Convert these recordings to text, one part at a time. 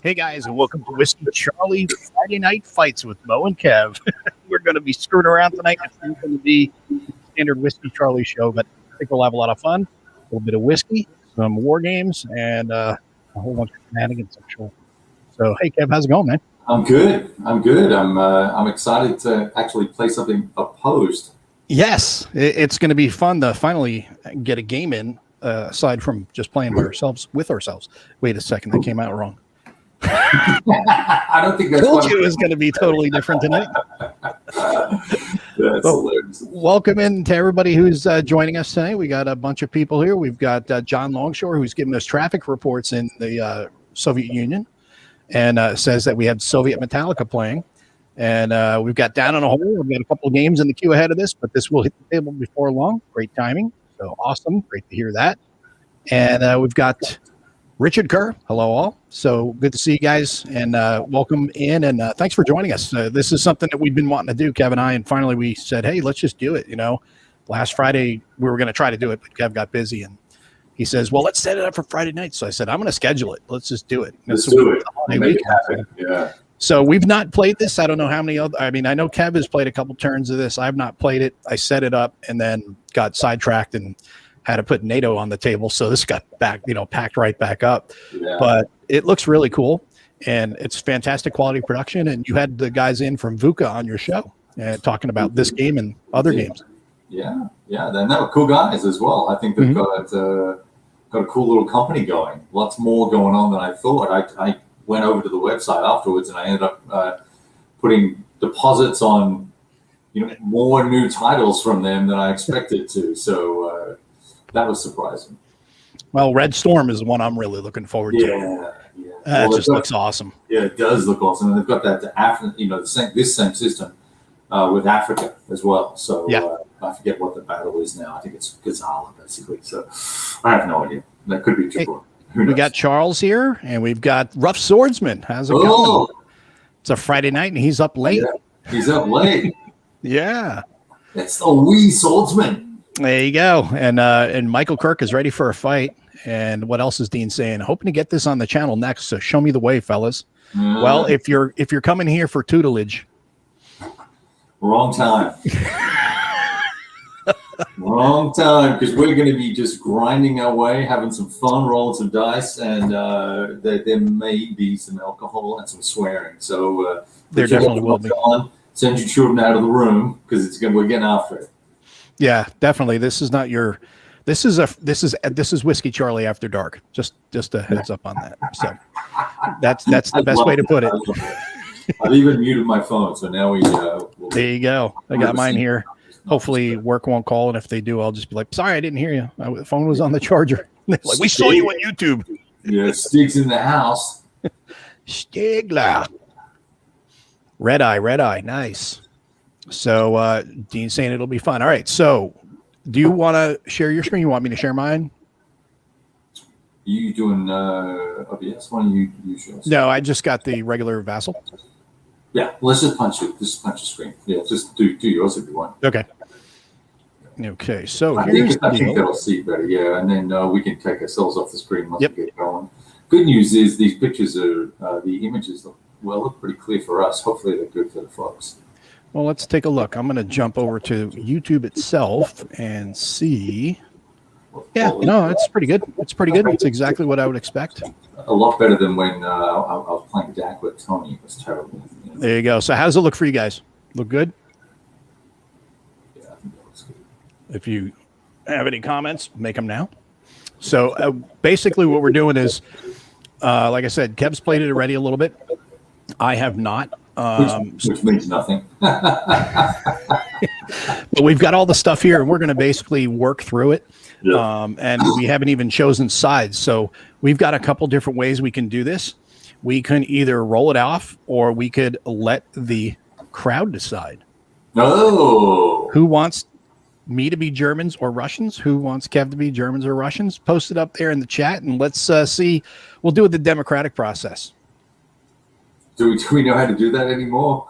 Hey guys, and welcome to Whiskey Charlie Friday Night Fights with Moe and Kev. We're going to be screwing around tonight. It's going to be a standard Whiskey Charlie show, but I think we'll have a lot of fun. A little bit of whiskey, some war games, and a whole bunch of shenanigans, I'm sure. So, hey Kev, how's it going, man? I'm good. I'm excited to actually play something opposed. Yes, it's going to be fun to finally get a game in, aside from just playing by ourselves with ourselves. Wait a second, that came out wrong. I don't think that's told you it was going to be totally different tonight. That's hilarious. Welcome in to everybody who's joining us tonight. We got a bunch of people here. We've got John Longshore, who's giving us traffic reports in the Soviet Union, and says that we have Soviet Metallica playing. And we've got Down in a Hole. We've got a couple of games in the queue ahead of this, but this will hit the table before long. Great timing. So awesome. Great to hear that. And we've got Richard Kerr. Hello, all. So good to see you guys, and welcome in, and thanks for joining us. This is something that we've been wanting to do, Kev and I, and finally we said, hey, let's just do it. You know, last Friday we were going to try to do it, but Kev got busy, and he says, well, let's set it up for Friday night. So I said, I'm going to schedule it. Let's just do it. Let's do it. Make it happen. Yeah. So we've not played this. I don't know how many other, I mean, I know Kev has played a couple turns of this. I've not played it. I set it up and then got sidetracked and had to put NATO on the table. So this got back, packed right back up. Yeah. But it looks really cool, and it's fantastic quality production. And you had the guys in from Vuca on your show talking about this game and other games. Yeah. Then they were cool guys as well. I think they've got a cool little company going. Lots more going on than I thought. I went over to the website afterwards, and I ended up putting deposits on, more new titles from them than I expected to. So that was surprising. Well, Red Storm is the one I'm really looking forward to. Yeah. It just looks awesome. Yeah, it does look awesome. And they've got that this same system with Africa as well. So I forget what the battle is now. I think it's Gazala, basically. So I have no idea. That could be triple. We got Charles here, and we've got Rough Swordsman. How's it going? It's a Friday night, and he's up late. Yeah, he's up late. Yeah. It's the wee swordsman. There you go. And Michael Kirk is ready for a fight. And what else is Dean saying? Hoping to get this on the channel next. So show me the way, fellas. Well, if you're coming here for tutelage, wrong time. Wrong time, because we're going to be just grinding our way, having some fun, rolling some dice, and there may be some alcohol and some swearing. So there definitely will be. Send your children out of the room, because we're getting after it. Yeah, definitely. This is not your. This is Whiskey Charlie After Dark. Just a heads up on that. So that's the best way to put it. I've even muted my phone, so now there you go. I got mine here. Hopefully work won't call, and if they do, I'll just be like, sorry, I didn't hear you. The phone was on the charger. Like, we saw you on YouTube. Yeah, Stig's in the house. Stigler. Red eye, nice. So Dean's saying it'll be fun. All right, so do you want to share your screen? You want me to share mine? You doing OBS? Why don't you show us? No, I just got the regular Vassal. Yeah, let's just punch it. Just punch the screen. Yeah, just do yours if you want. Okay. Okay, so I think that'll see better. Yeah, and then we can take ourselves off the screen once we get going. Good news is these pictures the images look pretty clear for us. Hopefully they're good for the folks. Well, let's take a look. I'm going to jump over to YouTube itself and see. Yeah, no, it's pretty good. It's pretty good. It's exactly what I would expect. A lot better than when I was playing Dak with Tony. It was terrible. There you go. So how does it look for you guys? Look good? Yeah, I think that looks good. If you have any comments, make them now. So basically what we're doing is, like I said, Kev's played it already a little bit. I have not. Which means nothing. But we've got all the stuff here, and we're going to basically work through it. Yeah. And we haven't even chosen sides. So we've got a couple different ways we can do this. We can either roll it off, or we could let the crowd decide. Oh. Who wants me to be Germans or Russians? Who wants Kev to be Germans or Russians? Post it up there in the chat, and let's see. We'll do it the democratic process. Do we know how to do that anymore?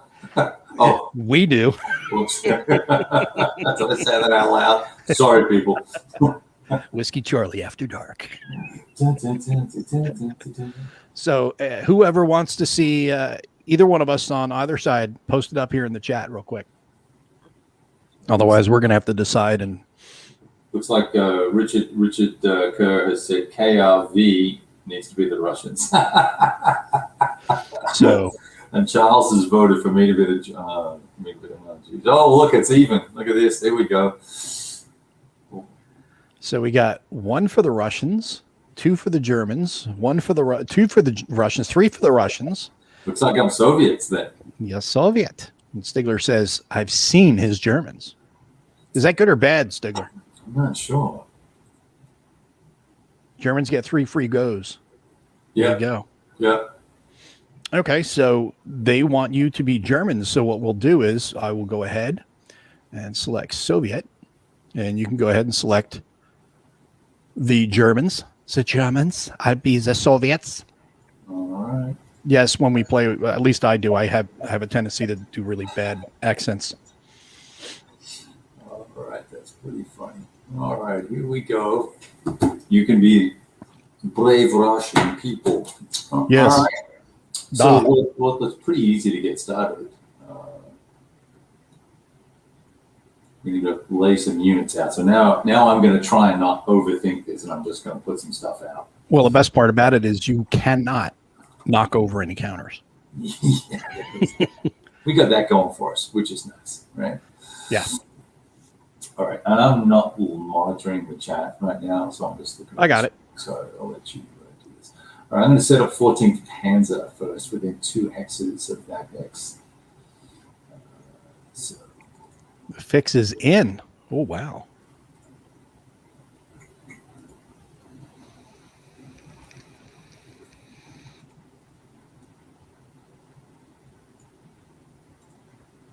Oh, we do. Oops. Did I say that out loud? Sorry, people. Whiskey Charlie After Dark. So whoever wants to see either one of us on either side, post it up here in the chat real quick. Otherwise, we're going to have to decide. And looks like Richard Kerr has said KRV needs to be the Russians. So, and Charles has voted for me to be the. Oh, look, it's even. Look at this. There we go. So we got 1 for the Russians, 2 for the Germans, 2 for the Russians, 3 for the Russians. Looks like I'm Soviets then. Yes, Soviet. And Stigler says, I've seen his Germans. Is that good or bad, Stigler? I'm not sure. Germans get 3 free goes. Yeah. There you go. Yeah. Okay, so they want you to be Germans. So what we'll do is I will go ahead and select Soviet. And you can go ahead and select the Germans. The Germans. I'd be the Soviets. All right. Yes, when we play, at least I do. I have a tendency to do really bad accents. All right, that's pretty funny. All right, here we go. You can be brave Russian people. Yes. All right. So well, it's pretty easy to get started. We need to lay some units out. So now I'm going to try and not overthink this, and I'm just going to put some stuff out. Well, the best part about it is you cannot knock over any counters. We got that going for us, which is nice, right? Yeah. All right, and I'm not monitoring the chat right now, so I'm just looking. I got it. So I'll let you do this. All right, I'm going to set up 14th Panzer first within 2 hexes of that hex. So. The fix is in. Oh, wow.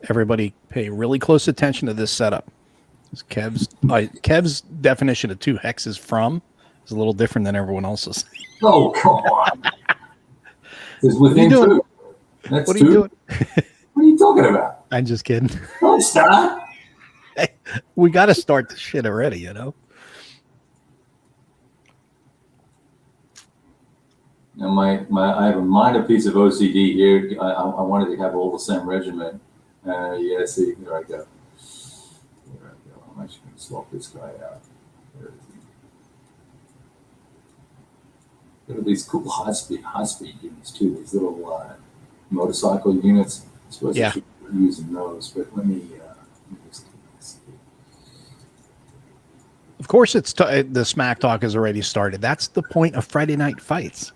Everybody pay really close attention to this setup. Kev's definition of 2 hexes from is a little different than everyone else's. Oh, come on. It's within 2. That's what are 2. you doing? What are you talking about? I'm just kidding. Don't stop. Hey, we got to start the shit already, you know? Now I have a minor piece of OCD here. I wanted to have all the same regiment. Yeah, see, here I go. I'm actually going to swap this guy out. Look at these cool high-speed units too. These little motorcycle units. I suppose I should be using those, but let me just do this. Of course, the smack talk has already started. That's the point of Friday Night Fights.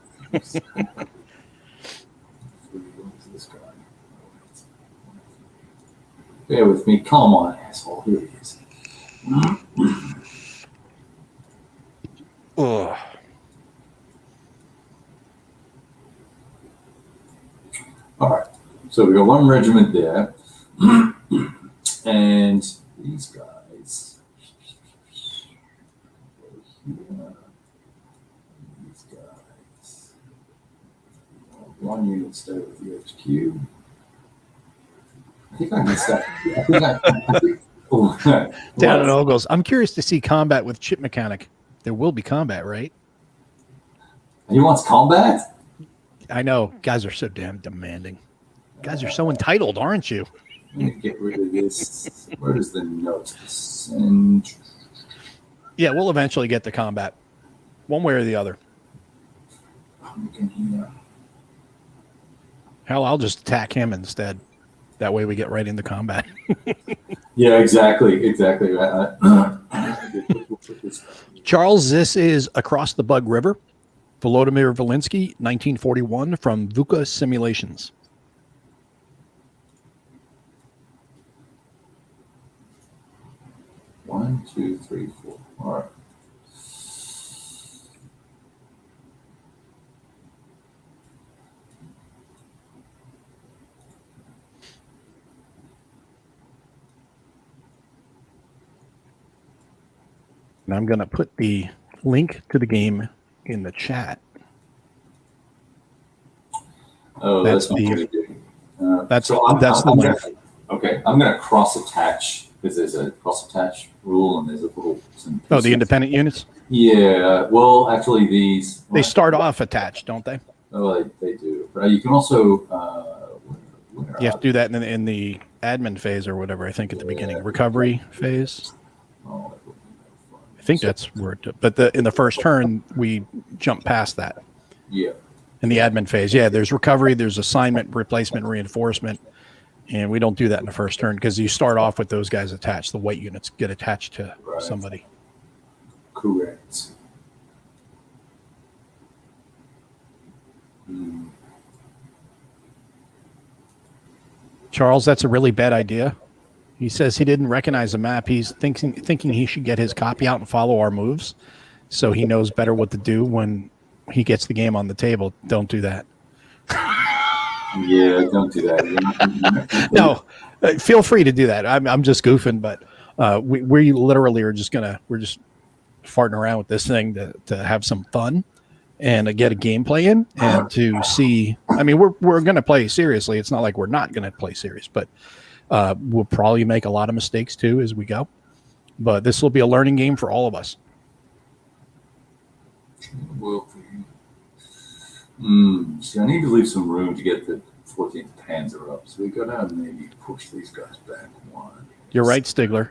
Bear with me. Come on, asshole. Here he is. Ugh. All right. So we got 1 regiment there. And these guys. These guys. 1 unit stay with the HQ. I think I missed that. Down at Ogles. I'm curious to see combat with Chip Mechanic. There will be combat, right? He wants combat? I know. Guys are so damn demanding. Guys are so entitled, aren't you? Let me get rid of this. Where is the note? Send. Yeah, we'll eventually get to combat. One way or the other. Hell, I'll just attack him instead. That way we get right into combat. Yeah, exactly. Charles, this is Across the Bug River. Volodymyr Volinsky, 1941, from Vuca Simulations. One, two, three, four. All right. And I'm going to put the link to the game in the chat. Oh, that's not pretty good. That's the link. Okay, I'm going to cross attach because there's a cross attach rule and there's a little. The independent units? Yeah. Well, actually, these. They start off attached, don't they? Oh, they do. But you can also You have to do that in the admin phase or whatever. I think at the beginning, recovery phase. Oh, I think that's where. But in the first turn, we jump past that. yeah. In the admin phase, there's recovery, there's assignment, replacement, reinforcement, and we don't do that in the first turn because you start off with those guys attached. The white units get attached to somebody. Correct. Hmm. Charles, that's a really bad idea. He says he didn't recognize the map. He's thinking he should get his copy out and follow our moves so he knows better what to do when he gets the game on the table. Don't do that. Yeah, don't do that. No, feel free to do that. I'm just goofing, but we literally are we're just farting around with this thing to have some fun and get a gameplay in and to see. I mean, we're going to play seriously. It's not like we're not going to play serious, but we'll probably make a lot of mistakes too as we go. But this will be a learning game for all of us. Well, see, I need to leave some room to get the 14th Panzer up, so we got to maybe push these guys back one. You're right, Stigler.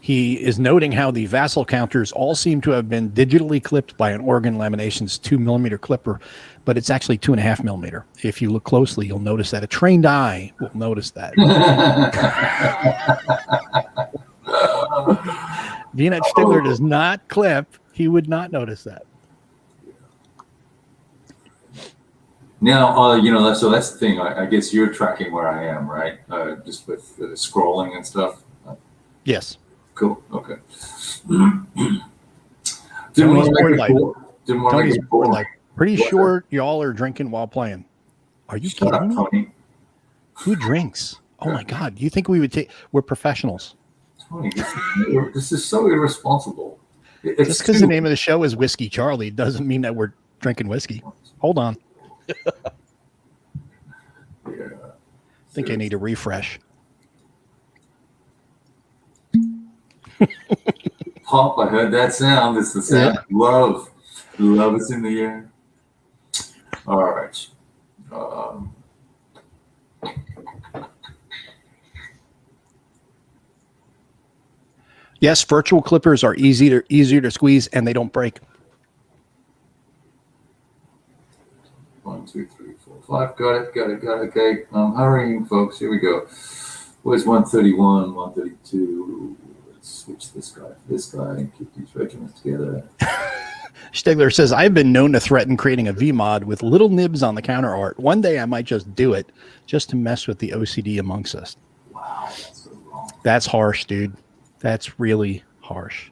He is noting how the vassal counters all seem to have been digitally clipped by an Oregon Laminations 2mm clipper, but it's actually 2.5mm. If you look closely, you'll notice that. A trained eye will notice that. Being that Stigler does not clip, he would not notice that. Now, so that's the thing. I guess you're tracking where I am, right? Just with scrolling and stuff. Yes. Cool. Okay. Didn't want to make it boring. Pretty sure y'all are drinking while playing. Are you kidding me? Tony. Who drinks? Oh my God! You think we would take? We're professionals. Tony, this is so irresponsible. Just because the name of the show is Whiskey Charlie doesn't mean that we're drinking whiskey. Hold on. Yeah. I think I need a refresh. Pop, I heard that sound. It's the sound. Yeah. Love is in the air. All right. Yes, virtual clippers are easier to squeeze and they don't break. 1, 2, 3, 4, 5. Got it. Okay. I'm hurrying, folks. Here we go. Where's 131, 132? Let's switch this guy, and keep these regiments together. Stigler says, I've been known to threaten creating a VMod with little nibs on the counter art. One day I might just do it just to mess with the OCD amongst us. Wow, that's so wrong. That's harsh, dude. That's really harsh.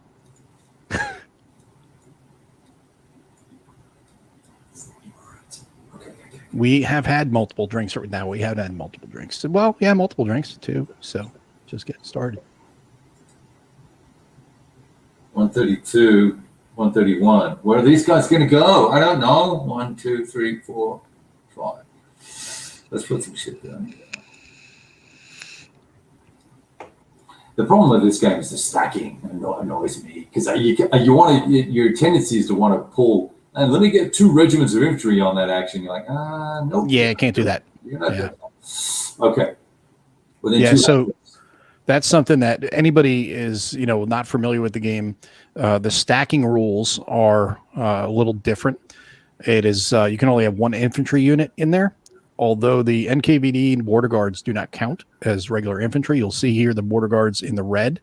We have had multiple drinks right now. We have had multiple drinks. Well, yeah, multiple drinks too. So just get started. 132, 131. Where are these guys going to go? I don't know. 1, 2, 3, 4, 5. Let's put some shit down here. The problem with this game is the stacking annoys me because your tendency is to want to pull. And let me get 2 regiments of infantry on that action. You're like, nope. Yeah, I can't do that. You're not doing that. Okay. So that's something that anybody is, not familiar with the game. The stacking rules are a little different. It is you can only have 1 infantry unit in there. Although the NKVD and border guards do not count as regular infantry. You'll see here the border guards in the red.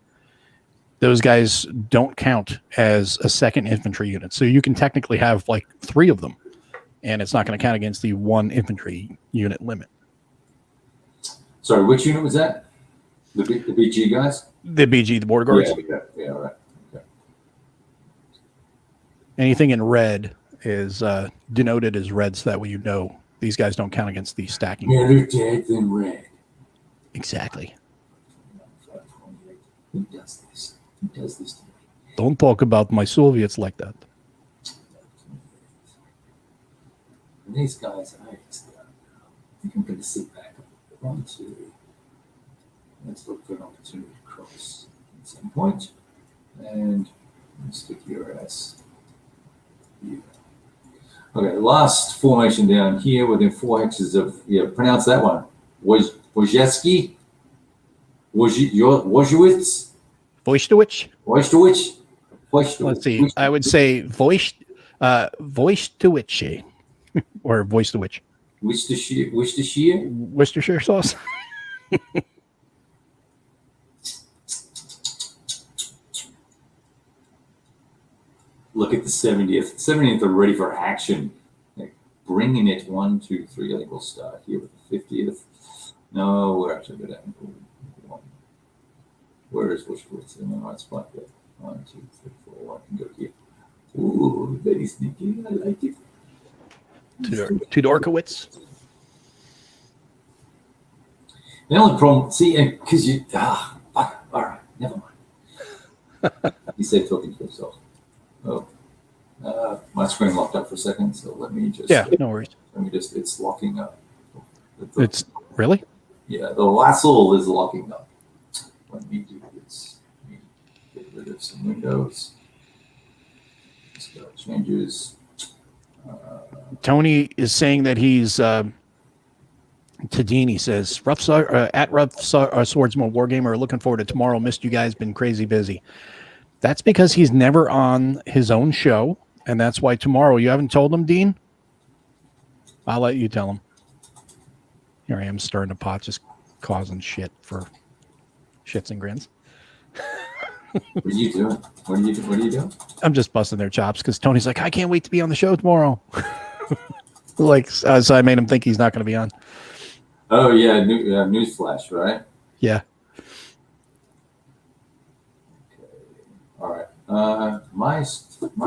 Those guys don't count as a second infantry unit. So you can technically have like 3 of them, and it's not going to count against the 1 infantry unit limit. Sorry, which unit was that? The BG guys? The BG, the border guards. Yeah, right. Okay. Anything in red is denoted as red, so that way these guys don't count against the stacking. Better dead than red. Exactly. Who does this? Who does this to me? Don't talk about my Soviets like that. And these guys, I think I'm going to sit back. 1, 2. Let's look for an opportunity to cross at some point. And stick your ass here. Okay, last formation down here within 4 hexes of, pronounce that one. Wojcicki? Wojciewicz? Wojtowicz? Wojtowicz? Let's see. I would say Wojtowicz or Wojtowicz. Worcestershire sauce. Look at the 70th. 70th are ready for action. Like bringing it 1, 2, 3. I think we'll start here with the 50th. No, we're actually good at 1. Where is Wojtowicz? No, it's like that. 1, 2, 3, 4. I can go here. Ooh, very sneaky. I like it. Tudorkowitz. The only problem, because you, all right, never mind. He said talking to himself. Oh, my screen locked up for a second, so let me just. Yeah, no worries. It's locking up. It's really? Yeah, the Lassel is locking up. Let me do this. Let me get rid of some windows. Let's go changes. Tony is saying that he's Tadini says at Rough Swordsman Wargamer, looking forward to tomorrow. Missed you guys, been crazy busy. That's because he's never on his own show, and that's why tomorrow. You haven't told him, Dean? I'll let you tell him. Here I am stirring a pot, just causing shit for shits and grins. What are you doing? What are you doing? I'm just busting their chops because Tony's like, I can't wait to be on the show tomorrow. So I made him think he's not going to be on. Oh yeah, newsflash, right? Yeah. Okay. All right. My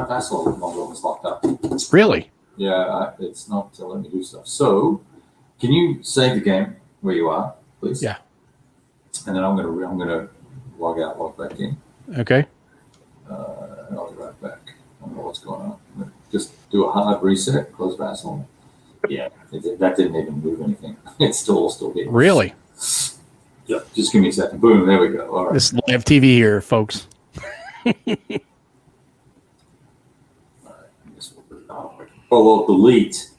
Vassal model is locked up. Really? Yeah, it's not letting me do stuff. So, can you save the game where you are, please? Yeah. And then I'm gonna log out, log back in. Okay. And I'll be right back. I don't know what's going on. Just do a hard reset, close Vassal. Yeah, that didn't even move anything. It's still here. Really? Yeah, just give me a second. Boom, there we go. All right. This live TV here, folks. Oh, well, delete.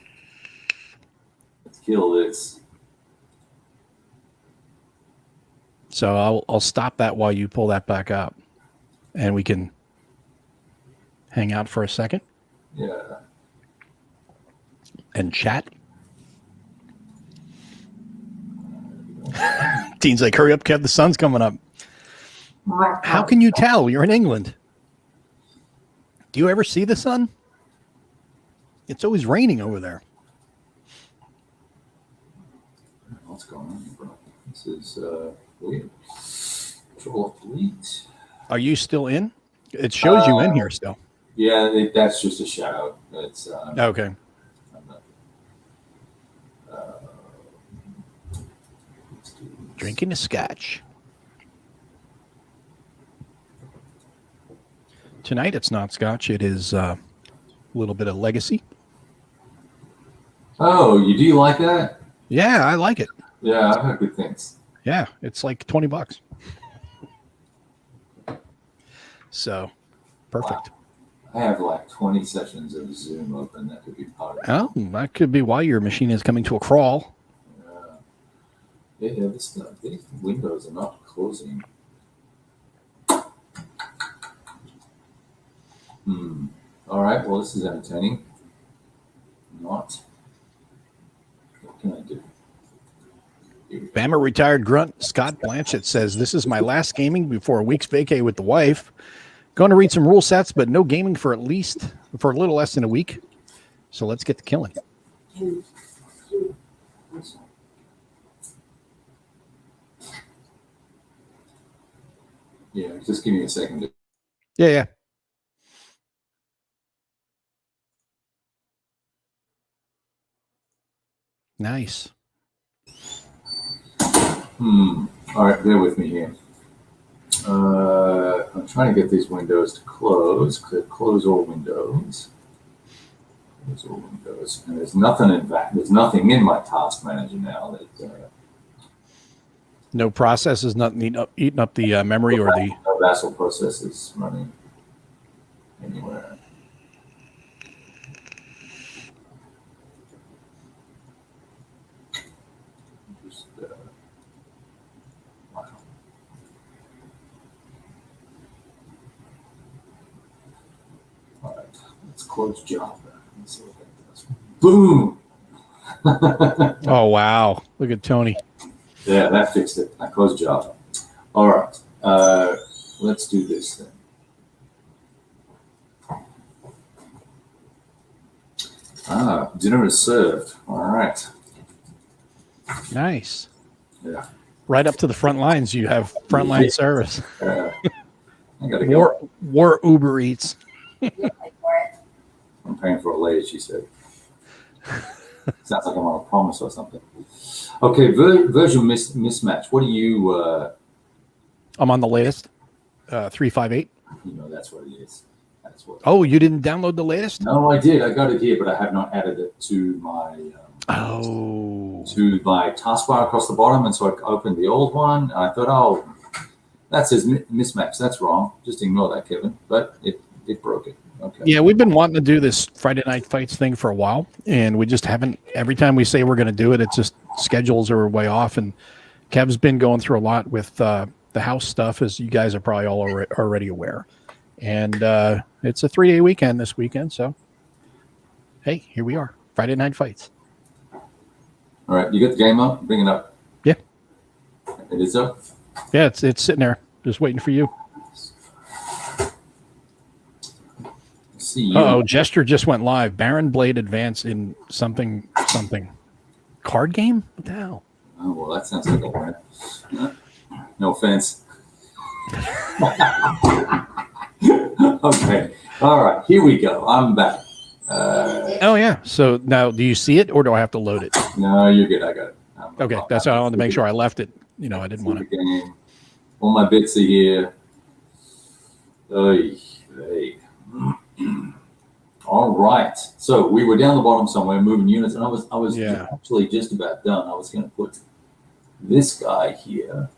Let's kill this. So I'll stop that while you pull that back up, and we can hang out for a second. Yeah. And chat. Dean's like, hurry up, Kev, the sun's coming up. How can you tell? You're in England. Do you ever see the sun? It's always raining over there. What's going on, bro? This is weird. Control delete. Are you still in? It shows you in here still. Yeah, that's just a shout out. It's okay. Drinking a scotch. Tonight it's not scotch. It is a little bit of legacy. Oh, you do like that? Yeah, I like it. Yeah, I've heard good things. Yeah, it's like $20. So, perfect. Wow. I have like 20 sessions of Zoom open. That could be part of it. Oh, that could be why your machine is coming to a crawl. Yeah, these windows are not closing. All right, well, this is entertaining. Not. What can I do? Bama retired grunt Scott Blanchett says, this is my last gaming before a week's vacay with the wife. Going to read some rule sets, but no gaming for a little less than a week. So let's get to killing. Yeah, just give me a second. Yeah. Nice. All right, bear with me here. I'm trying to get these windows to close. Close all windows. Close all windows. And there's nothing in that. There's nothing in my task manager now that. No processes, nothing eating up the memory or the. No Vassal processes running anywhere. Let's close Java. Let's see what that does. Boom. Oh, wow. Look at Tony. Yeah, that fixed it. I closed Java. All right. Let's do this then. Dinner is served. All right. Nice. Yeah. Right up to the front lines. You have frontline service. I gotta go. War Uber Eats. I'm paying for a lay, she said. Sounds like I'm on a promise or something. Okay, version mismatch. What do you? I'm on the latest, 358. You know, that's what it is. That's what. Oh, you didn't download the latest? No, I did. I got it here, but I have not added it to my. To my taskbar across the bottom, and so I opened the old one. I thought, oh, that says mismatch. That's wrong. Just ignore that, Kevin. But it broke it. Okay. Yeah, we've been wanting to do this Friday Night Fights thing for a while, and we just haven't. Every time we say we're going to do it, it's just schedules are way off. And Kev's been going through a lot with the house stuff, as you guys are probably all already aware. And it's a 3-day weekend this weekend, so hey, here we are, Friday Night Fights. All right, you got the game up? Bring it up. Yeah. It is up? Yeah, it's sitting there, just waiting for you. See you. Oh, Gesture just went live. Baron Blade Advance in something. Card game? What the hell? Oh, well, that sounds like a win. No offense. Okay. All right, here we go. I'm back. Oh, yeah. So now, do you see it, or do I have to load it? No, you're good. I got it. Okay, that's how I wanted to make sure I left it. You know, I didn't want to. Game. All my bits are here. All right. So we were down the bottom somewhere, moving units, and I was actually just about done. I was going to put this guy here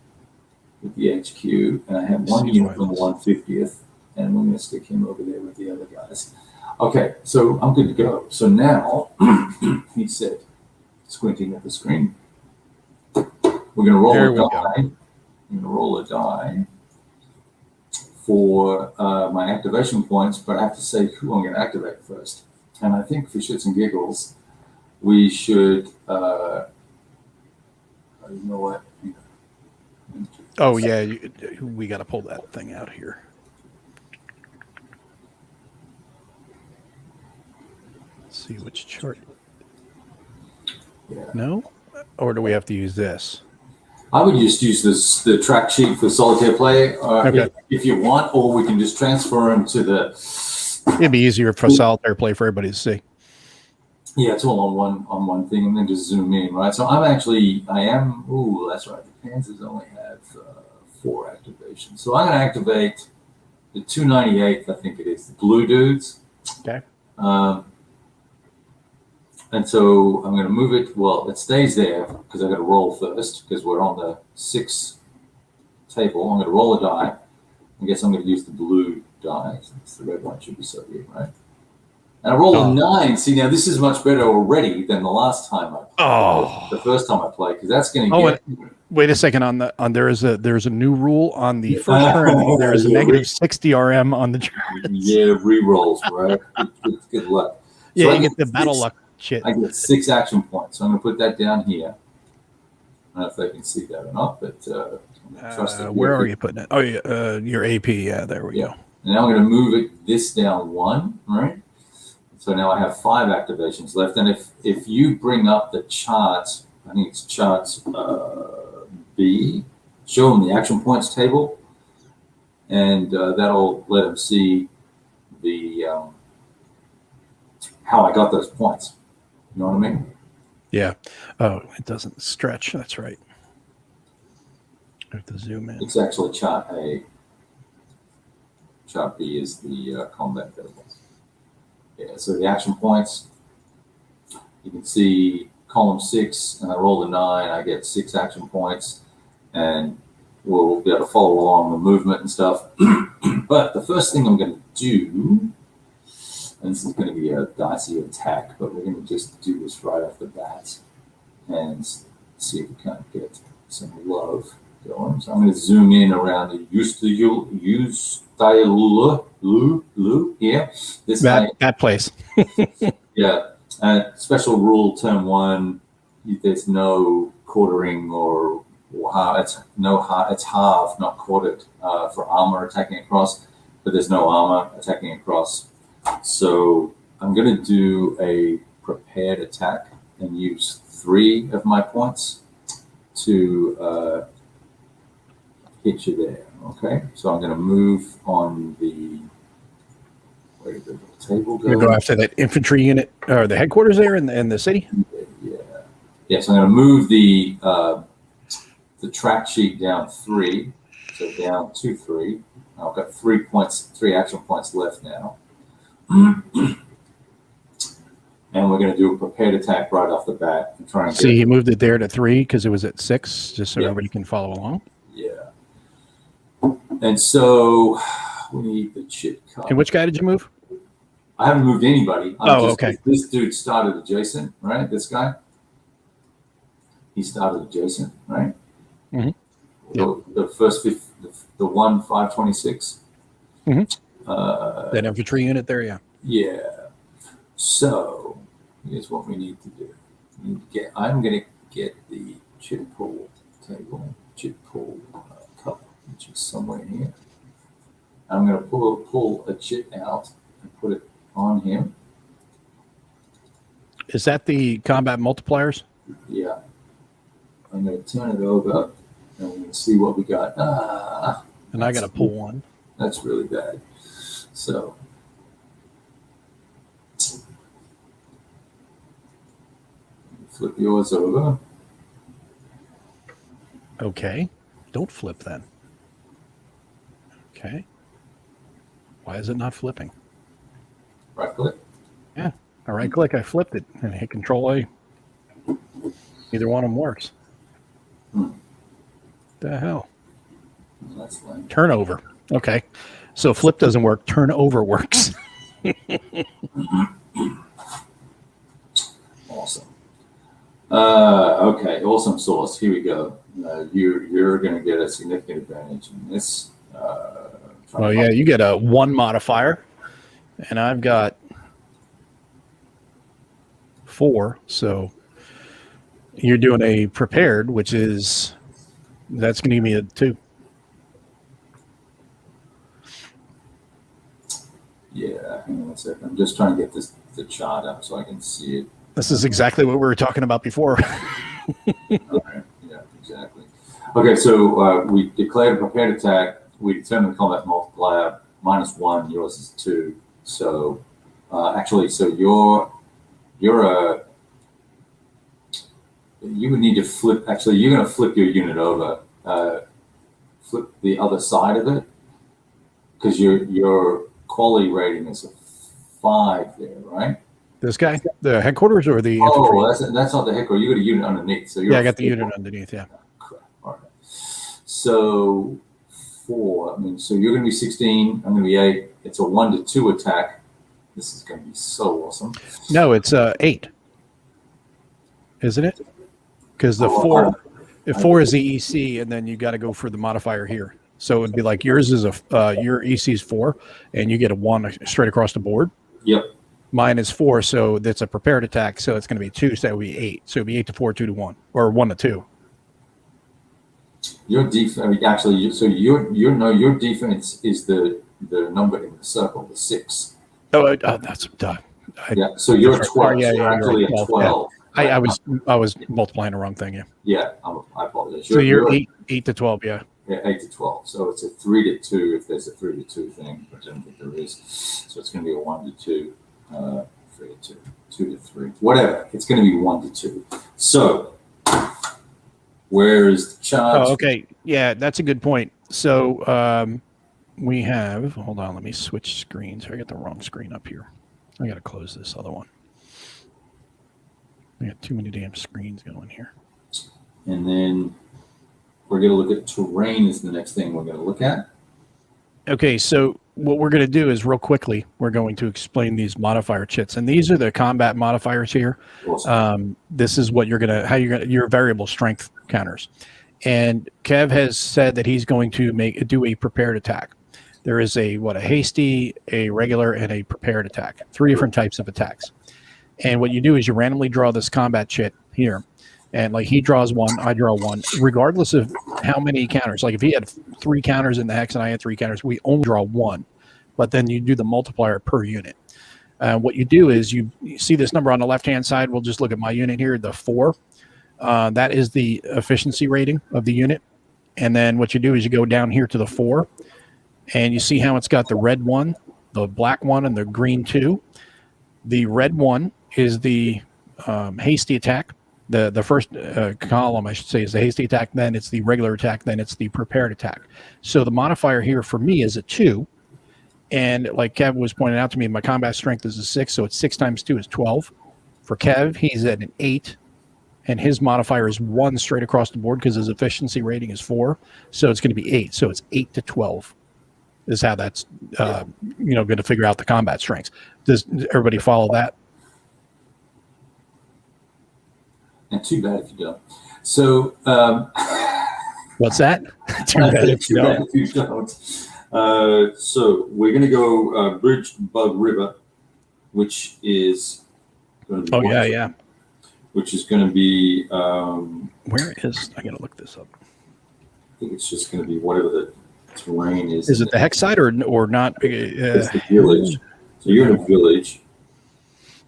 with the HQ, and I have one unit from the 150th, and we're going to stick him over there with the other guys. Okay, so I'm good to go. So now, he said, squinting at the screen, we're going to roll a die. I'm going to roll a die for my activation points, but I have to say who I'm going to activate first. And I think for shits and giggles, we should, you know what? Oh, yeah, we got to pull that thing out here. Let's see which chart. Yeah. No? Or do we have to use this? I would just use the track sheet for solitaire play if you want, or we can just transfer them to the... It'd be easier for solitaire play for everybody to see. Yeah, it's all on one thing, and then just zoom in, right? So I am, that's right, the Panzers only have 4 activations. So I'm going to activate the 298th, I think it is, the blue dudes. Okay. And so I'm going to move it. Well, it stays there because I got to roll first because we're on the 6 table. I'm going to roll a die. I guess I'm going to use the blue die. It's the red one should be so here, right? And I roll a 9. See, now this is much better already than the last time I played. The first time I played, because that's going to get. Wait a second. There's a new rule on the first turn. There is a negative 60 RM on the charts. Yeah, re-rolls, right? Good luck. Yeah, so you get the battle luck. Shit. I get 6 action points. So I'm going to put that down here. I don't know if they can see that or not, but trust it. Where are you putting it? Oh, yeah, your AP. Yeah, there we go. And now I'm going to move this down 1, right? So now I have 5 activations left. And if you bring up the charts, I think it's charts B, show them the action points table, and that'll let them see the how I got those points. You know what I mean? Yeah. Oh, it doesn't stretch. That's right. I have to zoom in. It's actually chart A. Chart B is the combat variables. Yeah, so the action points, you can see column 6, and I roll a 9, I get 6 action points, and we'll be able to follow along the movement and stuff. But the first thing I'm going to do, and this is going to be a dicey attack, but we're going to just do this right off the bat and see if we can't get some love going. So I'm going to zoom in around the use style Lou, yeah. This guy, that place. yeah. Special rule, term 1. There's no quartering or half. It's half, not quartered for armor attacking across, but there's no armor attacking across. So I'm going to do a prepared attack and use 3 of my points to hit you there. Okay, so I'm going to move on the. Where did the table go? You go after that infantry unit or the headquarters there in the city. Yeah, so I'm going to move the track sheet down 3, so down to 3. I've got 3 action points left now. And we're going to do a prepared attack right off the bat and try and see. He moved it there to 3 because it was at 6, just so everybody can follow along. Yeah. And so we need the chit card. And which guy did you move? I haven't moved anybody. Okay. This dude started adjacent, right? This guy. He started adjacent, right? Mm-hmm. The first, the 526. Mm-hmm. That infantry unit there, yeah. Yeah. So here's what we need to do. I'm going to get the chit pool table, chit pool cup, which is somewhere here. I'm going to pull a chit out and put it on him. Is that the combat multipliers? Yeah. I'm going to turn it over and we're going to see what we got. And I got to pull one. That's really bad. So flip yours over. Okay. Don't flip then. Okay. Why is it not flipping? Right click. Yeah. I right click, I flipped it and hit Control A. Either one of them works. The hell? That's lame. Turnover. Okay. So flip doesn't work. Turnover works. Awesome. Okay. Awesome sauce. Here we go. You're going to get a significant advantage in this. Well, yeah, you get a 1 modifier, and I've got 4. So you're doing a prepared, which is that's going to give me a 2. Yeah, hang on a second. I'm just trying to get the chart up so I can see it. This is exactly what we were talking about before. Okay. Yeah, exactly. Okay, so we declared a prepared attack. We determined combat multiplier -1. Yours is 2. So actually, so you would need to flip. Actually, you're going to flip your unit over. Flip the other side of it because your quality rating is a 5 there, right? This guy, the headquarters or the infantry? Oh, that's not the headquarters. You got a unit underneath. So I got the unit underneath. Yeah. All right. So 4. I mean, so you're going to be 16. I'm going to be 8. It's a 1 to 2 attack. This is going to be so awesome. No, it's 8, isn't it? Because the 4 is the EC, and then you got to go for the modifier here. So it'd be like yours is your EC is 4, and you get a 1 straight across the board. Yep. Mine is 4, so that's a prepared attack. So it's going to be 2, so it would be 8. So it'd be 8 to 4, 2 to 1, or 1 to 2. Your defense, actually, so your defense is the number in the circle, the 6. Oh, that's yeah. So you're 12. Yeah, you're actually at 12. Yeah. I was multiplying the wrong thing. Yeah. Yeah. I apologize. So you're 8 to 12. Yeah. Yeah, 8 to 12. So it's a 3 to 2 if there's a 3 to 2 thing, which I don't think there is. So it's going to be a 1 to 2, 3 to 2, 2 to 3, whatever. It's going to be 1 to 2. So where is the charge? Oh, okay. Yeah, that's a good point. So we have, hold on, let me switch screens. I got the wrong screen up here. I got to close this other one. I got too many damn screens going here. And then we're going to look at terrain is the next thing we're going to look at. Okay, so what we're going to do is real quickly, we're going to explain these modifier chits. And these are the combat modifiers here. Awesome. This is what your variable strength counters. And Kev has said that he's going to do a prepared attack. There is a hasty, a regular, and a prepared attack. 3 different types of attacks. And what you do is you randomly draw this combat chit here. And like he draws 1, I draw 1, regardless of how many counters. Like if he had 3 counters in the hex and I had 3 counters, we only draw 1. But then you do the multiplier per unit. What you do is you see this number on the left-hand side. We'll just look at my unit here, the 4. That is the efficiency rating of the unit. And then what you do is you go down here to the 4. And you see how it's got the red 1, the black 1, and the green 2. The red 1 is the hasty attack. The first column, I should say, is the hasty attack. Then it's the regular attack. Then it's the prepared attack. So the modifier here for me is a 2. And like Kev was pointing out to me, my combat strength is a 6. So it's 6 times 2 is 12. For Kev, he's at an 8. And his modifier is 1 straight across the board because his efficiency rating is 4. So it's going to be 8. So it's 8 to 12 is how that's going to figure out the combat strengths. Does everybody follow that? And too bad if you don't. So what's that? Too bad if you don't. So we're going to go Bridge Bug River, which is going to be yeah. Which is going to be where is I got to look this up. I think it's just going to be whatever the terrain is. Is it the hex side or not? It's the village. So you're in a village.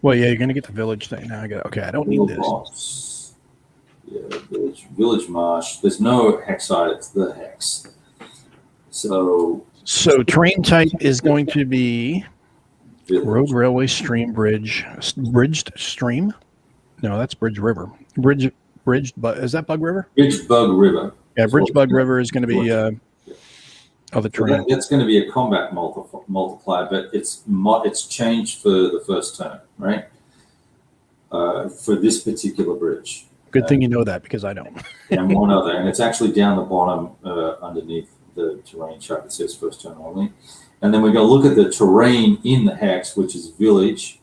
Well, yeah, you're going to get the village thing. Now I got I don't need this. Box. Yeah, village marsh. There's no hex side, it's the hex. So terrain type is going to be road, railway, stream, bridged stream. No, that's Bridge River. Bridged, but is that Bug River? Bridge Bug River. Yeah, Bridge Bug River is going to be other terrain. That's going to be a combat multiplier, but it's changed for the first turn, right? For this particular bridge. Good thing you know that because I don't. And one other, and it's actually down the bottom underneath the terrain chart. It says first turn only. And then we're going to look at the terrain in the hex, which is village.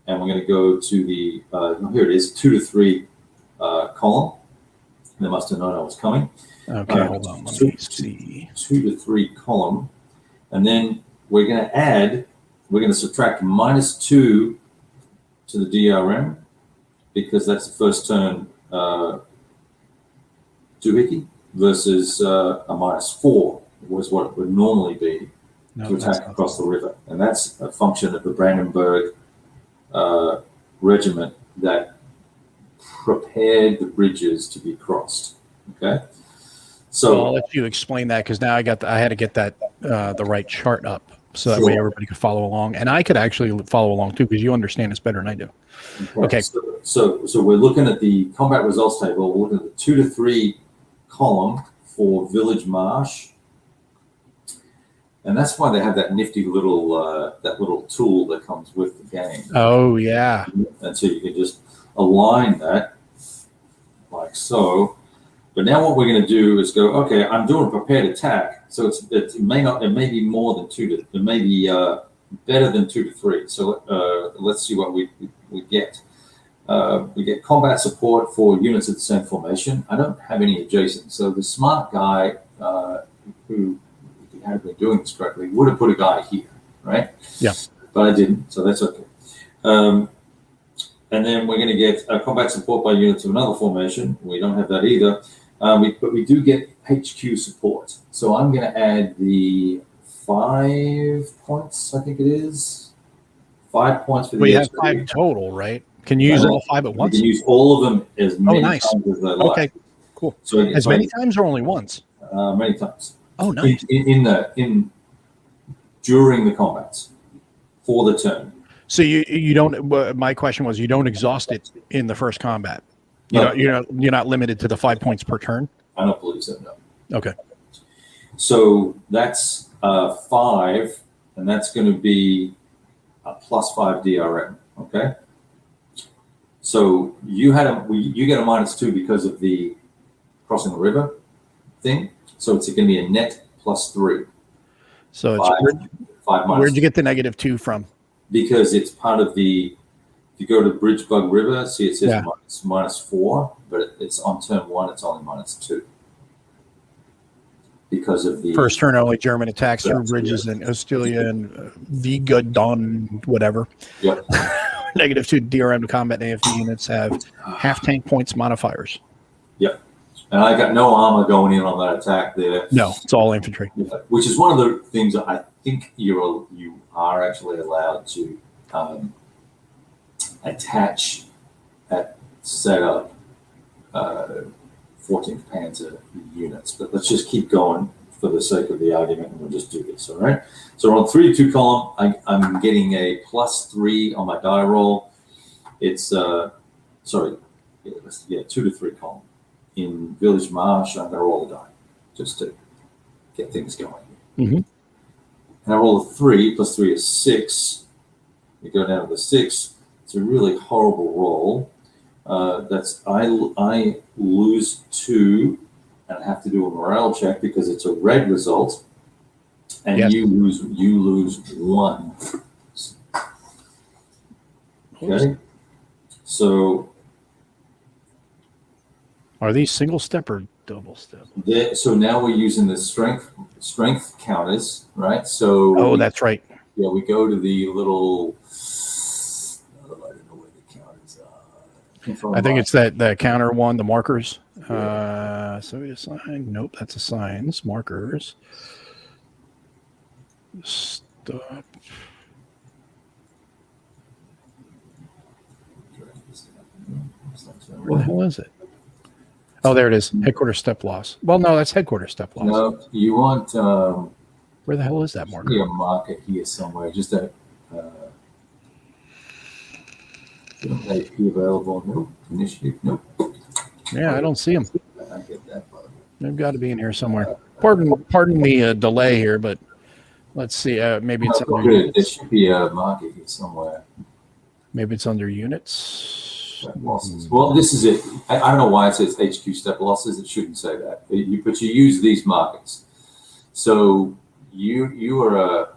And we're going to go to the, here it is, 2 to 3 column. They must have known I was coming. Okay, hold on. Let me see. 2 to 3 column. And then we're going to subtract -2 to the DRM because that's the first turn doohickey versus a -4 was what it would normally be to attack across the river. And that's a function of the Brandenburg regiment that prepared the bridges to be crossed. Okay. So I'll let you explain that because now I had to get that the right chart up so that way everybody could follow along, and I could actually follow along too because you understand this better than I do. Okay. So we're looking at the combat results table. We're looking at the 2 to 3 column for Village Marsh, and that's why they have that nifty little tool that comes with the game. Oh yeah. And so you can just align that like so. But now what we're going to do is go, okay, I'm doing a prepared attack. So it may be more than 2 to, it may be better than 2 to 3. So let's see what we get. We get combat support for units of the same formation. I don't have any adjacent. So the smart guy who had been doing this correctly would have put a guy here, right? Yeah. But I didn't, so that's okay. And then we're going to get combat support by units of another formation. We don't have that either. But we do get HQ support. So I'm going to add the 5 points, I think it is. 5 points for the We have 5 total, right? Can you use all 5 at once? You can use all of them as many times as they like. Okay, cool. So as many times or only once? Many times. Oh, nice. During the combats for the turn. So you don't. My question was, you don't exhaust it in the first combat. You're not limited to the 5 points per turn. I don't believe so. No. Okay. So that's 5, and that's going to be a +5 DRM. Okay. So you get a -2 because of the crossing the river thing. So it's going to be a net +3. So it's 5 minus. Where'd you get the -2 from? Because it's part of the. If you go to Bridge Bug River, see it says -4, but it's on turn 1. It's only -2. because of the first turn only German attacks through That's bridges in Ostulia and Viga Don, whatever. Yep. -2 DRM to combat AFV units have half tank points modifiers. Yep. And I got no armor going in on that attack there. No, it's all infantry. Yeah, which is one of the things that I think you are actually allowed to attach at setup 14th Panzer units. But let's just keep going for the sake of the argument, and we'll just do this, all right? So on 3-2 column, I'm getting a +3 on my die roll. It's, 2 to 3 column. In Village Marsh, I'm going to roll a die just to get things going. Mm-hmm. And I roll a 3, +3 is 6. You go down to the 6. It's a really horrible roll. I lose 2 and I have to do a morale check because it's a red result. And yes. you lose 1. Okay. So are these single step or double step? So now we're using the strength counters, right? So that's right. Yeah, we go to the little. I don't know where the counters are. I think it's that counter one, the markers. So we assign. Nope, that's assigns markers. Stop. Where the hell is it? Oh, there it is. Headquarters step loss. Well, no, that's headquarters step loss. No, you want. Where the hell is that marker? A marker here somewhere. Just a. AP available. Nope. Initiative. Nope. Yeah, I don't see them. I get that bug. They've got to be in here somewhere. Pardon the delay here, but let's see. Maybe it's under units. There should be a marker here somewhere. Maybe it's under units. Losses. Well, this is it. I don't know why it says HQ step losses. It shouldn't say that. But you use these markers. So you are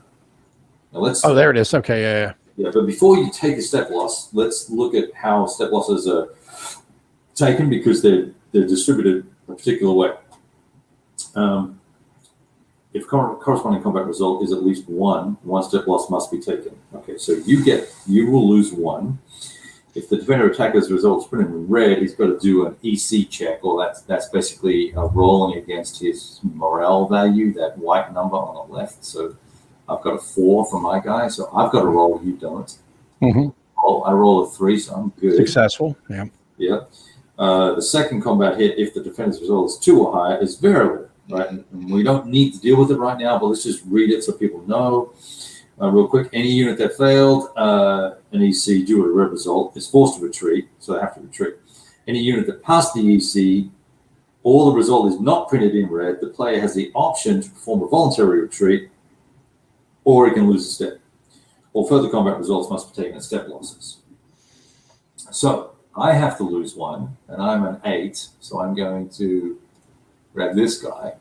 let's. Oh, there it is. Okay, yeah. Yeah, but before you take a step loss, let's look at how step losses are taken because they're distributed a particular way. If corresponding combat result is at least 1 step loss must be taken. Okay, so you will lose 1. If the defender attacker's result is printed in red, he's got to do an EC check, or that's basically rolling against his morale value, that white number on the left. So I've got a 4 for my guy, so I've got a roll. You don't. Mm-hmm. I roll a 3, so I'm good. Successful. Yeah. Yeah. The second combat hit, if the defender's result is 2 or higher, is variable, right? And we don't need to deal with it right now, but let's just read it so people know. Real quick, any unit that failed an EC due to a red result is forced to retreat, so they have to retreat. Any unit that passed the EC or the result is not printed in red, the player has the option to perform a voluntary retreat, or he can lose a step. All further combat results must be taken as step losses. So I have to lose 1, and I'm an 8, so I'm going to grab this guy.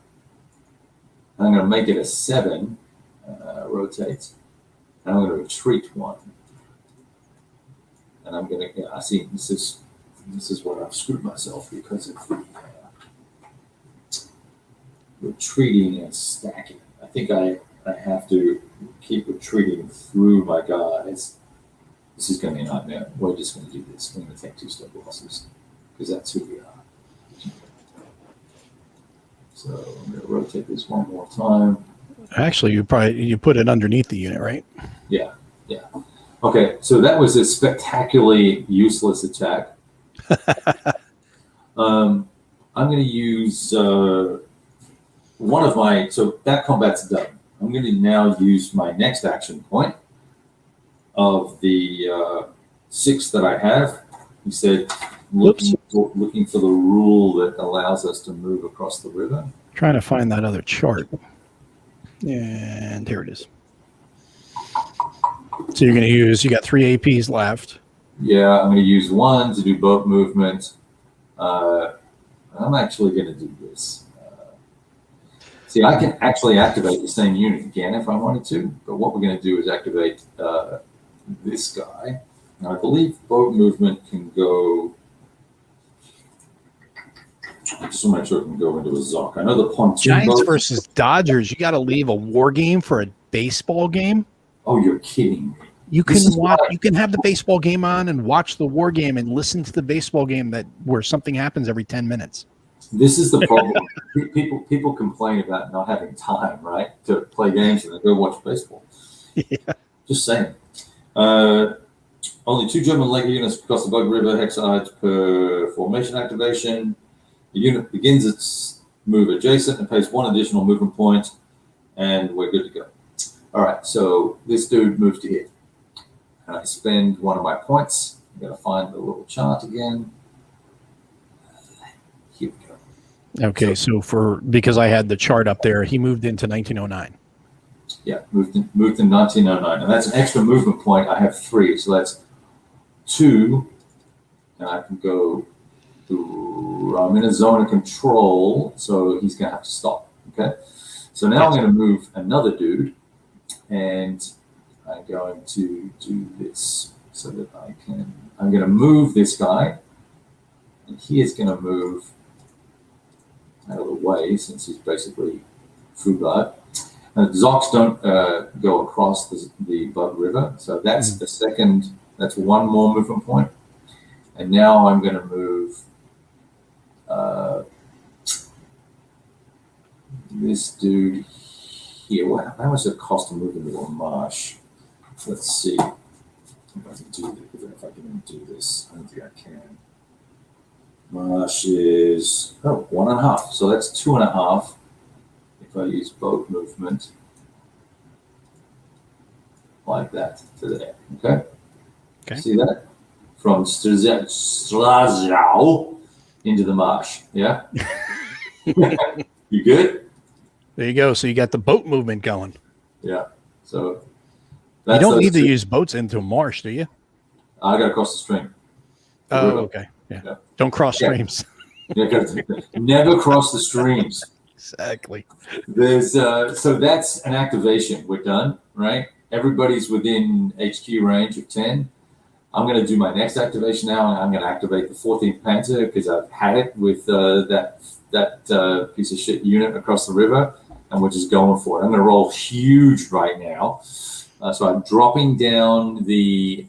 I'm going to make it a 7, rotate. And I'm going to retreat 1. And I'm going to, I see this is where I've screwed myself because of the retreating and stacking. I think I have to keep retreating through my guys. This is going to be a nightmare. We're just going to do this. We're going to take 2 step losses because that's who we are. So I'm going to rotate this one more time. Actually, you put it underneath the unit, right? Yeah. Okay, so that was a spectacularly useless attack. I'm going to use one of my. So that combat's done. I'm going to now use my next action point of the 6 that I have. He said, looking for the rule that allows us to move across the river. Trying to find that other chart. And here it is. So you're going to use, you got 3 APs left. Yeah, I'm going to use 1 to do boat movement. I'm actually going to do this. See, I can actually activate the same unit again if I wanted to, but what we're going to do is activate this guy. Now, I believe boat movement can go I just want to make sure I can go into a Zoc. I know the pontoon Giants boat. versus Dodgers. You got to leave a war game for a baseball game. Oh, you're kidding me. You This can is watch. why- You can have the baseball game on and watch the war game and listen to the baseball game where something happens every 10 minutes. This is the problem. People complain about not having time, right, to play games and they go watch baseball. Yeah. Just saying. Only 2 German Lego units across the Bug River hexads per formation activation. The unit begins its move adjacent and pays 1 additional movement point, and we're good to go. All right, so this dude moves to here. And I spend 1 of my points. I'm going to find the little chart again. Here we go. Okay, so because I had the chart up there, he moved into 1909. Yeah, moved in 1909. And that's an extra movement point. I have 3, so that's 2. And I can go to, I'm in a zone of control, so he's going to have to stop. Okay, so now I'm going to move another dude, and I'm going to do this so that I'm going to move this guy, and he is going to move out of the way since he's basically Fugard. And Zocs don't go across the Bug River, so that's the second, that's 1 more movement point. And now I'm going to move this dude here. How much does it cost to move into a marsh? Let's see if I can do this. If I can do this, I don't think I can. Marsh is 1.5, so that's 2.5. If I use boat movement like that to there, okay. See that from Strasau into the marsh, yeah. You good? There you go. So you got the boat movement going. Yeah. So you don't need to use boats into a marsh, do you? I got to cross the stream. Oh, okay. Yeah. Don't cross streams. Never cross the streams. Exactly. There's so that's an activation. We're done, right? Everybody's within HQ range of 10. I'm going to do my next activation now, and I'm going to activate the 14th Panzer because I've had it with that piece of shit unit across the river, and we're just going for it. I'm going to roll huge right now, so I'm dropping down the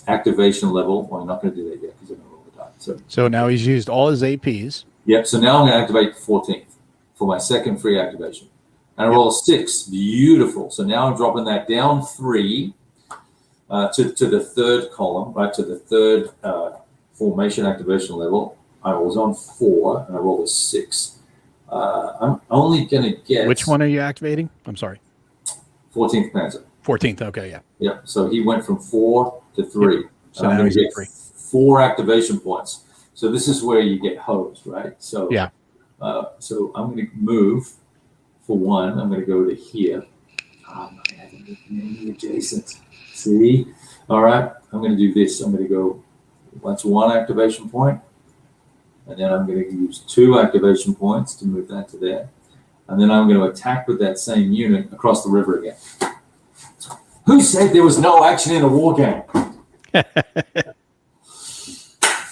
activation level. Well, I'm not going to do that yet because I'm going to roll the die. So now he's used all his APs. Yep. So now I'm going to activate the 14th for my second free activation, and I roll a 6. Beautiful. So now I'm dropping that down 3. To the third column, right, to the third formation activation level. I was on 4, and I rolled a 6. I'm only going to get... Which one are you activating? I'm sorry. 14th Panzer. 14th, okay, yeah. Yeah, so he went from 4 to 3. Yep. So now he's at 3. 4 activation points. So this is where you get hosed, right? So yeah. So I'm going to move for 1. I'm going to go to here. I'm not having any adjacent. See? All right. I'm going to do this. I'm going to go, that's 1 activation point. And then I'm going to use 2 activation points to move that to there. And then I'm going to attack with that same unit across the river again. Who said there was no action in a war game?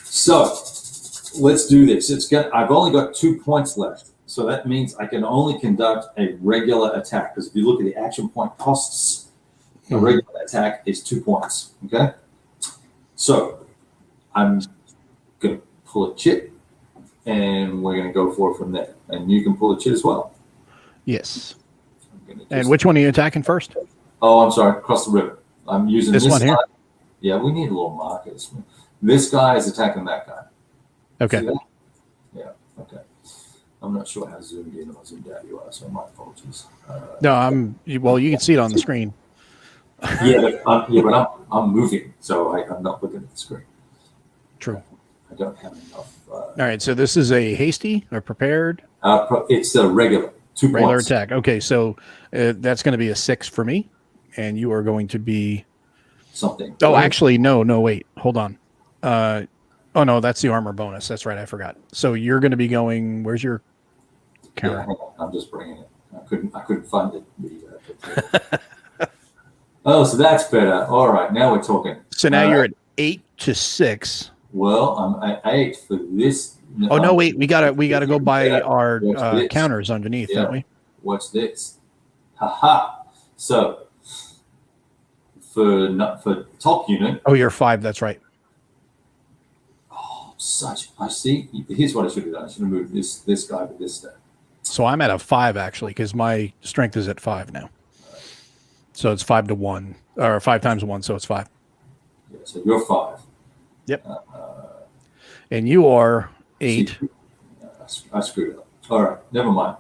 So let's do this. I've only got 2 points left. So that means I can only conduct a regular attack. Because if you look at the action point costs, a regular attack is 2 points. Okay. So I'm going to pull a chit, and we're going to go for it from there. And you can pull a chit as well. Yes. And which one are you attacking first? Oh, I'm sorry. Across the river. I'm using this one here. Yeah, we need a little markers. This guy is attacking that guy. Okay. Yeah. Okay. I'm not sure how zoomed in or zoomed out you are, so my apologies. No, well, you can see it on the screen. but I'm moving, so I'm not looking at the screen. True. I don't have enough. All right, so this is a hasty or prepared? It's a regular. 2 points. Regular attack. Okay, so that's going to be a 6 for me, and you are going to be something. Oh, actually, no, wait, hold on. Oh no, that's the armor bonus. That's right, I forgot. So you're going to be going. Where's your camera? Yeah, I'm just bringing it. I couldn't find it. Oh, so that's better. All right, now we're talking. So now you're at 8 to 6. Well, I'm at 8 for this. Oh no, wait, we gotta go by our Watch this. counters underneath, don't we? Watch this. Haha. So for top unit. Oh, you're 5. That's right. Oh, I see. Here's what I should have done. I should have moved this guy with this step. So I'm at a 5 actually, because my strength is at 5 now. So it's 5 to 1, or 5 times 1, so it's 5. Yeah, so you're 5. Yep. And you are 8. I screwed up. All right, never mind.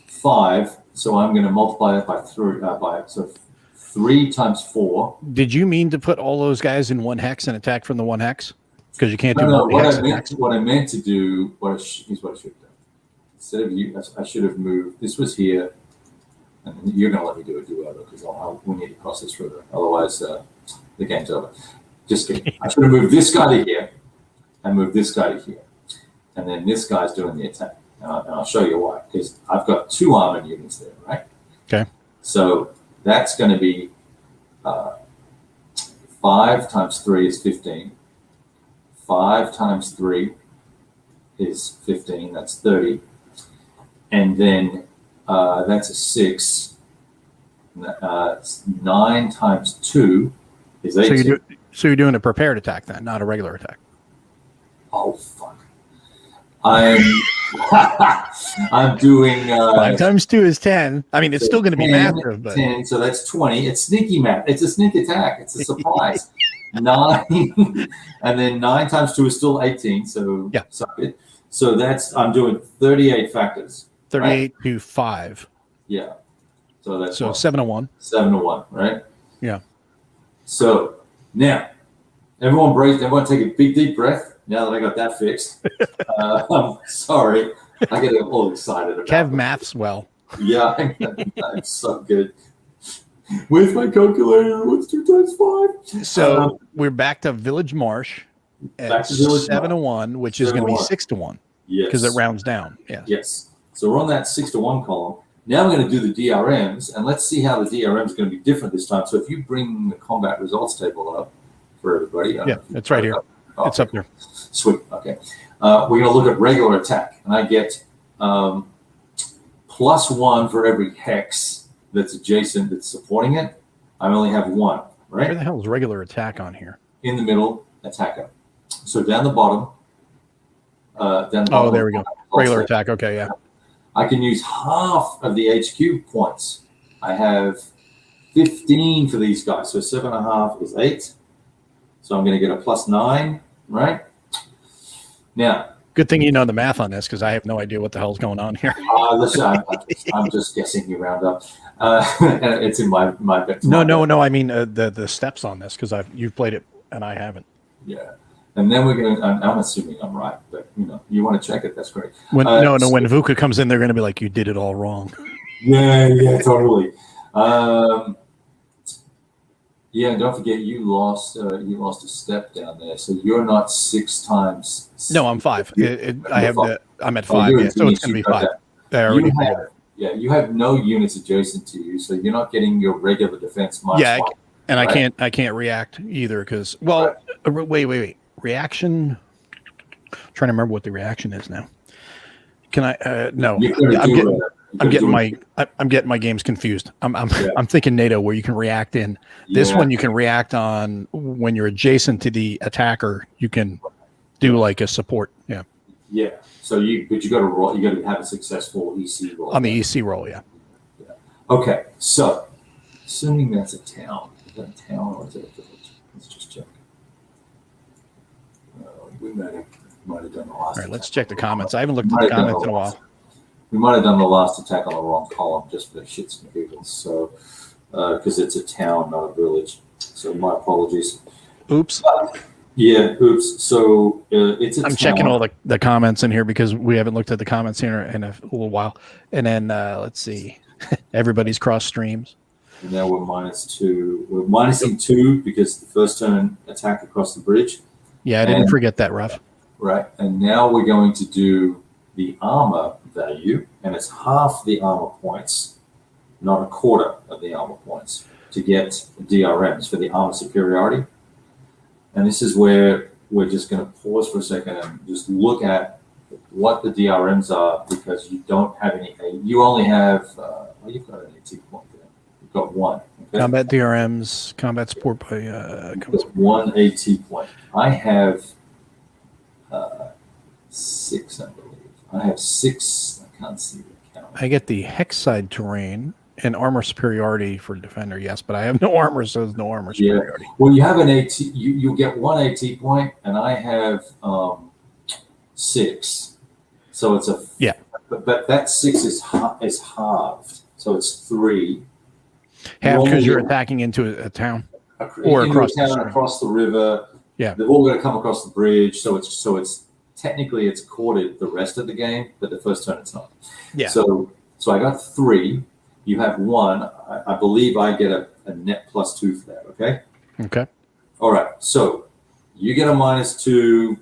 5. So I'm going to multiply that by 3. So 3 times 4. Did you mean to put all those guys in 1 hex and attack from the 1 hex? Because you can't do no. multi-hex. What I meant to do is what I should have done. Instead of you, I should have moved. This was here, and you're going to let me do it, because we need to cross this river. Otherwise, the game's over. Just kidding. I should have moved this guy to here, and moved this guy to here, and then this guy's doing the attack. And I'll show you why. Because I've got 2 armored units there, right? Okay. So that's going to be 5 times 3 is 15. 5 times 3 is 15. That's 30. And then that's a 6. 9 times 2 is 18. So you're doing a prepared attack then, not a regular attack. Oh, fuck. I'm doing 5 times 2 is 10. I mean, it's still going to be massive, but 10, so that's 20. It's sneaky math. It's a sneak attack. It's a surprise. 9, and then 9 times 2 is still 18. So yeah. So I'm doing 38 factors. 38 right? to 5. Yeah. So that's 7 to 1. 7 to 1, right? Yeah. So now, everyone take a big deep breath. Now that I got that fixed, I'm sorry, I get all excited about Kev maths well. Yeah, I'm so good. Where's my calculator? What's 2 times 5? So we're back to Village Marsh at 7 to 1, which is going to be 6 to 1. Yes, because it rounds down. Yeah. Yes. So we're on that 6 to 1 column. Now I'm going to do the DRMs, and let's see how the DRM is going to be different this time. So if you bring the combat results table up for everybody. Yeah, it's right here. Oh, it's up there. Sweet. Okay. We're going to look at regular attack, and I get +1 for every hex that's adjacent that's supporting it. I only have 1, right? Where the hell is regular attack on here? In the middle, attacker. So down the bottom. Oh, there we go. Regular attack. Okay, yeah. I can use half of the HQ points. I have 15 for these guys. So 7.5 is 8. So I'm going to get a +9, right? Now. Good thing you know the math on this, because I have no idea what the hell's going on here. Listen, I'm just guessing you round up. And it's in my No. I mean the steps on this, because you've played it and I haven't. Yeah. And then we're going to, I'm assuming I'm right, but you want to check it, that's great. When Vuca comes in, they're going to be like, you did it all wrong. Yeah, totally. Yeah, and don't forget you lost a step down there, so you're not 6 times. No, I'm 5. I'm at 5, yeah, so it's going to be 5. You have no units adjacent to you, so you're not getting your regular defense -1. Yeah, and right? I can't react either, because wait. Reaction. I'm trying to remember what the reaction is now. Can I? No, I'm getting my games confused. I'm thinking NATO, where you can react in. This one you can react on when you're adjacent to the attacker. You can do like a support. Yeah. Yeah. So you got to roll. You got to have a successful EC roll. On the EC roll, yeah. Okay. So, assuming that's a town, is that a town or is it a village? Let's just check. We might have done the last. All right, let's check the comments. I haven't looked at the comments in a while. We might have done the last attack on the wrong column just for shits and giggles. So, because it's a town, not a village. So, my apologies. Oops. Oops. So, it's a town. I'm checking all the comments in here because we haven't looked at the comments here in a little while. And then, let's see. Everybody's cross streams. And now we're -2. We're minusing 2 because the first turn attack across the bridge. Yeah, I didn't forget that, Ruff. Right. And now we're going to do the armor value, and it's half the armor points, not a quarter of the armor points, to get DRMs for the armor superiority. and this is where we're just going to pause for a second and just look at what the DRMs are, because you don't have any. You only have. You've got an AT point there. You've got one. Okay? Combat DRMs, combat support by. One AT point. I have 6, I believe. I have 6. I can't see the count. I get the hex side terrain and armor superiority for defender. Yes, but I have no armor, so there's no armor superiority. Yeah. Well, you have an AT. You get one AT point, and I have 6. So it's a But that 6 is halved. So it's 3. Half because you're attacking into a town or across the town, across the river. Yeah, they've all got to come across the bridge. So it's technically it's courted the rest of the game, but the first turn it's not. Yeah. So I got 3. You have 1. I believe I get a net +2 for that. Okay. Okay. All right. So you get a -2.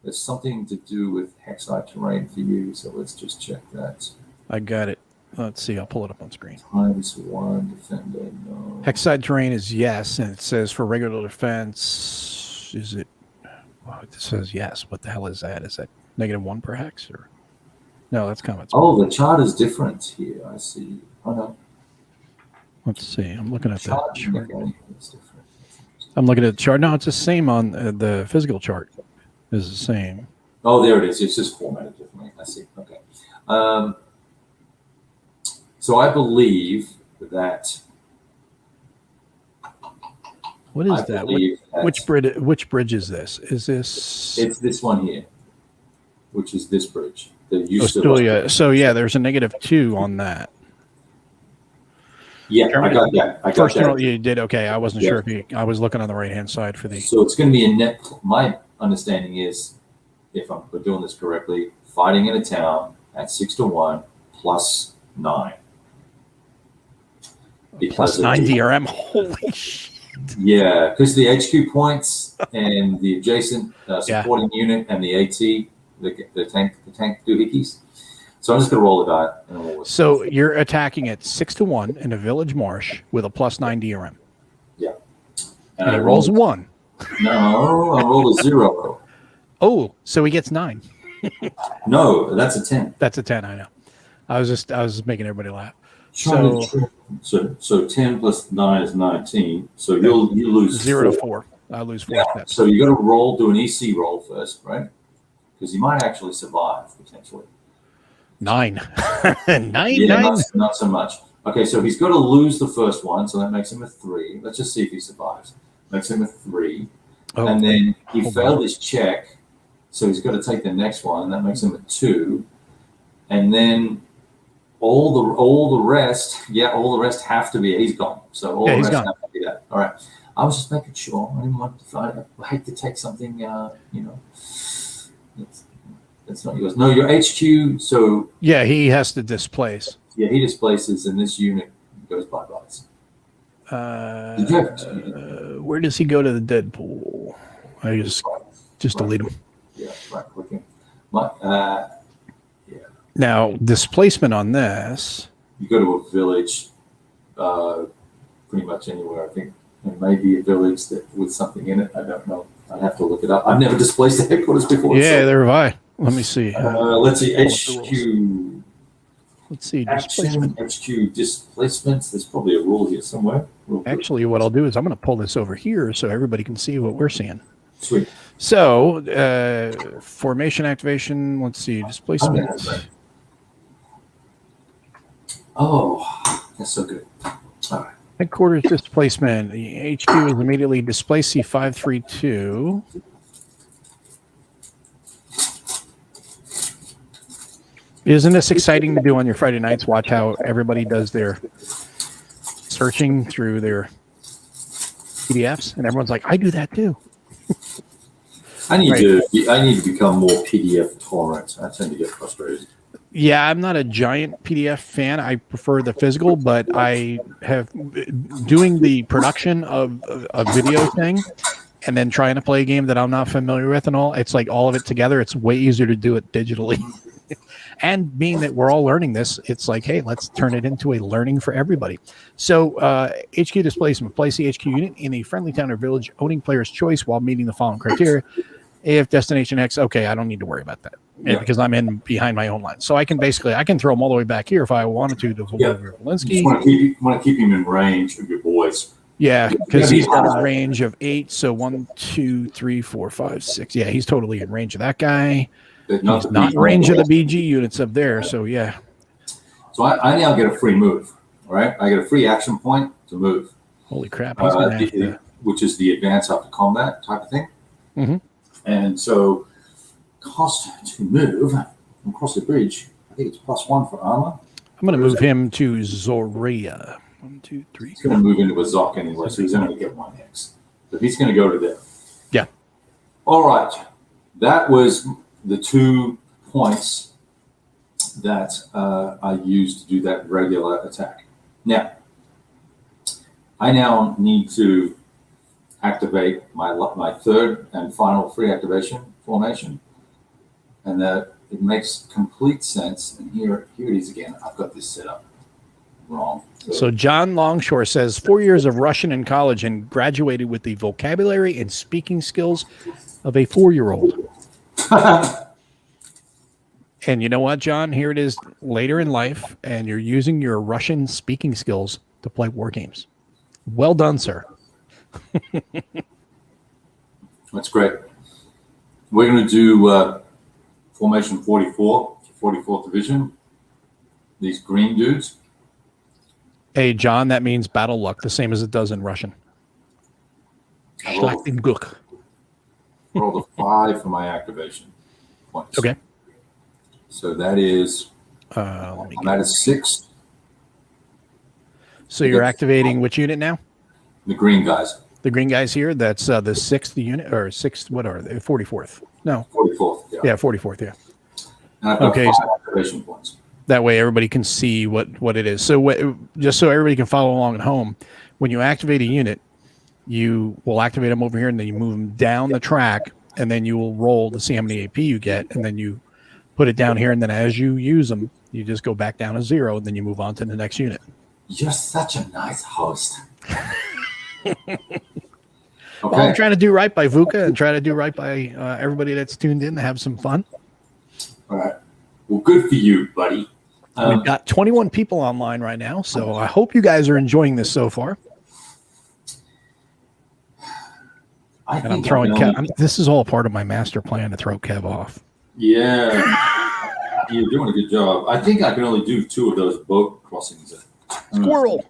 There's something to do with hexside terrain for you. So let's just check that. I got it. Let's see. I'll pull it up on screen. -1 defender. No. Hexside terrain is yes, and it says for regular defense. Is it? Well, it says yes. What the hell is that? Is that -1 per hex or? No, that's combat. Oh, the chart is different here. I see. Oh no. Let's see. I'm looking at the chart. It's different. I'm looking at the chart. No, it's the same on the physical chart. Is the same. Oh, there it is. It's just formatted differently. I see. Okay. So I believe that. What is that? Which bridge is this? Is this? It's this one here, which is this bridge. So yeah, there's a -2 on that. Yeah, I got that. First one you did okay. I wasn't sure if I was looking on the right hand side for the. So it's going to be a net. My understanding is, if we're doing this correctly, fighting in a town at 6-1 +9. Because +9 DRM. Holy shit. Yeah, because the HQ points and the adjacent supporting unit and the AT, the tank doohickeys. So I'm just going to roll the die. So you're attacking at 6-1 in a village marsh with a +9 DRM. Yeah. And it rolls a 1. No, I rolled a 0. Oh, so he gets 9. No, that's a 10. That's a 10, I know. I was just making everybody laugh. So 10 + 9 is 19. So you lose 0 to 4. I lose 4 steps. So you got to do an EC roll first, right? Because you might actually survive potentially. 9. 9. Yeah, 9. Not so much. Okay, so he's got to lose the first one, so that makes him a 3. Let's just see if he survives. Makes him a 3. Oh, and then he failed his check, so he's got to take the next one. That makes him a 2. And then all the rest have to be. He's gone. So all the rest have to be that. All right. I was just making sure. I didn't want to. I hate to take something. That's not yours. No, your HQ. So yeah, he has to displace. Yeah, he displaces, and this unit goes bye-byes. Where does he go to the Deadpool? I just delete him. Yeah, right clicking. Now, displacement on this. You go to a village, pretty much anywhere. I think there may be a village with something in it. I don't know. I'd have to look it up. I've never displaced the headquarters before. Yeah, so. There have I. Let me see. Let's see. HQ. Let's see. Displacement. HQ displacements. There's probably a rule here somewhere. Actually, what I'll do is I'm going to pull this over here so everybody can see what we're seeing. Sweet. So, formation activation. Let's see. Displacement. Okay. Oh, that's so good. All right. Headquarters displacement. The HQ is immediately displaced C532. Isn't this exciting to do on your Friday nights? Watch how everybody does their searching through their PDFs, and everyone's like, "I do that too." I need to become more PDF tolerant. I tend to get frustrated. Yeah, I'm not a giant PDF fan. I prefer the physical, but I have doing the production of a video thing and then trying to play a game that I'm not familiar with and all. It's like all of it together. It's way easier to do it digitally. And being that we're all learning this, it's like, hey, let's turn it into a learning for everybody. So HQ displacement, place the HQ unit in a friendly town or village owning player's choice while meeting the following criteria. If destination X, okay, I don't need to worry about that because I'm in behind my own line. So I can throw them all the way back here if I wanted to Volinsky. You want to keep him in range of your boys. Yeah, because he's got a range of 8. So 1, 2, 3, 4, 5, 6. Yeah, he's totally in range of that guy. He's not in range of the BG units up there. So yeah. So I now get a free move. All right, I get a free action point to move. Holy crap! He's gonna have to... Which is the advance after combat type of thing. Mm-hmm. And so, cost to move across the bridge. I think it's +1 for armor. I'm going to move him to Zoria. 1, 2, 3. He's going to move into a Zoc anyway, so he's only going to get 1 X. But he's going to go to there. Yeah. All right. That was the 2 points that I used to do that regular attack. Now, I now need to activate my third and final free activation formation, and that it makes complete sense. And here it is again. I've got this set up wrong. So John Longshore says 4 years of Russian in college and graduated with the vocabulary and speaking skills of a 4-year-old. And you know what, John? Here it is later in life, and you're using your Russian speaking skills to play war games. Well done, sir. That's great. We're going to do Formation 44, 44th Division. These green dudes. Hey, John, that means battle luck, the same as it does in Russian. Schlachtenglück. Rolled a 5 for my activation points. Okay. So that is, I'm at a 6. So you're activating which unit now? The green guys. The green guys here, that's the 6th unit, or 6th, what are they? 44th. No. 44th, yeah. Yeah, 44th, yeah. And I've got 5 activation points. That way everybody can see what it is. So just so everybody can follow along at home, when you activate a unit, you will activate them over here, and then you move them down the track, and then you will roll to see how many AP you get, and then you put it down here, and then as you use them, you just go back down to 0, and then you move on to the next unit. You're such a nice host. Okay. Well, I'm trying to do right by Vuca and try to do right by everybody that's tuned in to have some fun. All right. Well, good for you, buddy. We've got 21 people online right now, so I hope you guys are enjoying this so far. And I'm throwing Kev. This is all part of my master plan to throw Kev off. Yeah. You're doing a good job. I think I can only do 2 of those boat crossings. Squirrel.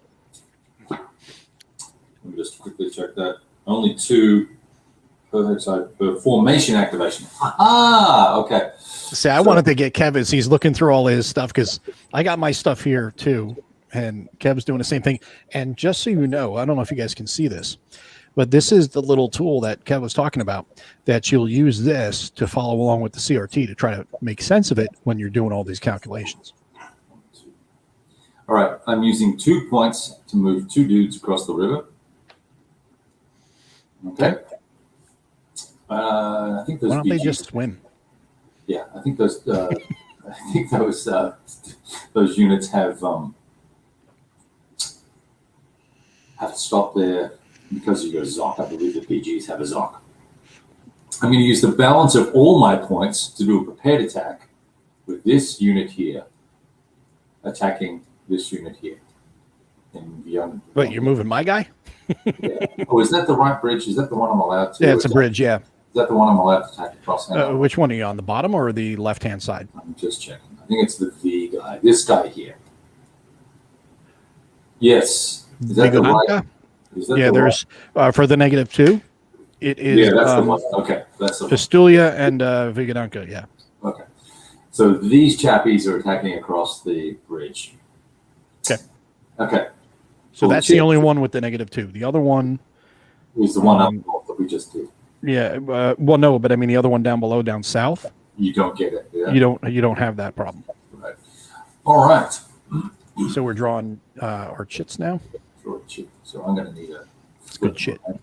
Let me just quickly check that. Only 2 per formation activation. Ah, okay. See, I wanted to get Kev as he's looking through all his stuff because I got my stuff here too, and Kev's doing the same thing. And just so you know, I don't know if you guys can see this, but this is the little tool that Kev was talking about that you'll use this to follow along with the CRT to try to make sense of it when you're doing all these calculations. All right, I'm using 2 points to move 2 dudes across the river. Okay. I think those. Why don't they just swim? Yeah, I think those. Those units have to stop there because of your Zoc. I believe the PGs have a Zoc. I'm going to use the balance of all my points to do a prepared attack with this unit here, attacking this unit here. Wait, you're moving my guy? Yeah. Oh, is that the right bridge? Is that the one I'm allowed to? Yeah, it's a bridge, yeah. Is that the one I'm allowed to attack across? Which one are you on, the bottom or the left-hand side? I'm just checking. I think it's the V guy. This guy here. Yes. Is that the right? Yeah, there's for the -2. It is. Yeah, that's the one. Okay, that's the Pistulia and Vigananka, yeah. Okay. So these chappies are attacking across the bridge. Okay. Okay. So that's the only one with the -2. The other one is the one up north that we just did. Yeah. Well, no, but I mean the other one down below, down south. You don't get it. Yeah? You don't have that problem. Right. All right. So we're drawing our chits now. So I'm going to need a good chit. And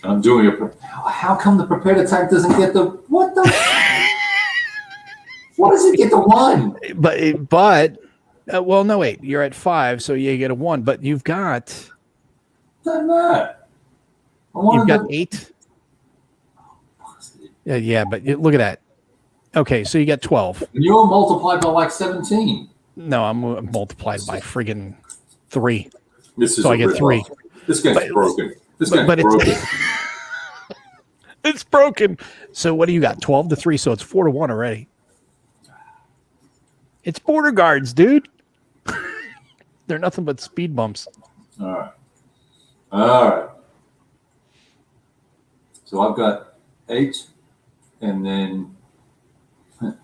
I'm doing a. How come the prepared attack doesn't get the what the? What does it get to 1? But well, no, wait. You're at 5, so you get a 1. But you've got That. you've got 8. Yeah, but look at that. Okay, so you got 12. And you're multiplied by like 17. No, I'm multiplied by friggin' 3. This is so I get 3. This game's broken. This game's broken. It's broken. So what do you got? 12 to 3. So it's 4 to 1 already. It's border guards, dude. They're nothing but speed bumps. All right. So I've got 8 and then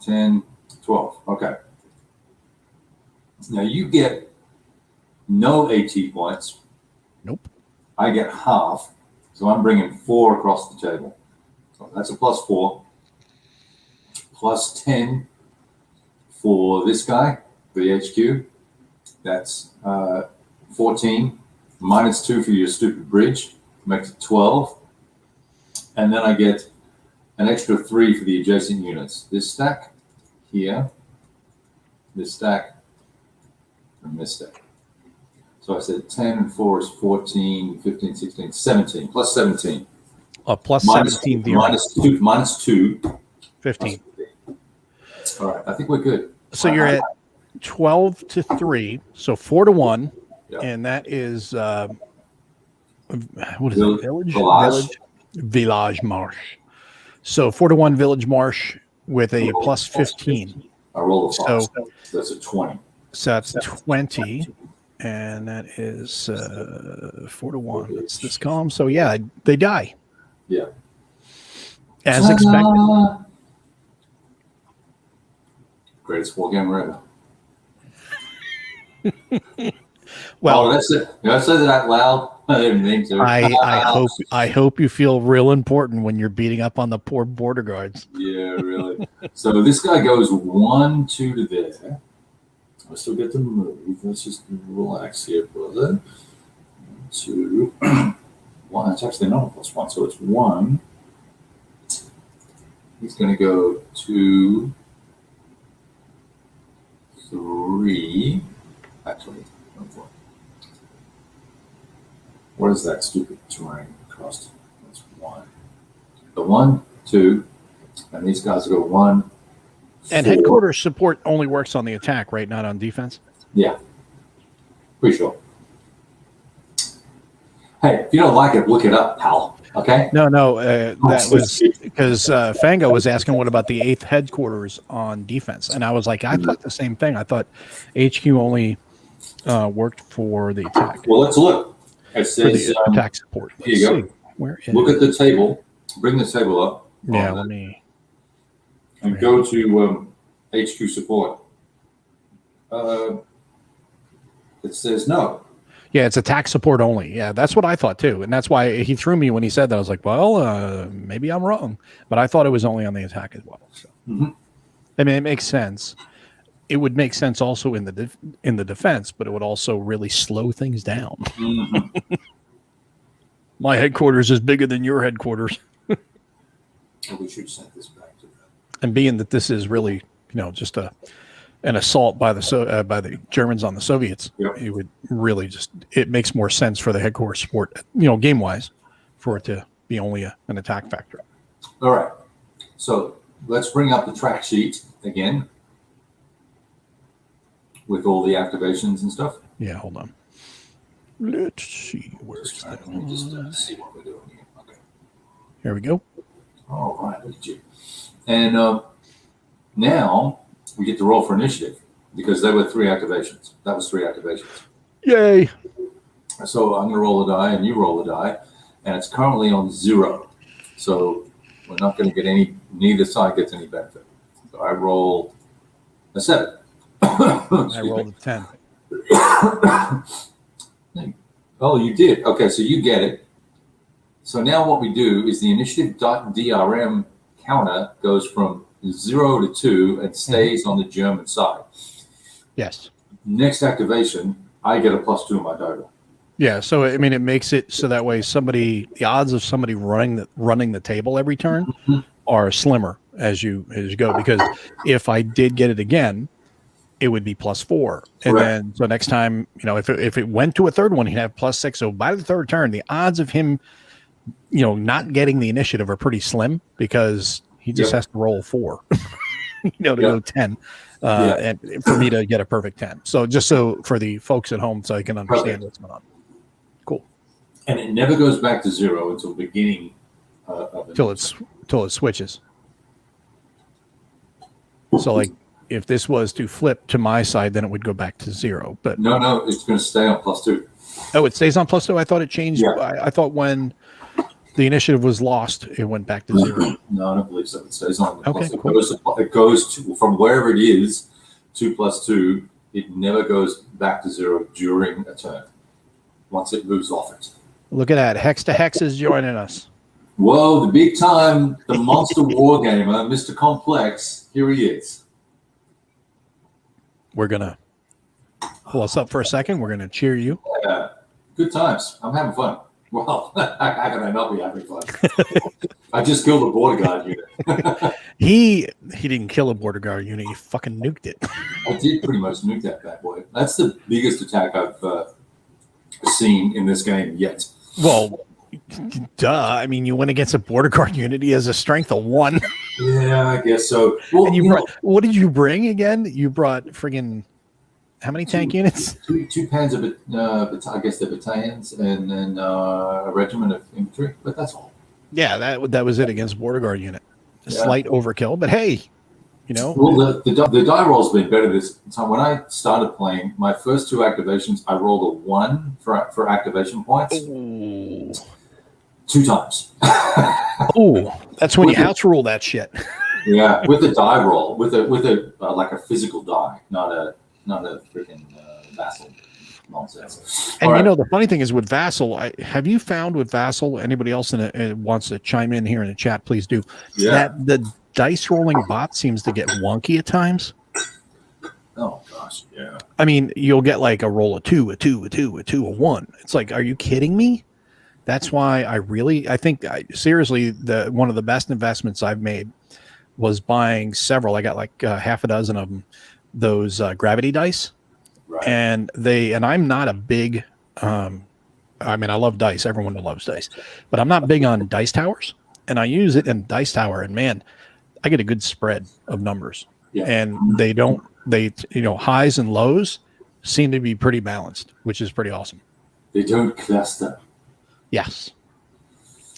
10, 12. Okay. Now you get no AT points. Nope. I get half. So I'm bringing 4 across the table. So that's a +4. +10 for this guy, for the HQ. That's 14. -2 for your stupid bridge. Makes it 12. And then I get an extra 3 for the adjacent units. This stack here, this stack, and this stack. So I said 10 and 4 is 14, 15, 16, 17, +17. +17. -2. 15. All right, I think we're good. So you're at 12 to 3. So 4 to 1. Yeah. And that is, what is Village, it? Village Marsh. So 4 to 1 Village Marsh with a +15. I roll a 5. So that's a 20. So that's 20. And that is 4 to 1. That's this column. So yeah, they die. Yeah. As expected. Greatest war game ever. Well, that's it. Did I say that out loud? I didn't mean to. I hope you feel real important when you're beating up on the poor border guards. Yeah, really. So this guy goes 1, 2 to there. I still get to move. Let's just relax here, brother. 2, 1. It's actually not a +1, so it's 1. He's going to go 2, 3. Actually, no, 4. What is that stupid terrain cost? That's 1. The 1, 2, and these guys go 1. And 4. headquarters support only works on the attack, right? Not on defense? Yeah. Pretty sure. Hey, if you don't like it, look it up, pal. Okay? No, that was because Fango was asking what about the 8th headquarters on defense. And I was like, I thought the same thing. I thought HQ only worked for the attack. Well, let's look. It says attack support. Here you go. Where is look at the table. Bring the table up. Yeah, let me. And go to HQ support. It says no. Yeah, it's attack support only. Yeah, that's what I thought too. And that's why he threw me when he said that. I was like, well, maybe I'm wrong. But I thought it was only on the attack as well. So. I mean, it makes sense. It would make sense also in the defense, but it would also really slow things down. My headquarters is bigger than your headquarters. We should send this back to them. And being that this is really, just an assault by the Germans on the Soviets, it would really it makes more sense for the headquarters support, game wise, for it to be only an attack factor. All right. So let's bring up the track sheet again with all the activations and stuff. Yeah, hold on. Let's see. Where's that? Let me just see what we're doing here. Okay. Here we go. All right. Look at you. And now we get to roll for initiative because there were 3 activations. That was 3 activations. Yay. So I'm going to roll a die and you roll a die. And it's currently on 0. So we're not going to get neither side gets any benefit. So I rolled a 7. I rolled a 10. Oh, you did. Okay, so you get it. So now what we do is the initiative.drm counter goes from 0 to 2 and stays on the German side. Yes. Next activation, I get a +2 on my die roll. Yeah, so I mean, it makes it so that way the odds of somebody running the table every turn are slimmer as you go. Because if I did get it again, it would be +4, and Correct. then so next time, if it went to a third one, he'd have +6. So by the third turn, the odds of him, not getting the initiative are pretty slim because he just Yep. has to roll 4, to Yep. go 10. Yeah. And for me to get a perfect 10. So just so for the folks at home, so I can understand Perfect. what's going on. Cool. And it never goes back to 0 until the beginning of it. Till it switches. So like if this was to flip to my side, then it would go back to 0. But No, it's going to stay on +2. oh, it stays on +2. I thought it changed. Yeah. I thought when the initiative was lost, it went back to 0. No, I don't believe so. It stays on. Okay, It cool. goes to, from wherever it is, 2 + 2. It never goes back to 0 during a turn. Once it moves off it. Look at that. Hex to Hex is joining us. Whoa, the big time, the monster wargamer, Mr. Complex. Here he is. We're going to pull us up for a second. We're going to cheer you. Yeah, good times. I'm having fun. Well, how can I not be having fun? I just killed a border guard unit. He didn't kill a border guard unit. He fucking nuked it. I did pretty much nuke that bad boy. That's the biggest attack I've seen in this game yet. Well, duh. I mean, you went against a border guard unit. He has a strength of 1. Yeah, I guess so. Well, And what did you bring again? You brought friggin' how many tank units? two pans of it. I guess they're battalions, and then a regiment of infantry. But that's all. Yeah, that was it against border guard unit. A Yeah. slight overkill, but hey, Well, the die roll's been better this time. When I started playing, my first 2 activations, I rolled a 1 for activation points. Ooh. 2 times. Oh, that's when you house rule that shit. Yeah, with the die roll, with a like a physical die, not a freaking vassal nonsense. And All right. the funny thing is with Vassal, have you found with Vassal, anybody else wants to chime in here in the chat, please do, Yeah. that the dice rolling bot seems to get wonky at times. Oh gosh, yeah. I mean, you'll get like a roll of 2, a 2, a 2, a 2, a 1. It's like, are you kidding me? That's why I think seriously, one of the best investments I've made was buying several. I got like half a dozen of them, those gravity dice. Right. And I'm not a big, I mean, I love dice. Everyone loves dice, but I'm not big on dice towers. And I use it in dice tower, and man, I get a good spread of numbers. Yeah. And highs and lows seem to be pretty balanced, which is pretty awesome. They don't cluster. Yes.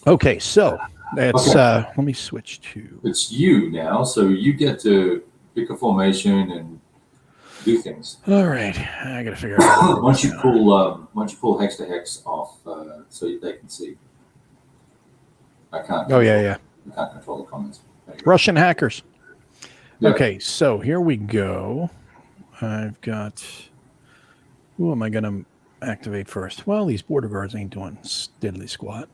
Okay, so it's let me switch to. It's you now, so you get to pick a formation and do things. All right, I gotta figure out. Once you pull hex to hex off, so they can see. I can't. Oh yeah. I can't control the comments. Russian hackers. Yeah. Okay, so here we go. I've got. Who am I gonna activate first? Well, these border guards ain't doing diddly squat.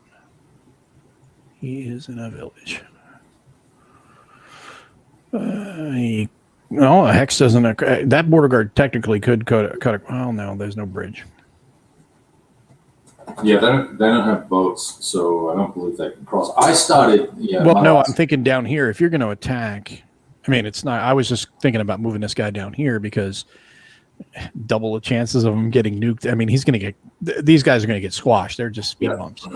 He is in a village. No, a hex doesn't. That border guard technically could cut it. Well, no, there's no bridge. Yeah, they don't have boats, so I don't believe they can cross. I started. Yeah. Well, no, I'm thinking down here. If you're going to attack, I mean, it's not. I was just thinking about moving this guy down here because double the chances of him getting nuked. I mean, he's going to get. These guys are going to get squashed. They're just speed bumps.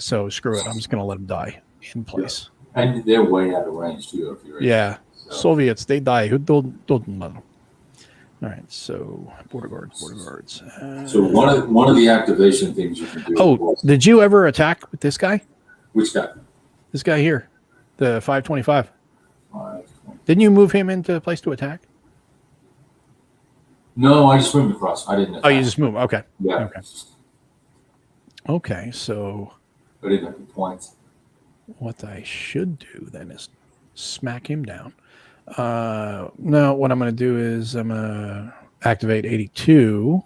So screw it. I'm just going to let them die in place. Yeah. And they're way out of range too. If you're So. Soviets, they die. Who don't. All right, so border guards. So one of the activation things you can do. Oh, did you ever attack with this guy? Which guy? This guy here, the 525. 525. Didn't you move him into a place to attack? No, I just moved across. I didn't attack. Oh, you just moved. Okay. Yeah. Okay, so I didn't have the points. what I should do then is smack him down. No, what I'm going to do is I'm going to activate 82.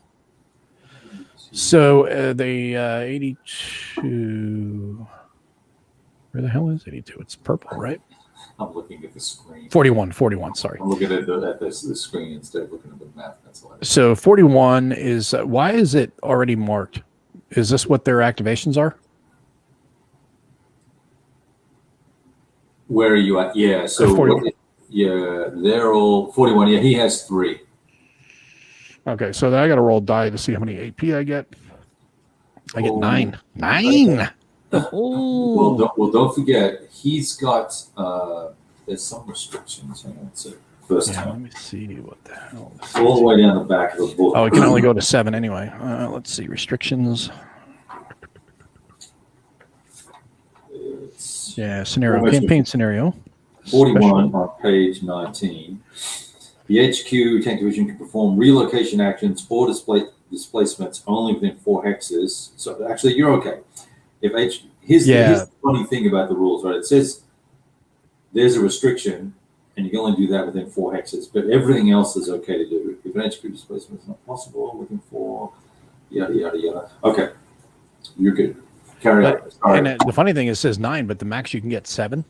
So the 82, where the hell is 82? It's purple, right? I'm looking at the screen. 41, sorry. I'm looking at the screen instead of looking at the map. That's all. So 41 is, why is it already marked? Is this what their activations are? Where are you at? Yeah, so yeah, they're all 41. Yeah, he has 3. Okay, so then I got to roll die to see how many AP I get. I get 9. 9. Well, don't forget he's got. There's some restrictions. Hang on, so first time. Let me see what the hell. All the way down the back of the book. Oh, it can only go to 7 anyway. Let's see restrictions. Yeah, scenario, campaign scenario. 41 on page 19. The HQ tank division can perform relocation actions or displacements only within 4 hexes. So actually, you're okay. Here's the funny thing about the rules, right? It says there's a restriction, and you can only do that within 4 hexes, but everything else is okay to do. If an HQ displacement is not possible within 4, yada yada yada. Okay, you're good. Carry on. And the funny thing is, it says 9, but the max you can get 7.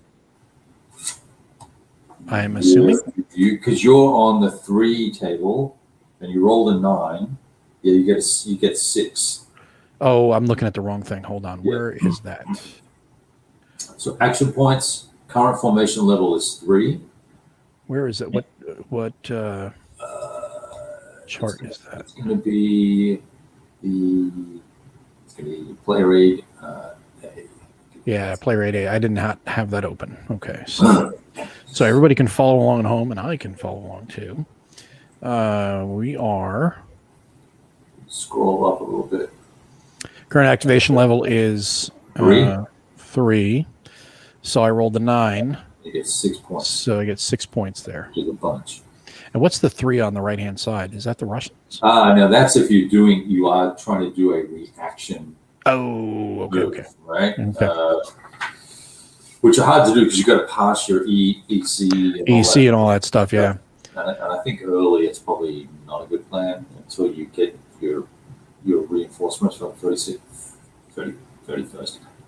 I'm assuming because you're on the 3 table and you rolled a 9. Yeah, you get 6. Oh, I'm looking at the wrong thing. Hold on. Where is that? So action points. Current formation level is 3. Where is it? What chart is that? It's going to be player aid. Yeah, player aid. I did not have that open. Okay, so everybody can follow along at home, and I can follow along too. We are. Scroll up a little bit. Current activation level is 3. So I rolled a 9. You get 6 points. So I get 6 points there. There's a bunch. And what's the 3 on the right-hand side? Is that the Russians? Now that's if you are trying to do a reaction. Oh, okay. Right? Okay. Which are hard to do because you got to pass your EC. And all that stuff, yeah. And I think early it's probably not a good plan until you get your reinforcements from 31st,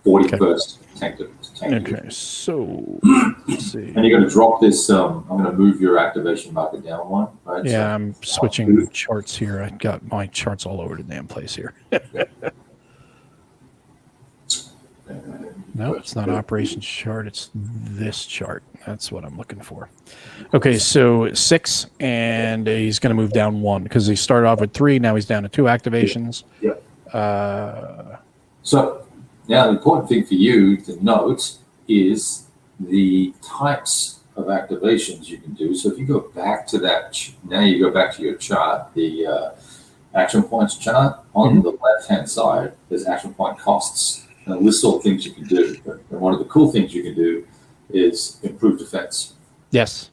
41st tank. Okay, so let's see. And you're going to drop this. I'm going to move your activation marker down 1. Right? Yeah, so, I'm switching charts here. I got my charts all over the damn place here. No, it's not operations chart. It's this chart. That's what I'm looking for. Okay, so 6, and he's going to move down 1 because he started off with 3. Now he's down to 2 activations. Yeah. So now the important thing for you to note is the types of activations you can do. So if you go back to that, now you go back to your chart, the action points chart. On the left-hand side, there's action point costs. And a list of things you can do. And one of the cool things you can do is improve defense. Yes.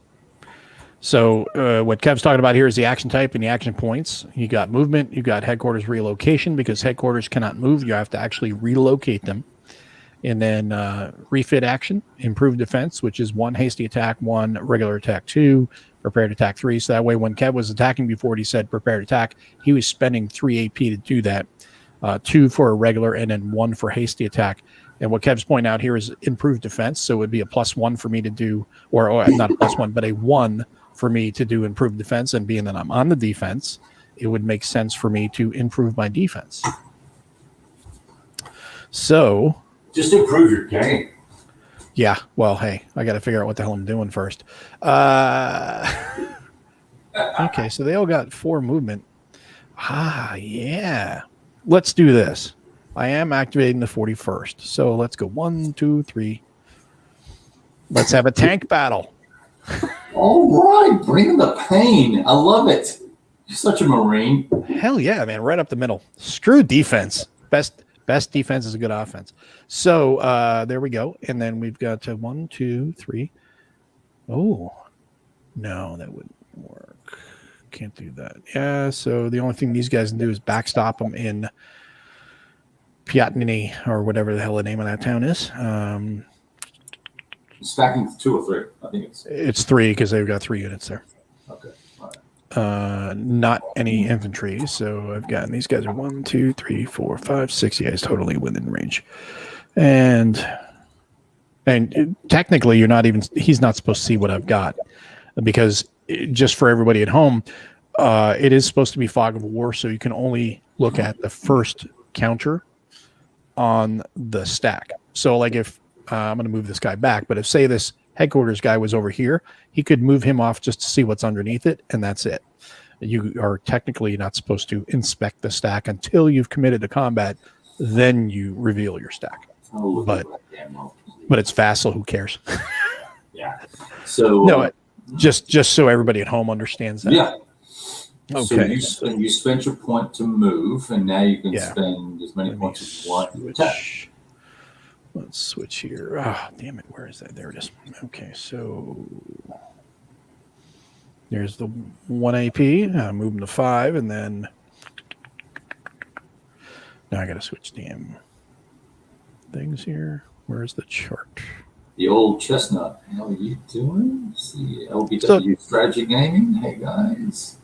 So what Kev's talking about here is the action type and the action points. You got movement. You got headquarters relocation because headquarters cannot move. You have to actually relocate them. And then refit action, improve defense, which is 1 hasty attack, 1 regular attack, 2 prepared attack, 3. So that way when Kev was attacking before he said prepared attack, he was spending 3 AP to do that. 2 for a regular, and then 1 for hasty attack. And what Kev's pointing out here is improved defense. So it would be a +1 for me to do, or not a +1, but a 1 for me to do improved defense. And being that I'm on the defense, it would make sense for me to improve my defense. So just improve your game. Yeah. Well, hey, I got to figure out what the hell I'm doing first. Okay, so they all got 4 movement. Yeah. Let's do this. I am activating the 41st. So let's go 1, 2, 3. Let's have a tank battle. All right. Bring the pain. I love it. You're such a Marine. Hell yeah, man. Right up the middle. Screw defense. Best defense is a good offense. So there we go. And then we've got 1, 2, 3. Oh, no, that wouldn't work. Can't do that. Yeah, so the only thing these guys can do is backstop them in Pyatniny or whatever the hell the name of that town is. Stacking 2 or 3. I think it's 3 because they've got 3 units there. Okay. All right. Not any infantry. So I've gotten these guys are 1, 2, 3, 4, 5, 6. Yeah, it's totally within range. And And technically, he's not supposed to see what I've got, because just for everybody at home, it is supposed to be fog of war, so you can only look at the first counter on the stack. So like if I'm going to move this guy back, but if say this headquarters guy was over here, he could move him off just to see what's underneath it, and that's it. You are technically not supposed to inspect the stack until you've committed to combat. Then you reveal your stack. But it's Vassal. Who cares? Yeah. So no, just so everybody at home understands that. Yeah. Okay. So you spent your point to move, and now you can spend as many points as you want to attack. Let's switch here. Ah, damn it. Where is that? There it is. Okay, so there's the 1 AP. I'm moving to 5, and then now I got to switch damn things here. Where's the chart? The old chestnut. How are you doing? See, LBW Strategy Gaming. Hey, guys.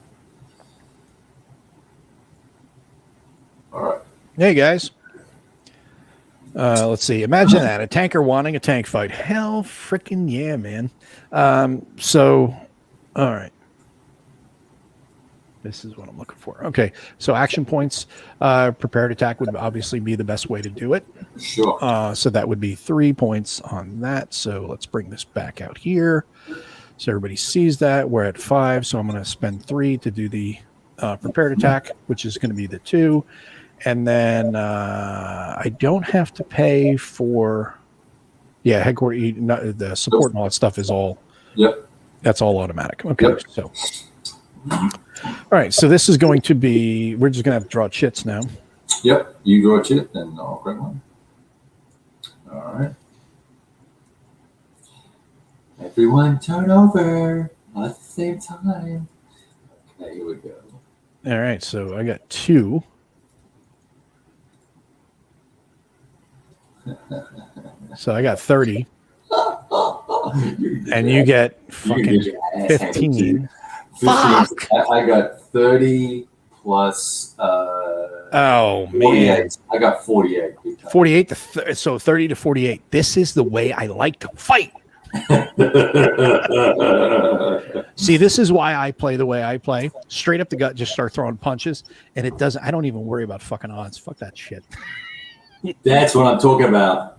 All right. Hey, guys. Let's see. Imagine that. A tanker wanting a tank fight. Hell freaking yeah, man. So, all right. This is what I'm looking for. Okay. So action points. Prepared attack would obviously be the best way to do it. Sure. So that would be 3 points on that. So let's bring this back out here. So everybody sees that. We're at 5. So I'm going to spend 3 to do the prepared attack, which is going to be the 2. And then I don't have to pay for, headquarters, the support and all that stuff is all, that's all automatic. Okay, so, all right, so this is going to be, we're just going to have to draw chits now. Yep, you draw a chit, and I'll grab one. All right. Everyone turn over at the same time. Okay, here we go. All right, so I got 2. So I got 30, and you get fucking 15. Fuck! I got 30 plus. Oh 48. man! I got 48. 48 to so 30 to 48. This is the way I like to fight. See, this is why I play the way I play. Straight up the gut, just start throwing punches, and it doesn't. I don't even worry about fucking odds. Fuck that shit. That's what I'm talking about.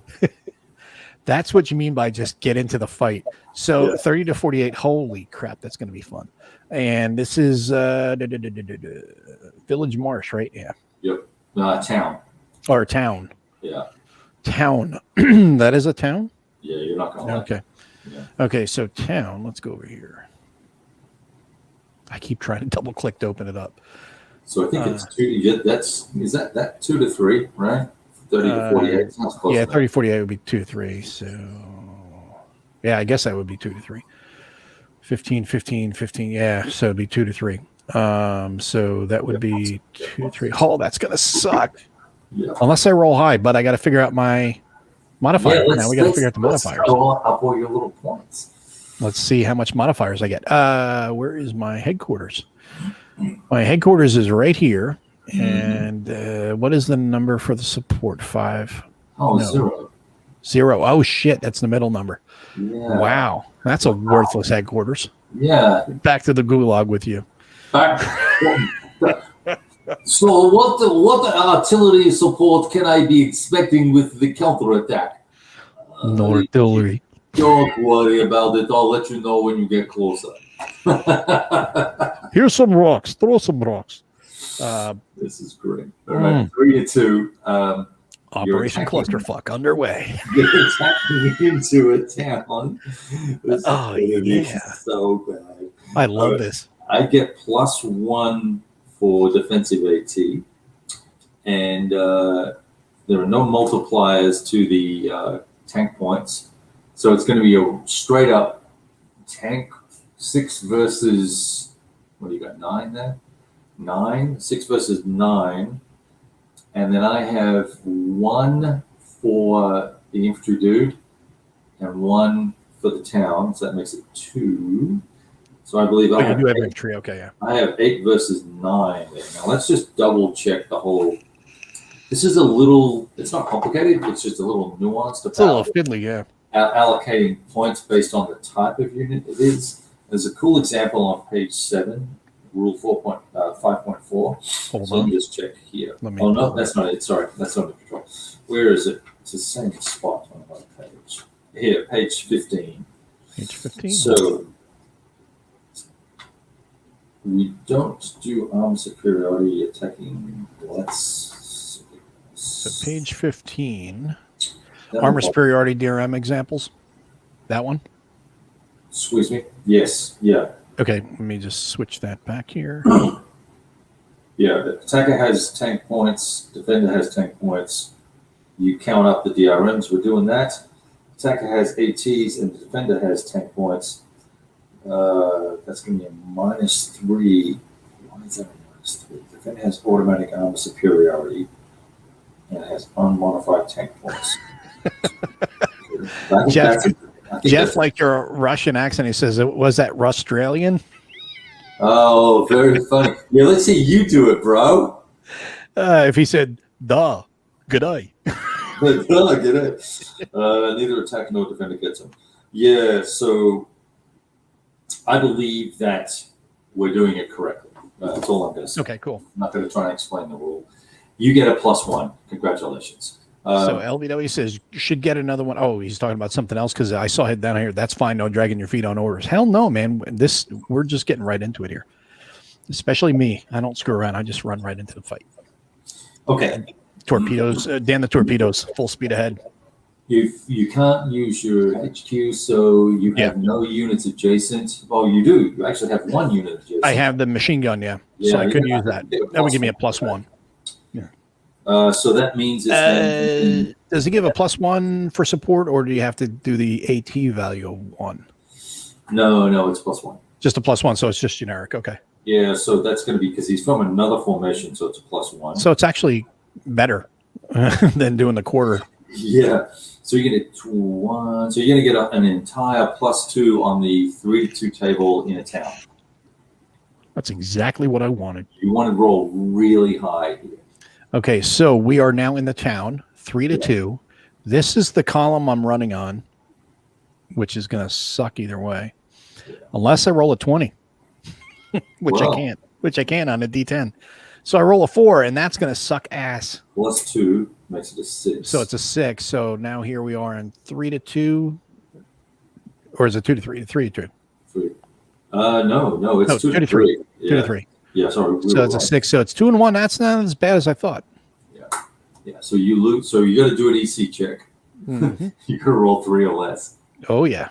That's what you mean by just get into the fight. So 30 to 48. Holy crap, that's going to be fun. And this is Village Marsh, right? Yeah. Yep. Town. Or town. Yeah. Town. That is a town? Yeah, you're not going to like Okay. Yeah. Okay, so town. Let's go over here. I keep trying to double click to open it up. So I think it's 2. Is that 2 to 3, right? 30 to 48. Sounds close. Yeah, 30 to 48 would be 2 to 3. So yeah, I guess that would be 2 to 3. 15, 15, 15. Yeah, so it'd be 2 to 3. So that would be 2 to 3. Oh, that's gonna suck. Yeah. Unless I roll high, but I got to figure out my modifier. Now we got to figure out the modifiers. Up all your little points. Let's see how much modifiers I get. Where is my headquarters? My headquarters is right here. And what is the number for the support? 5. Oh, no. 0. 0. Oh shit, that's the middle number. Yeah. Wow, that's a worthless headquarters. Yeah. Back to the gulag with you. So what artillery support can I be expecting with the counterattack? No artillery. Don't worry about it. I'll let you know when you get closer. Here's some rocks. Throw some rocks. This is great. All right, 3 to 2. Operation Clusterfuck underway. You're attacking into a town. This is so bad. I love this. I get +1 for defensive AT, and there are no multipliers to the tank points, so it's going to be a straight up tank 6 versus, what do you got, 9 there? 9, 6 versus 9, and then I have 1 for the infantry dude and 1 for the town, so that makes it 2. So I believe I have infantry. Okay, yeah. I have 8 versus 9 there. Now let's just double check the whole. This is a little. It's not complicated. It's just a little nuanced. It's a little fiddly, yeah. allocating points based on the type of unit it is. There's a cool example on page 7, rule 5.4. So let me just check here. Oh, no, that's not it. Sorry, that's not the control. Where is it? It's the same spot on another page. Here, page 15. Page 15. So we don't do armor superiority attacking. So page 15. Armor superiority DRM examples. That one? Excuse me? Yes. Yeah. Okay, let me just switch that back here. Yeah, the attacker has tank points, defender has tank points. You count up the DRMs, we're doing that. Attacker has ATs and the defender has tank points. That's going to be a -3. Why is that a -3? Defender has automatic armor superiority and has unmodified tank points. Jeff, like your Russian accent, he says, was that Rustralian? Oh, very funny. Yeah, let's see you do it, bro. If he said, duh, good eye. Get it. Neither attacker nor defender gets him. Yeah, so I believe that we're doing it correctly. That's all I'm going to say. Okay, cool. I'm not going to try and explain the rule. You get a +1. Congratulations. So LBW says you should get another one. Oh, he's talking about something else because I saw it down here. That's fine. No dragging your feet on orders. Hell no, man. We're just getting right into it here. Especially me. I don't screw around. I just run right into the fight. Okay. Torpedoes. Dan the torpedoes. Full speed ahead. You can't use your HQ, so you have no units adjacent. Oh, you do. You actually have one unit adjacent. I have the machine gun, so I could use that. That would give me a +1. So that means it's does it give a +1 for support, or do you have to do the AT value of 1? No, it's +1. Just a +1, so it's just generic. Okay. Yeah, so that's going to be because he's from another formation, so it's a +1. So it's actually better than doing the quarter. Yeah. So you're going to get 1. So you're going to get an entire +2 on the 3-2 table in a town. That's exactly what I wanted. You want to roll really high here. Okay, so we are now in the town, 3-2. This is the column I'm running on, which is going to suck either way, unless I roll a 20, which I can't on a D10. So I roll a 4, and that's going to suck ass. +2 makes it a 6. So it's a 6. So now here we are in 3-2, or is it 2-3? 3-2. No, it's 2-3. 2-3. Yeah, sorry. So it's a 6. So it's 2-1. That's not as bad as I thought. Yeah. So you lose. So you got to do an EC check. Mm-hmm. You got to roll 3 or less. Oh yeah,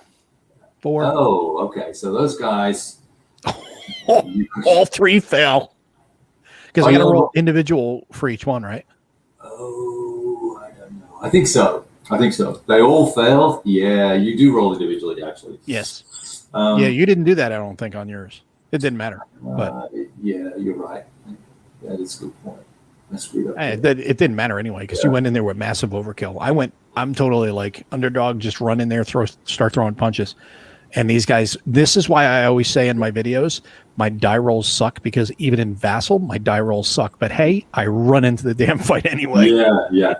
4. Oh, okay. So those guys, all 3 fail because I got to roll individual for each one, right? Oh, I don't know. I think so. They all failed. Yeah, you do roll individually, actually. Yes. Yeah, you didn't do that. I don't think on yours. It didn't matter. But yeah, you're right. That is a good point. I screwed up. It didn't matter anyway because you went in there with massive overkill. I'm totally like underdog, just run in there, start throwing punches. And these guys, this is why I always say in my videos, my die rolls suck because even in Vassal, my die rolls suck. But hey, I run into the damn fight anyway. Yeah.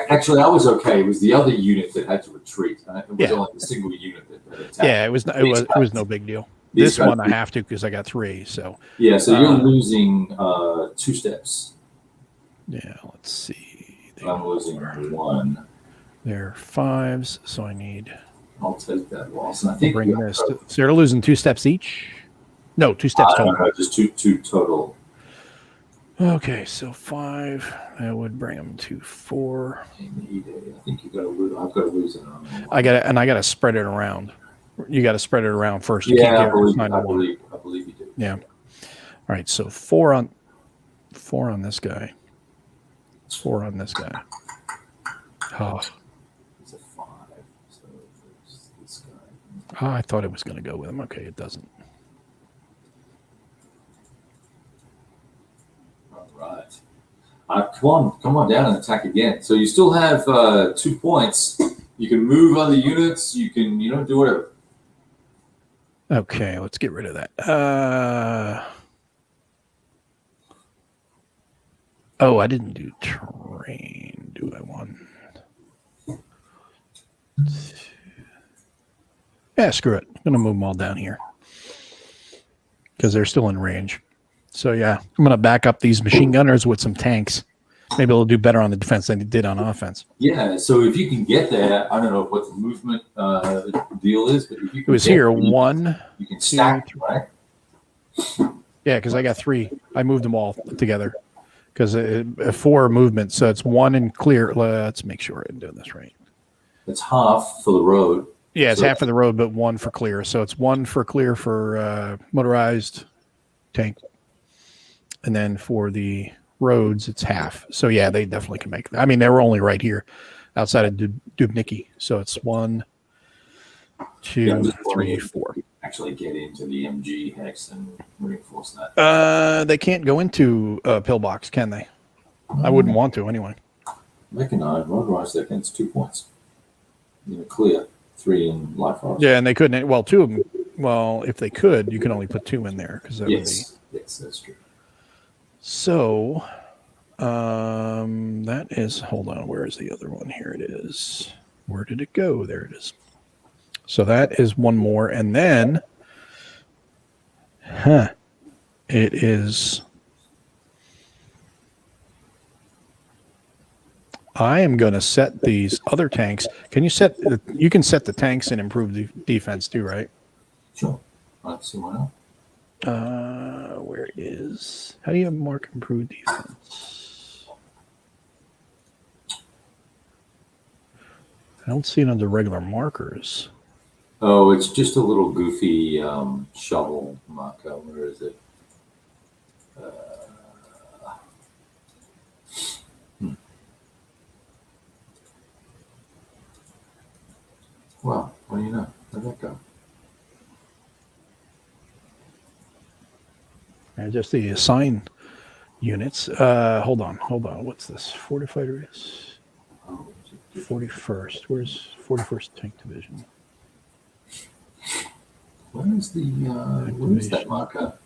Actually, I was okay. It was the other unit that had to retreat. It was only a single unit that attacked. Yeah, it was no big deal. This one I have to because I got 3. So yeah, so you're losing 2 steps. Yeah, let's see. I'm losing 1. They're 5s, so I need. I'll take that loss. And I think bring this. So you're losing 2 steps each. No, 2 steps total. No, just two total. Okay, so 5. That would bring them to 4. I think you got to lose. I've got to lose it. I got to spread it around. You got to spread it around first. You can't get I believe you do. Yeah. All right, so 4 on this guy. 4 on this guy. Oh. It's a 5. So this guy. Oh, I thought it was going to go with him. Okay, it doesn't. All right. Come on down and attack again. So you still have 2 points. You can move other units. You can, do whatever. Okay, let's get rid of that. Oh, I didn't do terrain. Do I want? Yeah, screw it. I'm going to move them all down here because they're still in range. So, yeah, I'm going to back up these machine gunners with some tanks. Maybe they'll do better on the defense than they did on offense. Yeah, so if you can get there, I don't know what the movement deal is, but if you It can was get here, there, one, you can two, stack, three. right? Yeah, because I got 3. I moved them all together because 4 movements. So it's 1 in clear. Let's make sure I'm doing this right. It's half for the road. Yeah, it's So half of the road, but 1 for clear. So it's 1 for clear for motorized tank. And then for the roads, it's half. So, yeah, they definitely can make that. I mean, they were only right here outside of Dubnicki. So it's 1, 2, 3, 4. Actually get into the MG hex and reinforce that. They can't go into pillbox, can they? I wouldn't want to anyway. Mechanized, motorized, that gets 2 points. Clear, 3 in life force. Yeah, and they couldn't. Well, 2 of them. Well, if they could, you can only put 2 in there because that would be. Yes, that's true. So, that is. Hold on. Where is the other one? Here it is. Where did it go? There it is. So that is 1 more, and then, it is. I am going to set these other tanks. Can you set? You can set the tanks and improve the defense too, right? Sure. Let's see why not. Where is? How do you mark improved defense? I don't see it under regular markers. Oh, it's just a little goofy shovel marker. Where is it? Well, what do you know? Where'd that go? Just the assign units. Hold on. What's this? Fortified race. 41st. Where's 41st Tank Division? Where is that marker?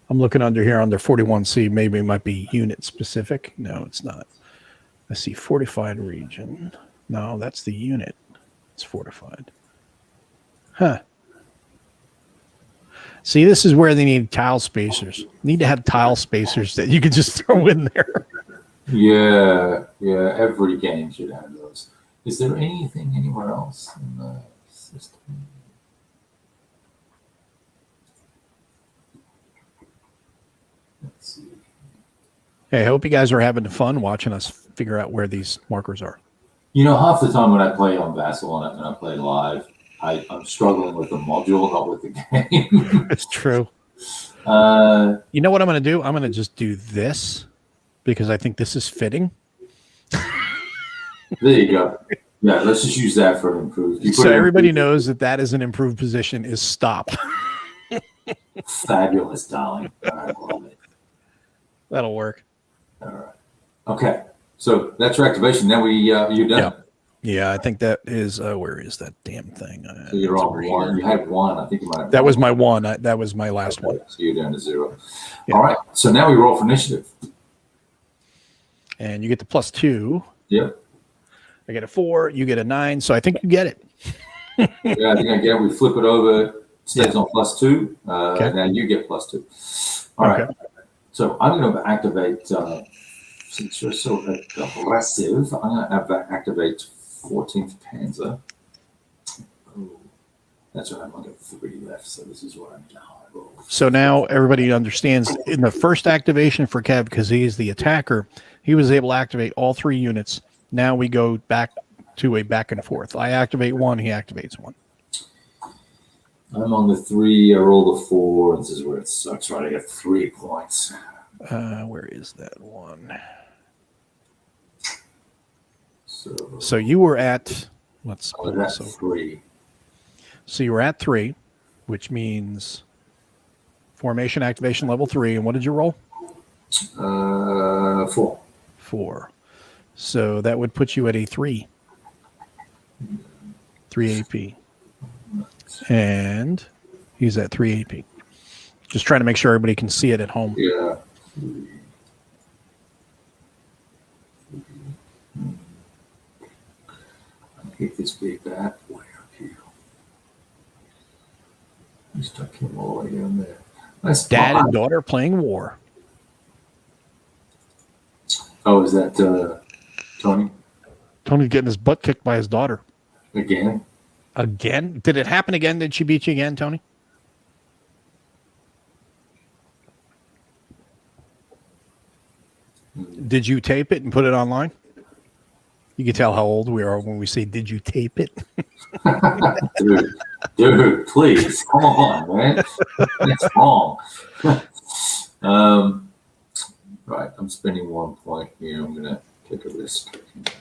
I'm looking under here under 41C. Maybe it might be unit specific. No, it's not. I see fortified region. No, that's the unit. It's fortified. Huh. See, this is where they need tile spacers. Need to have tile spacers that you could just throw in there. Yeah. Every game should have those. Is there anything anywhere else in the system? Let's see. Hey, I hope you guys are having fun watching us figure out where these markers are. Half the time when I play on Vassal and I play live, I'm struggling with the module, not with the game. It's true. You know what I'm going to do? I'm going to just do this because I think this is fitting. There you go. Yeah, let's just use that for an improved. So everybody knows that is an improved position is stop. Fabulous, darling. I love it. That'll work. All right. Okay. So that's your activation. Now you're done. Yeah, I think that is. Where is that damn thing? So you're on 1. You had 1. I think you might have. That was my 1. That was my last one. So you're down to 0. Yeah. All right. So now we roll for initiative. And you get the +2. Yep. I get a 4. You get a 9. So I think you get it. Yeah, I think I get it. We flip it over. Stays on +2. Okay. Now you get +2. All right. So I'm going to activate. Since you're so aggressive, I'm going to activate 14th Panzer. Oh, that's right. I'm going to have 3 left, so this is what I'm going to roll. So now everybody understands in the first activation for Kev, because he's the attacker, he was able to activate all 3 units. Now we go back to a back and forth. I activate 1, he activates 1. I'm on the 3. I roll the 4. This is where it sucks, right? I got 3 points. Where is that one? So you were at, let's I was at 3. So you were at 3, which means formation activation level 3. And what did you roll? 4. 4. So that would put you at a 3. 3 AP. And he's at 3 AP. Just trying to make sure everybody can see it at home. Yeah. Get this big bad boy up here. Stuck him all the way down there. Nice. Dad and daughter playing war. Oh, is that Tony? Tony's getting his butt kicked by his daughter. Again? Again? Did it happen again? Did she beat you again, Tony? Did you tape it and put it online? You can tell how old we are when we say, did you tape it? dude, please. Come on, man. That's wrong. Right, I'm spending 1 point here. I'm going to take a risk. I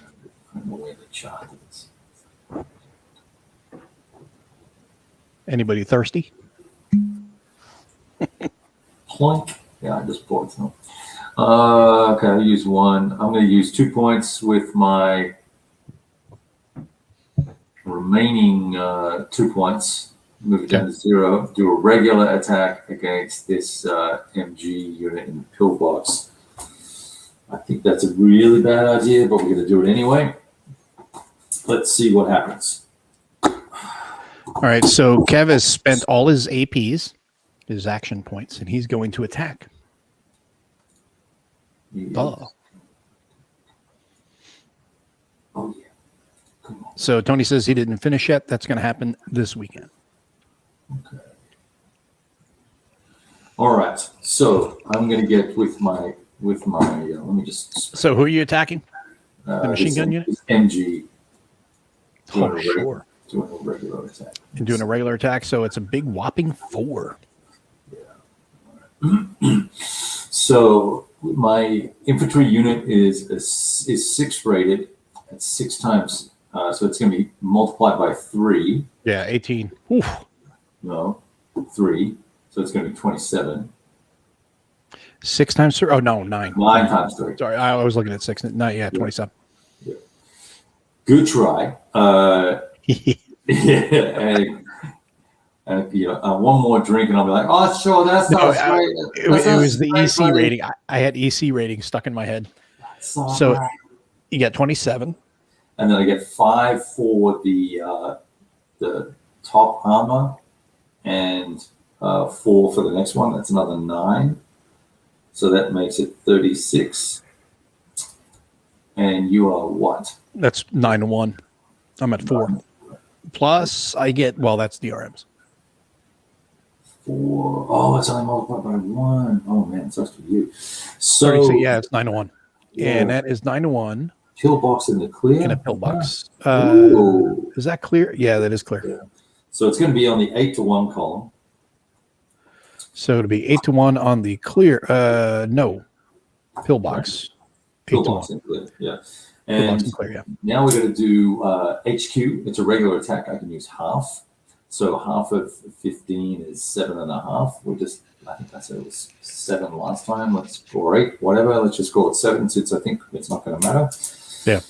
don't know where the chart is. Anybody thirsty? Plunk. Yeah, I just poured some. Okay, I use 1. I'm going to use 2 points with my remaining 2 points. Move it down to 0. Do a regular attack against this MG unit in the pillbox. I think that's a really bad idea, but we're going to do it anyway. Let's see what happens. All right, so Kev has spent all his APs, his action points, and he's going to attack. Oh, yeah. Come on. So Tony says he didn't finish yet. That's going to happen this weekend. Okay. All right. So I'm going to get with my let me just. So who are you attacking? The machine gun unit? MG. Oh, sure. Doing a regular attack. And doing a regular attack, so it's a big whopping 4. Yeah. So my infantry unit is 6 rated at 6 times. So it's going to be multiplied by 3. Yeah, 18. Oof. No, 3. So it's going to be 27. 6 times 3? Oh, no, 9. 9 times 3. Sorry, I was looking at 6. No, yeah, 27. Yeah. Good try. Yeah, and one more drink, and I'll be like, "Oh, sure, that's not right." It was the EC rating. I had EC rating stuck in my head. So right. You get 27, and then I get 5 for the top armor, and 4 for the next one. That's another 9. So that makes it 36. And you are what? That's 9-1. I'm at 4. Plus, I get, well, that's DRMs. 4. Oh, it's only multiplied by 1. Oh, man, sucks for you. So, yeah, it's 9-1. Yeah. And that is 9-1. Pillbox in the clear? In a pillbox. Is that clear? Yeah, that is clear. Yeah. So it's going to be on the 8-1 column. So it'll be 8-1 on the clear. No. Pillbox. Pillbox in clear, yeah. And clear, yeah. Now we're going to do HQ. It's a regular attack. I can use half. So half of 15 is 7.5. I think I said it was 7 last time. Let's or 8, whatever. Let's just call it 7 since I think it's not going to matter. Yeah.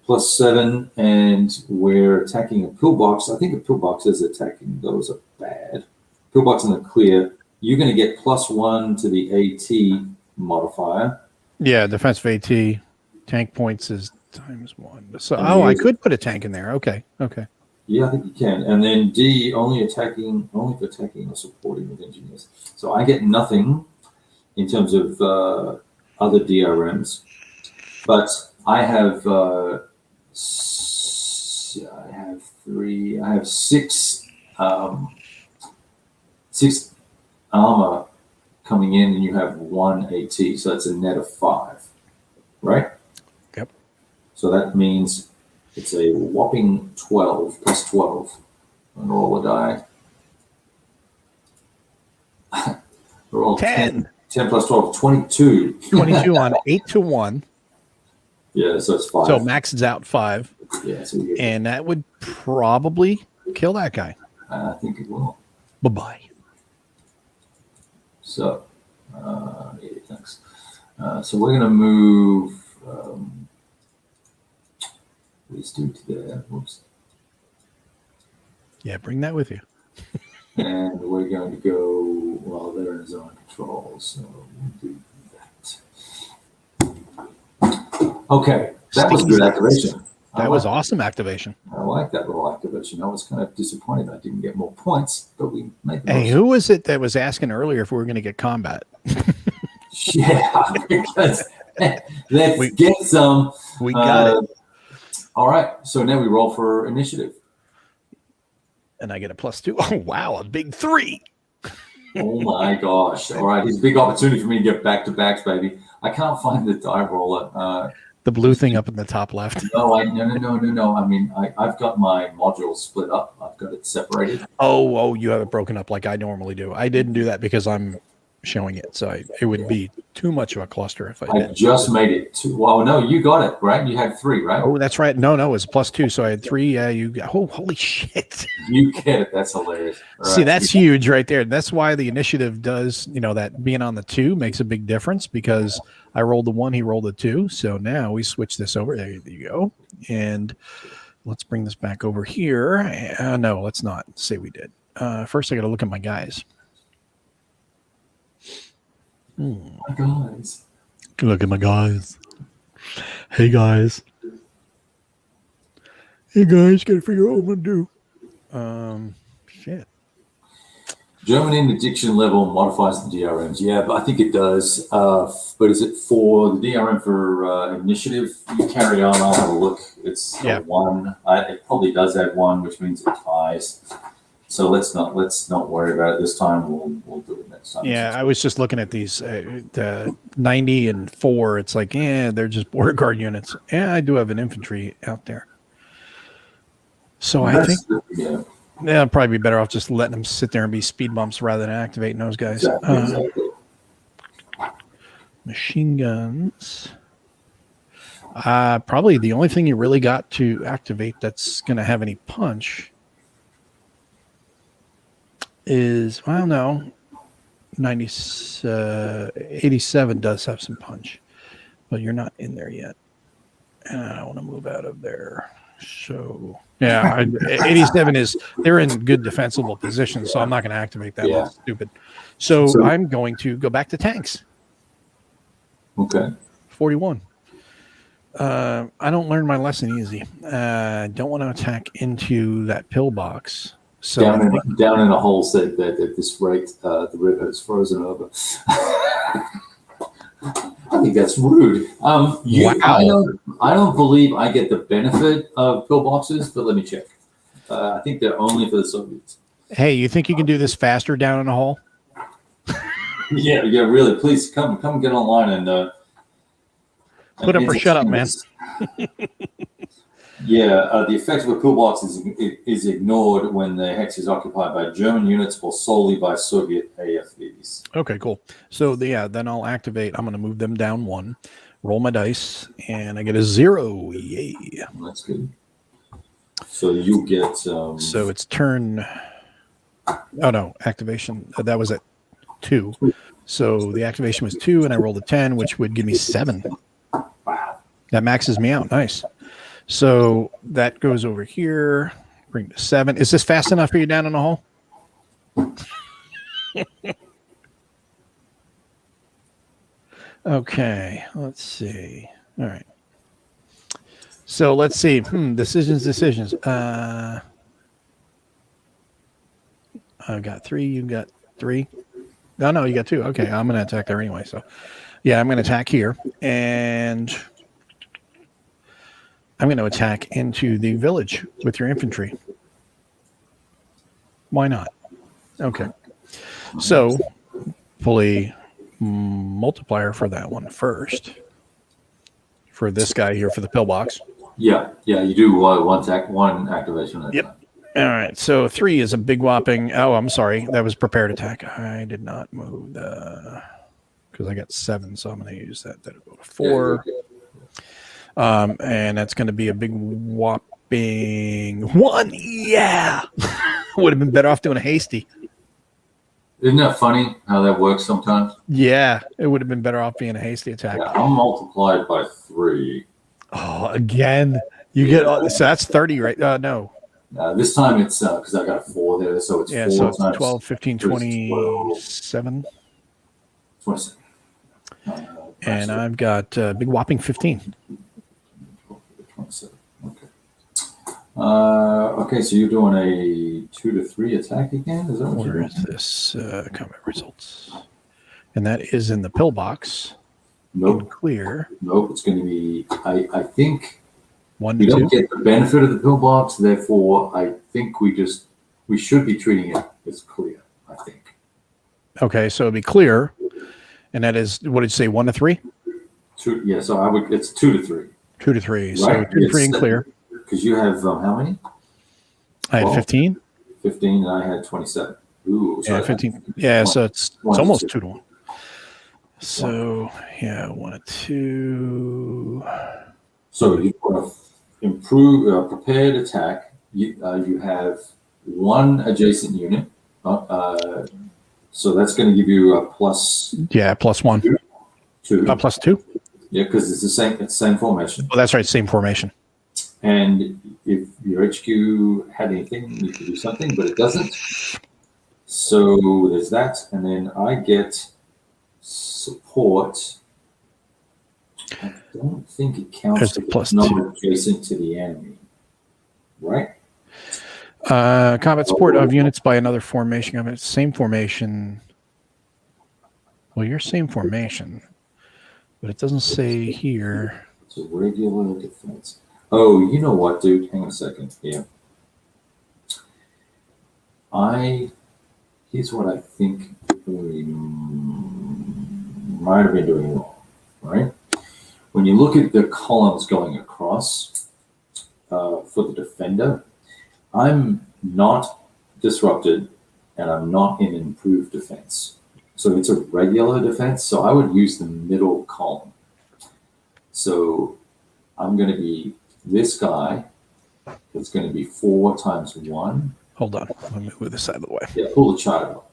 Plus 7, and we're attacking a pillbox. I think a pillbox is attacking. Those are bad. Pillbox in the clear. You're going to get +1 to the AT modifier. Yeah, defensive AT. Tank points is ×1. So, I could put a tank in there. Okay. Yeah, I think you can. And then D, only for attacking or supporting with engineers. So I get nothing in terms of other DRMs, but I have 6 armor coming in, and you have 1 AT, so that's a net of 5, right? Yep. So that means it's a whopping 12 plus 12. And roll a die. Roll 10 plus 12, 22. 22 on 8-1. Yeah, so it's 5. So maxes out 5. Yeah, so and that would probably kill that guy. I think it will. Bye-bye. So, thanks. So we're going to move these two to there. Whoops. Yeah, bring that with you. And we're going to go, well, they're in zone control, so we'll do that. Okay, that was good activation. That was awesome activation. I like that little activation. but I was kind of disappointed I didn't get more points. But we made the Hey, most. who was it that was asking earlier if we were going to get combat? Yeah, because let's get some. We got it. All right, so now we roll for initiative. And I get a +2. Oh, wow, a big 3. Oh my gosh! All right, it's a big opportunity for me to get back-to-backs, baby. I can't find the die roller. The blue thing up in the top left. No. I mean, I've got my modules split up. I've got it separated. Oh, you have it broken up like I normally do. I didn't do that because I'm showing it, so it would be too much of a cluster if I did. I just made it 2. Well, no, you got it, right? You had 3, right? Oh, that's right. No, it was +2, so I had 3. Yeah, you got. Oh, holy shit! You get it. That's hilarious. All See, right. that's huge right there. That's why the initiative does. That being on the 2 makes a big difference because I rolled the 1, he rolled the 2. So now we switch this over. There you go. And let's bring this back over here. No, let's not say we did. First, I got to look at my guys. My guys. Look at my guys. Hey guys. Hey guys, gotta figure out what I'm gonna do. Shit. German interdiction level modifies the DRMs. Yeah, but I think it does. But is it for the DRM for initiative? You carry on. I'll have a look. It's a 1. It probably does add 1, which means it ties. So let's not worry about it this time. We'll do it next time. Yeah, I was just looking at these the 90 and 4. It's like, they're just border guard units. Yeah, I do have an infantry out there. So I think I'd probably be better off just letting them sit there and be speed bumps rather than activating those guys. Exactly. Machine guns. Probably the only thing you really got to activate that's going to have any punch is, well, no, 87 does have some punch, but you're not in there yet. And I don't want to move out of there. So, yeah, 87 they're in good defensible positions, so I'm not going to activate that. That's stupid. So I'm going to go back to tanks. Okay. 41. I don't learn my lesson easy. Don't want to attack into that pillbox. So down in a hole said that at this rate, the river is frozen over. I think that's rude. Wow. I don't believe I get the benefit of pillboxes, but let me check. I think they're only for the Soviets. Hey, you think you can do this faster down in a hole? Yeah, really. Please come get online and put up or shut up, man. Yeah, the effect of a pillbox is ignored when the hex is occupied by German units or solely by Soviet AFVs. Okay, cool. So then I'll activate. I'm going to move them down 1, roll my dice, and I get a 0. Yay! That's good. So you get. So it's turn. Oh no, activation. That was at 2. So the activation was 2, and I rolled a 10, which would give me 7. Wow. That maxes me out. Nice. So that goes over here. Bring to 7. Is this fast enough for you down in the hole? Okay, let's see. All right. So let's see. Decisions. I've got 3. You got 3. No, you got 2. Okay, I'm going to attack there anyway. So, yeah, I'm going to attack here. And I'm going to attack into the village with your infantry. Why not? Okay. So, pull a multiplier for that one first. For this guy here for the pillbox. Yeah, you do one activation at a time. All right, so 3 is a big whopping. Oh, I'm sorry. That was prepared attack. I did not move because I got 7, so I'm going to use that. That'll go to 4. And that's going to be a big whopping 1. Yeah. Would have been better off doing a hasty. Isn't that funny how that works sometimes? Yeah, it would have been better off being a hasty attack. Yeah, I'm multiplied by 3. Oh, again. You get so that's 30, right? No. This time it's because I got a 4 there, so it's 4 so it's times 12, 15, 27. 27. And I've got a big whopping 15. 27. Okay. Okay, so you're doing a 2 to 3 attack again? Is that what Where you're is doing? this combat results? And that is in the pillbox. In Nope. clear. Nope. It's going to be, I think 1 we to 2. don't get the benefit of the pillbox. Therefore, I think we should be treating it as clear, I think. Okay, so it'd be clear. And that is, what did you say, 1 to 3? 2, yeah, so it's 2 to 3. 2 to 3. Right? So 2 to 3 and clear. Because you have how many? I had 15. 15, and I had 27. Ooh, Yeah, sorry. 15. Yeah, so it's 1 to almost 2. 2 to 1. So, yeah, 1 to 2. So you've got a prepared attack. You have 1 adjacent unit. So that's going to give you a plus. Yeah, plus 1. 2. Plus 2? Yeah, because it's the same formation. Oh, that's right, same formation. And if your HQ had anything, you could do something, but it doesn't. So there's that, and then I get support. I don't think it counts There's a if plus it's not 2. adjacent to the enemy, right? Combat support of units by another formation. Same formation. Well, your same formation, but it doesn't say here. It's a regular defense. Oh, you know what, dude? Hang on a second. Yeah. Here's what I think we might have been doing wrong, right? When you look at the columns going across for the defender, I'm not disrupted and I'm not in improved defense. So it's a regular defense. So I would use the middle column. So I'm going to be this guy. It's going to be 4 times 1. Hold on. Let me move this out of the way. Yeah, pull the chart out.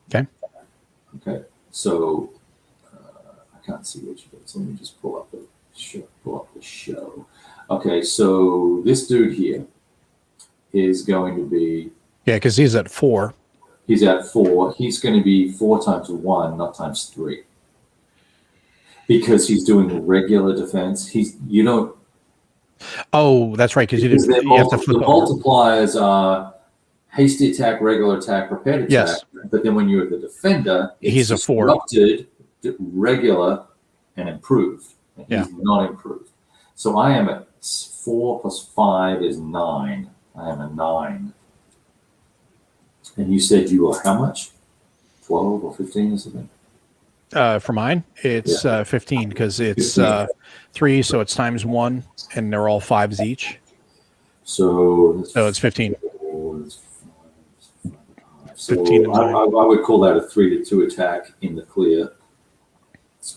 Okay. Okay. So I can't see what you did. So let me just pull up the show. Okay. So this dude here is going to be. Yeah, because he's at 4. He's at 4. He's going to be 4 times 1, not times 3. Because he's doing regular defense. You don't. Oh, that's right. Because you have to flip the over. multipliers are hasty attack, regular attack, prepared attack. Yes. But then when you're the defender, he's a 4. Disrupted, regular, and improved. And he's not improved. So I am at 4 plus 5 is 9. I am a 9. And you said you are how much? 12 or 15 or something? For mine, it's 15 because it's 3, so it's times 1, and they're all 5s each. So it's 15. 15 I would call that a 3 to 2 attack in the clear.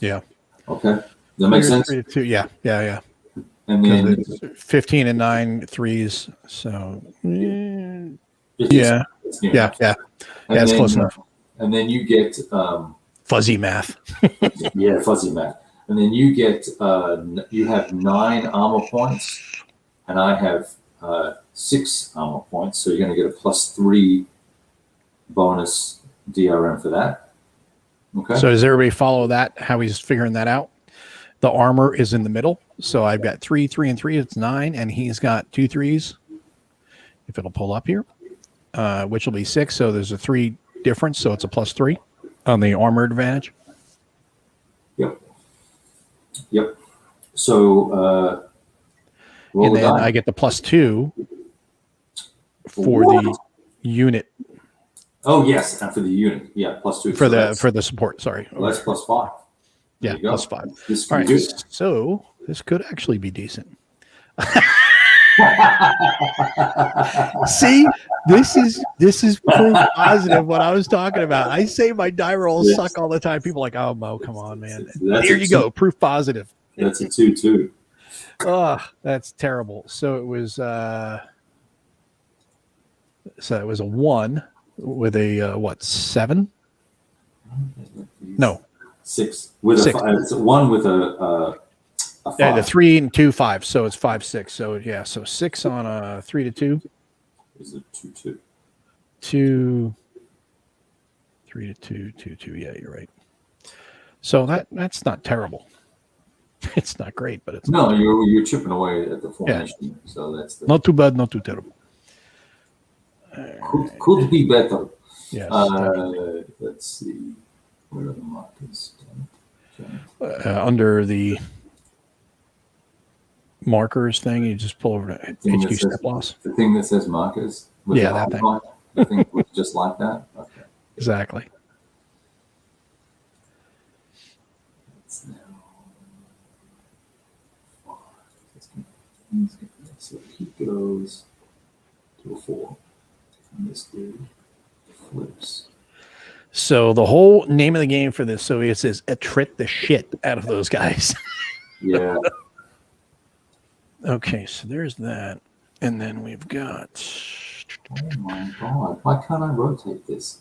Yeah. Okay. Does that make sense? 3 to 2. Yeah. And then 15 and 9 3s. So yeah. It's close enough. And then you get fuzzy math. Yeah, fuzzy math. And then you get you have 9 armor points, and I have 6 armor points. So you're going to get a plus 3 bonus DRM for that. Okay. So does everybody follow that? How he's figuring that out? The armor is in the middle. So I've got 3, 3, and 3. It's 9, and he's got 2 3s. If it'll pull up here, which will be 6. So there's a 3 difference. So it's a plus 3 on the armor advantage. Yep. So and then I get the plus 2 for the unit. Oh yes, and for the unit, yeah, plus 2 for the support. Sorry, well, that's plus 5. Yeah, plus 5. All right, so this could actually be decent. See, this is proof positive what I was talking about. I say my die rolls suck all the time. People are like, oh, Mo, come on, man. Here you go, proof positive. That's a 2-2. Oh, that's terrible. So it was a 1 with a 7? No, 6 with 6. It's a 1 with a 5. Yeah, the 3 and 2 5, so it's 5 6. So yeah, so 6 on a 3 to 2 is a 2-2. 2 3 to 2 2 2. Yeah, you're right. So that's not terrible. It's not great, but it's no, you're chipping away at the formation. So that's the not too bad, not too terrible. could be better. Yes. Let's see. Where are the markers? Under the markers thing, you just pull over to HQ step loss. The thing that says markers? Yeah, that thing. The thing looks just like that? Okay. Exactly. It's now 5. So he goes to a 4. And this dude flips. So the whole name of the game for this Soviets is attrit the shit out of those guys. Yeah. Okay, so there's that. And then we've got... Oh my god. Why can't I rotate this?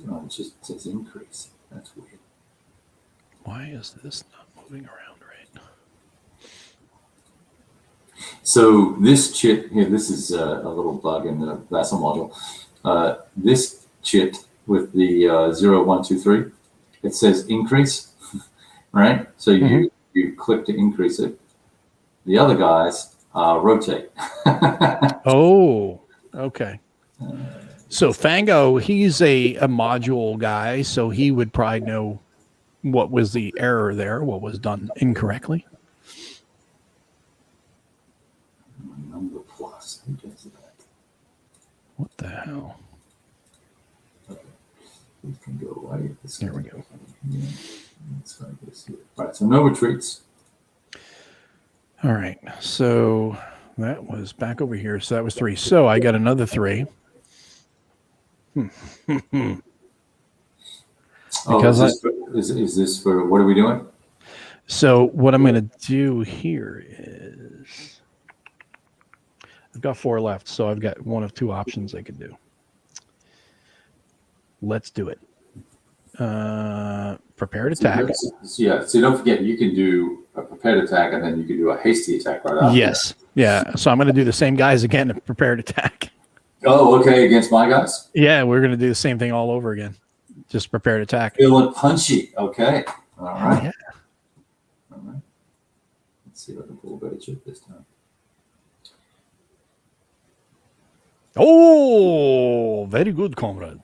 No, it just says increase. That's weird. Why is this not moving around right? So this chit here, this is a little bug in the VASA module. This chit with the 0, 1, 2, 3, it says increase, right? So you click to increase it. The other guys rotate. Oh, okay. So Fango, he's a module guy, so he would probably know what was the error there, what was done incorrectly. Number plus. Who does that? What the hell? Okay. We can go away. There we go. Yeah. Let's try this here. All right, so no retreats. All right, so that was back over here. So that was 3. So I got another 3. Because is this for what are we doing? So what I'm going to do here is I've got 4 left, so I've got one of 2 options I could do. Let's do it. Prepared attack. Yeah, so don't forget you can do a prepared attack and then you can do a hasty attack right after. Yes. Yeah. So I'm going to do the same guys again at prepared attack. Oh, okay, against my guys? Yeah, we're going to do the same thing all over again. Just prepared attack. Feeling punchy. Okay. All right. Yeah. All right. Let's see if I can pull a better chip this time. Oh, very good, comrade.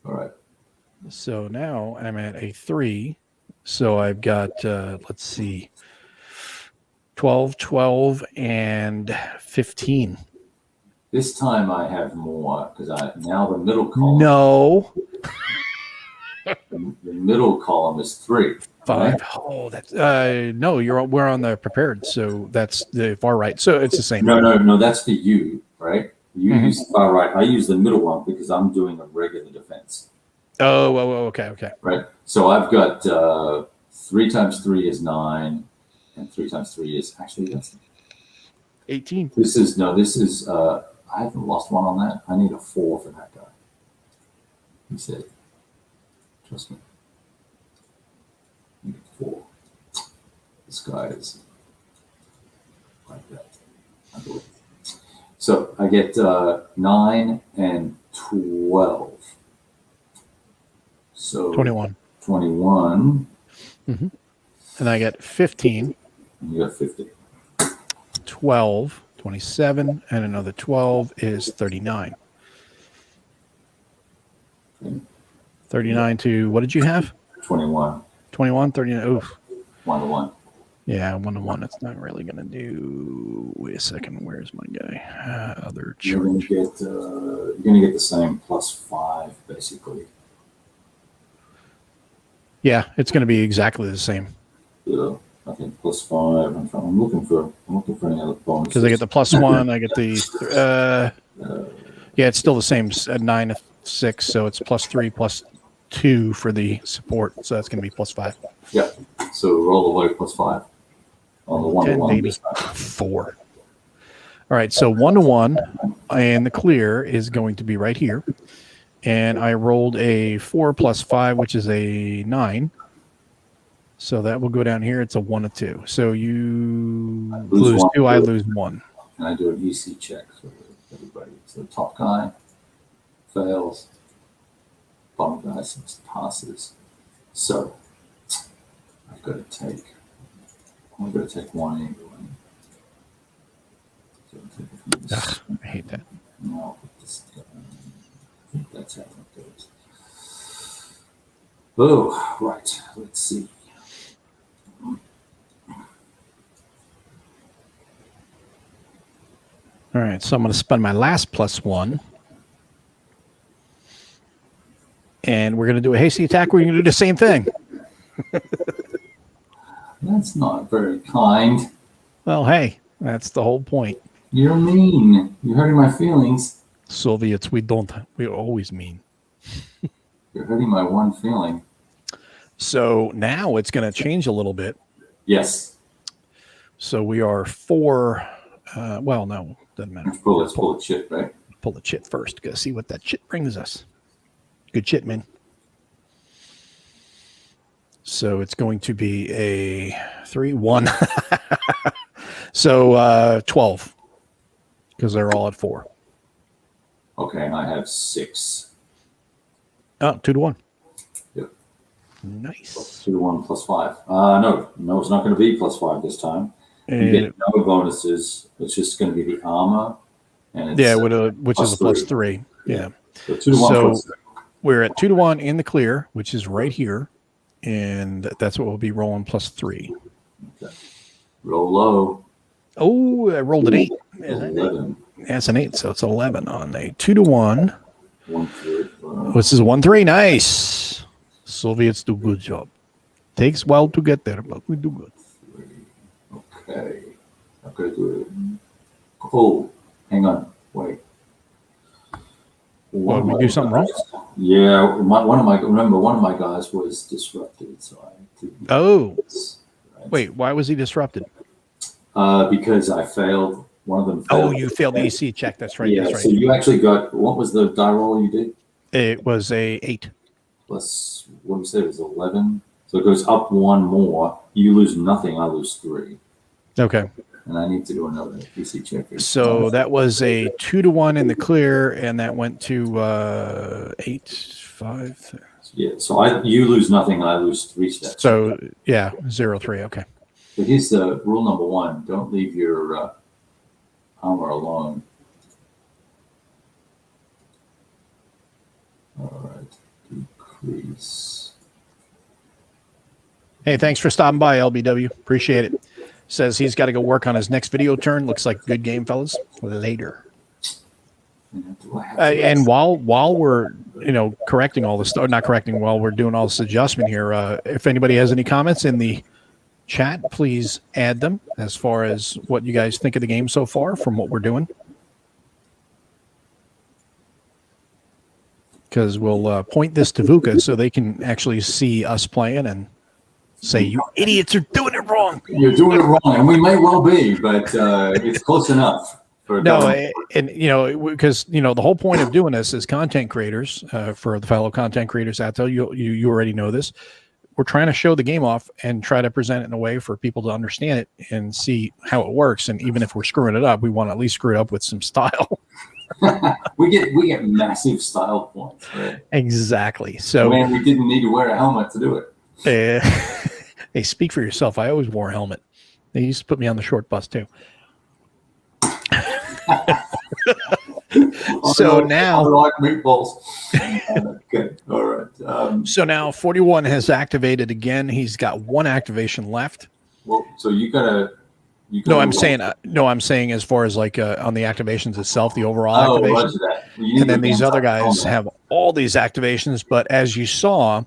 All right. So now I'm at a 3. So I've got, let's see, 12, 12, and 15. This time I have more because now the middle column. No. The middle column is 3. 5. Right? Oh, that's no. We're on the prepared, so that's the far right. So it's the same. No. That's for you, right? You use the far right. I use the middle one because I'm doing a regular defense. Oh, okay. Right. So I've got 3 times 3 is 9, and 3 times 3 is actually that's 18. This is I haven't lost one on that. I need a 4 for that guy. He said, trust me. I need a 4. This guy is like that. I believe. So I get 9 and 12. So 21. 21. Mm-hmm. And I get 15. And you got 50. 12, 27, and another 12 is 39. Okay. 39 to, what did you have? 21. 21, 39. Oof. 1 to 1. Yeah, 1 to 1. It's not really going to do. Wait a second. Where's my guy? Other You're going to get the same +5 basically. Yeah, it's going to be exactly the same. Yeah, I think +5. I'm looking for any other bonuses. Because I get the +1, I get the yeah, it's still the same at 9 to 6, so it's +3 +2 for the support, so that's going to be +5. Yeah, so roll away +5 on the 1 to 1. Maybe 4. All right, so 1 to 1, and the clear is going to be right here. And I rolled a 4 + 5, which is a 9. So that will go down here. It's a 1 to 2. So you lose 2, I lose 1. And I do an EC check for everybody. So the top guy fails, bottom guy passes. So I'm going to take one anyway. So Ugh, I hate that. No, I think that's how it goes. Oh, right. Let's see. All right, so I'm going to spend my last +1. And we're going to do a hasty attack. We're going to do the same thing. That's not very kind. Well, hey, that's the whole point. You're mean. You're hurting my feelings. Soviets, we always mean. You're hurting my one feeling. So now it's going to change a little bit. Yes. So we are 4. Well, no, doesn't matter. Let's pull the chit, right? Pull the chit first. Go see what that chit brings us. Good chit, man. So it's going to be a 3-1. So 12, because they're all at 4. Okay, and I have 6. Oh, 2-1. Yep. Nice. 2-1 plus 5. No, it's not going to be plus 5 this time. You get no bonuses. It's just going to be the armor, and it's which is a +3. Yeah. So 2-1 plus 3. We're at 2-1 in the clear, which is right here, and that's what we'll be rolling +3. Okay. Roll low. Oh, I rolled an 8. 11. That's an 8, so it's 11 on a 2-1. 1-3. This is 1-3. Nice. Soviets do good job. Takes a while to get there, but we do good. Okay. I'm going to do it. Oh, hang on. Wait. Well, did we do something wrong? Yeah, one of my guys was disrupted, so I didn't. Oh, right. Wait, why was he disrupted? Because I failed. One of them failed. Oh, you failed the EC check. That's right. Yeah, that's right. so you actually got, what was the die roll you did? It was a 8. Plus, what did you say, it was 11? So it goes up 1 more. You lose nothing, I lose 3. Okay. And I need to do another EC check. So that was a 2-1 in the clear, and that went to 8, 5. Yeah, so you lose nothing, and I lose 3 steps. So yeah, 0-3. Okay. But here's the rule number 1: don't leave your armor alone. All right, decrease. Hey, thanks for stopping by, LBW. Appreciate it. Says he's got to go work on his next video turn. Looks like good game, fellas. Later. And while we're correcting all this stuff, not correcting, while we're doing all this adjustment here, if anybody has any comments in the chat, please add them as far as what you guys think of the game so far from what we're doing. Because we'll point this to Vuca so they can actually see us playing and say, you idiots are doing it wrong. You're doing it wrong, and we may well be, but it's close enough. And because the whole point of doing this is content creators. For the fellow content creators out there, you already know this. We're trying to show the game off and try to present it in a way for people to understand it and see how it works. And even if we're screwing it up, we want to at least screw it up with some style. we get massive style points, right? Exactly. So man, we didn't need to wear a helmet to do it. Hey, speak for yourself. I always wore a helmet. They used to put me on the short bus too. So now, I like meatballs. Okay, all right. So now 41 has activated again. He's got 1 activation left. Well, so you gotta. No, I'm saying as far as like on the activations itself, the overall activation. And then these other guys have all these activations, but as you saw,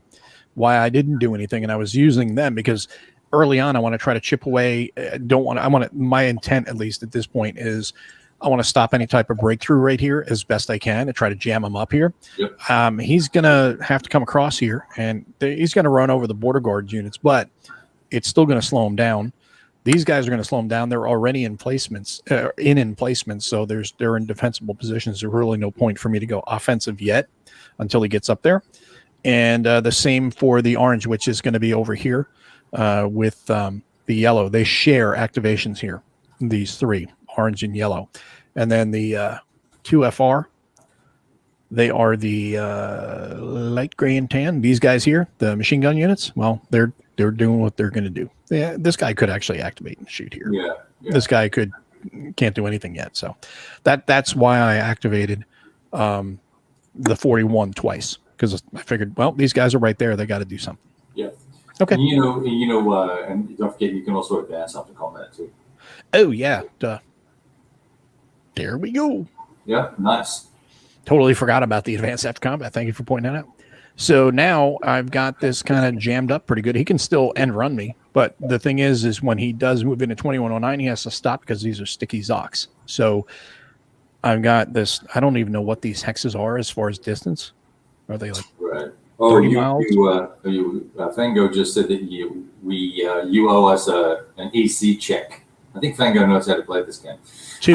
why I didn't do anything, and I was using them because early on I want to try to chip away. My intent, at least at this point, is I want to stop any type of breakthrough right here as best I can and try to jam him up here. Yep. He's gonna have to come across here, and he's gonna run over the border guard units, but it's still gonna slow him down. These guys are going to slow them down. They're already in placements, so they're in defensible positions. There's really no point for me to go offensive yet until he gets up there. And the same for the orange, which is going to be over here with the yellow. They share activations here, these 3, orange and yellow. And then the 2FR They are the light gray and tan. These guys here, the machine gun units. Well, they're doing what they're going to do. Yeah, this guy could actually activate and shoot here. Yeah. This guy can't do anything yet. So that's why I activated the 41 twice, because I figured, well, these guys are right there. They got to do something. Yeah. Okay. And, and don't forget, you can also advance up to combat too. Oh yeah. Duh. There we go. Yeah. Nice. Totally forgot about the advanced after combat. Thank you for pointing that out. So now I've got this kind of jammed up pretty good. He can still end run me, but the thing is when he does move into 2109, he has to stop because these are sticky Zocs. So I've got this. I don't even know what these hexes are as far as distance. Are they like 30 miles? Fango just said that you owe us an EC check. I think Fango knows how to play this game. 2.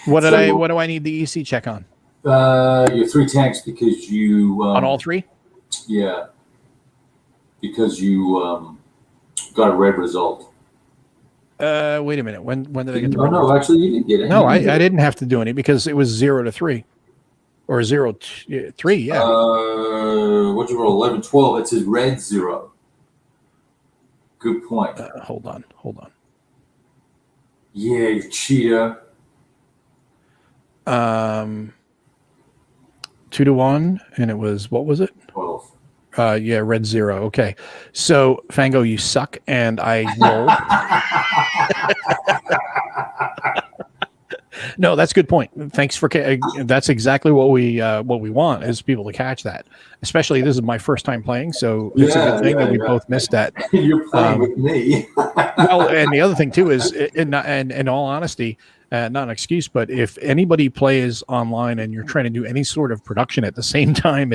What do I need the EC check on? Your 3 tanks, because you on all 3. Yeah, because you got a red result. Wait a minute. When did I get the? No, actually, you didn't get it. No, I didn't have to do any because it was 0 to 3, or 0 to 3. Yeah. What'd you roll? 11, 12. It says red 0. Good point. Hold on. Yeah, you cheater. 2 to 1, and it was, what was it? 12. Yeah, red 0. Okay, so Fango, you suck, and I rolled. No, that's a good point. Thanks for that's exactly what we want is people to catch that. Especially this is my first time playing, so it's a good thing that we both missed that. You're playing with me. Well, and the other thing too is, in all honesty, not an excuse, but if anybody plays online and you're trying to do any sort of production at the same time,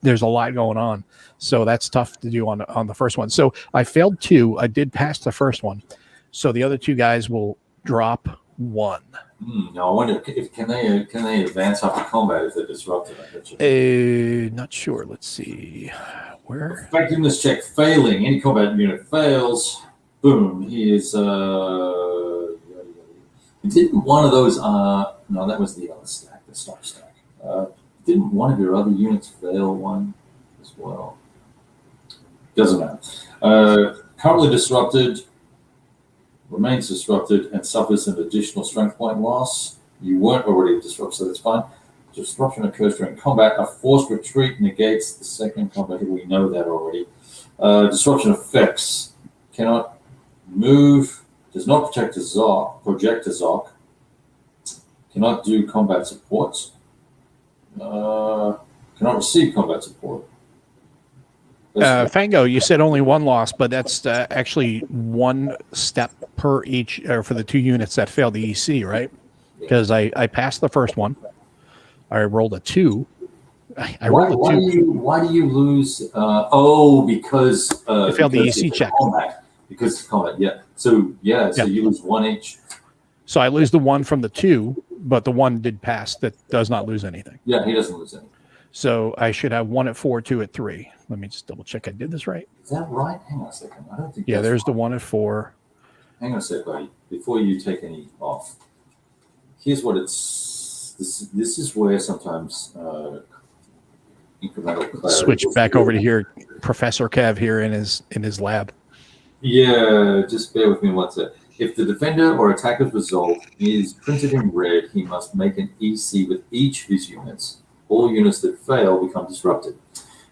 there's a lot going on. So that's tough to do on the first one. So I failed 2. I did pass the first one. So the other 2 guys will drop 1. Now I wonder if can they advance after combat if they're disrupted. Not sure. Let's see. Where? Effectiveness check failing. Any combat unit fails. Boom. He is. Didn't one of those? No, that was the other stack. The stop stack. Didn't one of your other units fail one as well? Doesn't matter. Currently disrupted. Remains disrupted and suffers an additional strength point loss. You weren't already disrupted, so that's fine. Disruption occurs during combat. A forced retreat negates the second combat. We know that already. Disruption effects. Cannot move. Does not project a Zoc. Cannot do combat support. Cannot receive combat support. Fango, you said only 1 loss, but that's actually 1 step per each for the 2 units that failed the EC, right? Because I passed the first one. I rolled a 2. I rolled a 2. Why do you lose? Because it failed the EC check. Because it's combat, yeah. So you lose 1 each. So I lose the 1 from the 2, but the 1 did pass. That does not lose anything. Yeah, he doesn't lose anything. So I should have 1 at 4, 2 at 3. Let me just double check I did this right. Is that right? Hang on a second. I don't think. Yeah, there's the 1 at 4. Hang on a second, buddy. Before you take any off, here's what it's. This is where sometimes incremental clarity. Switch back over to here, Professor Kev here in his lab. Yeah, just bear with me 1 sec. If the defender or attacker's result is printed in red, he must make an EC with each of his units. All units that fail become disrupted.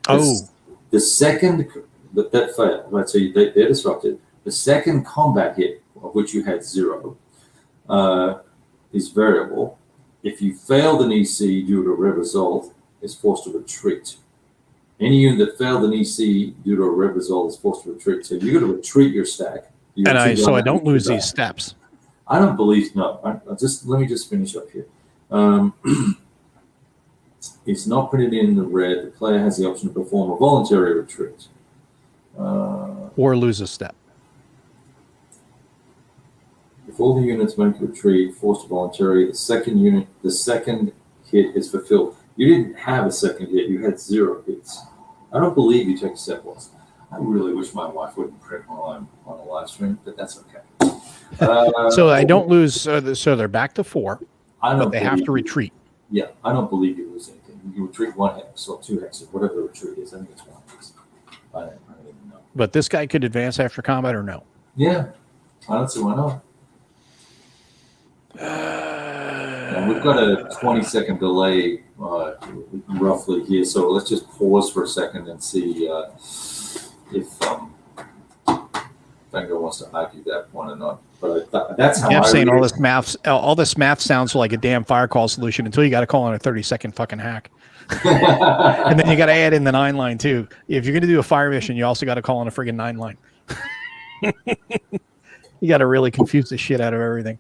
The second that fail, right? So they're disrupted. The second combat hit, of which you had 0, is variable. If you failed an EC due to a red result, is forced to retreat. Any unit that failed an EC due to a red result is forced to retreat. So you're going to retreat your stack. I don't lose these steps. I don't believe no. Let me just finish up here. It's not printed in the red. The player has the option to perform a voluntary retreat. Or lose a step. If all the units make a retreat, forced to voluntary, the second hit is fulfilled. You didn't have a second hit. You had 0 hits. I don't believe you take a step loss. I really wish my wife wouldn't print while I'm on a live stream, but that's okay. So I don't lose. So they're back to 4, but they have to retreat. Yeah, I don't believe you lose anything. You retreat 1 hex or 2 hexes, whatever the retreat is. I think it's 1 hex. I don't even know. But this guy could advance after combat or no? Yeah, I don't see why not. And we've got a 20-second delay roughly here, so let's just pause for a second and see if Fango wants to argue that point or not. But that's how I'm saying read all this math sounds like a damn fire call solution until you got to call in a 30-second fucking hack. And then you got to add in the 9 line too. If you're going to do a fire mission, you also got to call in a friggin' 9 line. You got to really confuse the shit out of everything.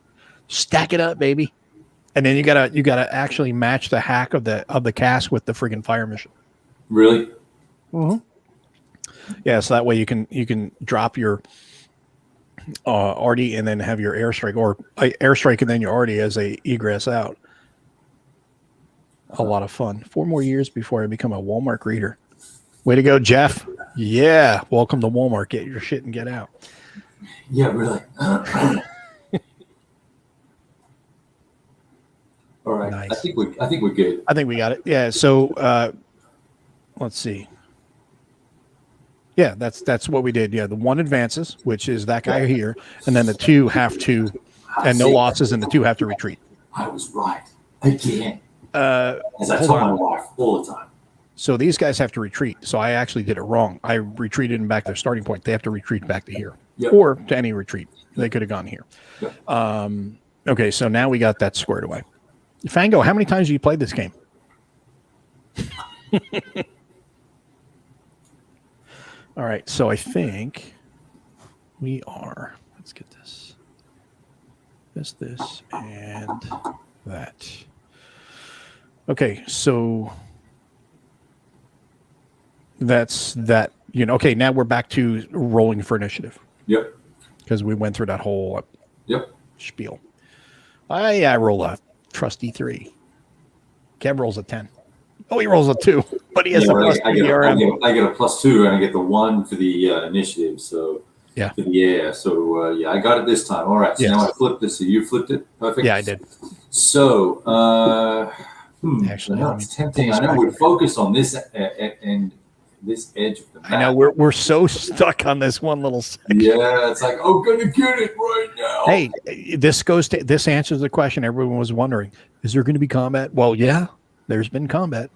Stack it up, baby. And then you gotta actually match the hack of the cast with the friggin' fire mission. Really? Mm-hmm. Yeah, so that way you can drop your arty and then have your airstrike, or airstrike and then your arty as a egress out. A lot of fun. 4 more years before I become a Walmart greeter. Way to go, Jeff. Yeah, welcome to Walmart. Get your shit and get out. Yeah, really. All right. Nice. I think we're good. I think we got it. Yeah. So let's see. Yeah, that's what we did. Yeah, the 1 advances, which is that guy here, and then the 2 have to, and no losses, and the 2 have to retreat. I was right again. As I Hold tell on. my wife all the time. So these guys have to retreat. So I actually did it wrong. I retreated them back to their starting point. They have to retreat back to here, Yep. or to any retreat. They could have gone here. Yep. Okay, so now we got that squared away. Fango, how many times have you played this game? All right, so I think we are. Let's get this, and that. Okay, so that's that. Okay, now we're back to rolling for initiative. Yep. Because we went through that whole spiel. I roll a trusty 3. Kev rolls a 10. Oh, he rolls a 2, but he has a plus I get DRM. a +2, and I get the 1 for the initiative. So Yeah. for the air. So I got it this time. All right. So Yes. now I flipped this. So you flipped it. Perfect. Yeah, I did. So Actually, no, let me it's tempting. pull I this know back. we're focused on this and this edge of the map. I know we're so stuck on this one little section. Yeah, it's like, oh, gonna get it right now. Hey, this answers the question everyone was wondering. Is there going to be combat? Well, yeah, there's been combat.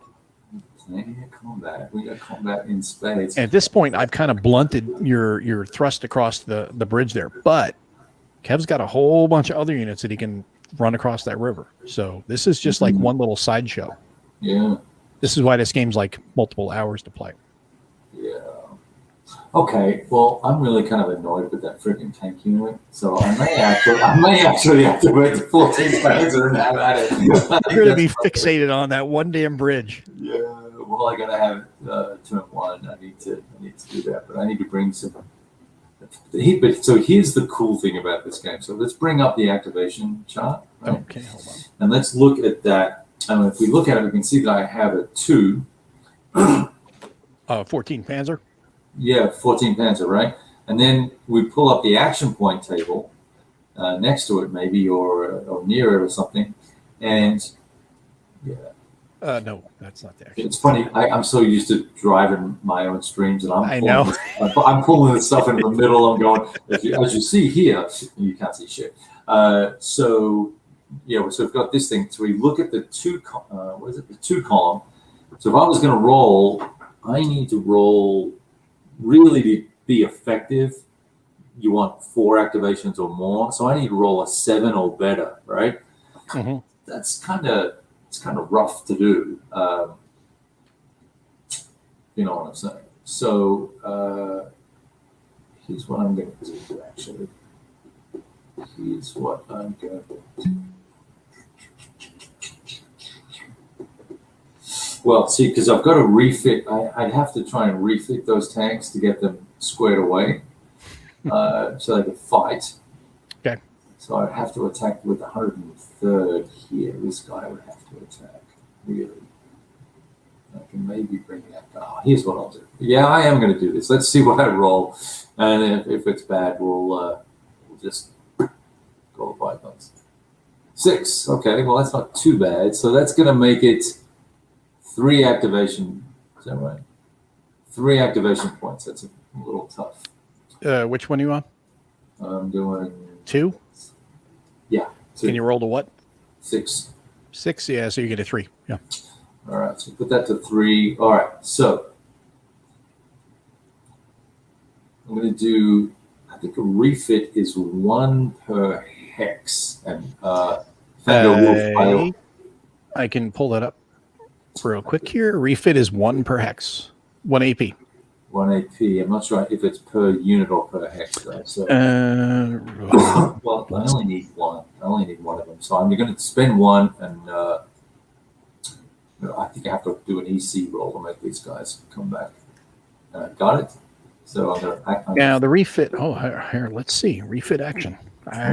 Plenty of combat. We got combat in spades. And at this point, I've kind of blunted your thrust across the bridge there. But Kev's got a whole bunch of other units that he can run across that river. So this is just like one little sideshow. Yeah. This is why this game's like multiple hours to play. Yeah. Okay. Well, I'm really kind of annoyed with that freaking tank unit. So I may actually activate the 14 Panzer and have at it. You're going to be fixated on that one damn bridge. Yeah. Well, I gotta have turn 1. I need to do that, but I need to bring some. But so here's the cool thing about this game. So let's bring up the activation chart. Right? Okay, hold on. And let's look at that. And if we look at it, we can see that I have a 2. 14 Panzer. Yeah, 14 Panzer, right? And then we pull up the action point table next to it, maybe, or near it or something. And yeah. No, that's not the action. It's funny. I'm so used to driving my own streams, and I'm pulling this stuff in the middle. I'm going, as you see here, you can't see shit. So we've got this thing. So we look at the 2. The 2 column. So if I was going to roll, I need to roll really to be effective. You want 4 activations or more. So I need to roll a 7 or better, right? Mm-hmm. That's kind of rough to do. You know what I'm saying? So here's what I'm going to do, actually. Here's what I'm going to do. Well, see, because I've got to refit. I'd have to try and refit those tanks to get them squared away so they could fight. Okay. So I'd have to attack with the 103rd here. This guy would have to attack, really. I can maybe bring that guy. Oh, here's what I'll do. Yeah, I am going to do this. Let's see what I roll. And if it's bad, we'll just go by those. 6. Okay, well, that's not too bad. So that's going to make it 3 activation. Is that right? 3 activation points. That's a little tough. Which one are you on? I'm doing 2. Yeah. 2. Can you roll to what? 6. 6. Yeah. So you get a 3. Yeah. All right. So put that to 3. All right. So I'm going to do. I think a refit is 1 per hex, and I can pull that up real quick here. Refit is 1 per hex, 1 AP. 1 AP. I'm not sure if it's per unit or per hex, though. So, well, I only need 1. I only need 1 of them. So I'm going to spend 1, and I think I have to do an EC roll to make these guys come back. Got it. So I'm going to. Now the refit. Oh, here. Let's see. Refit action.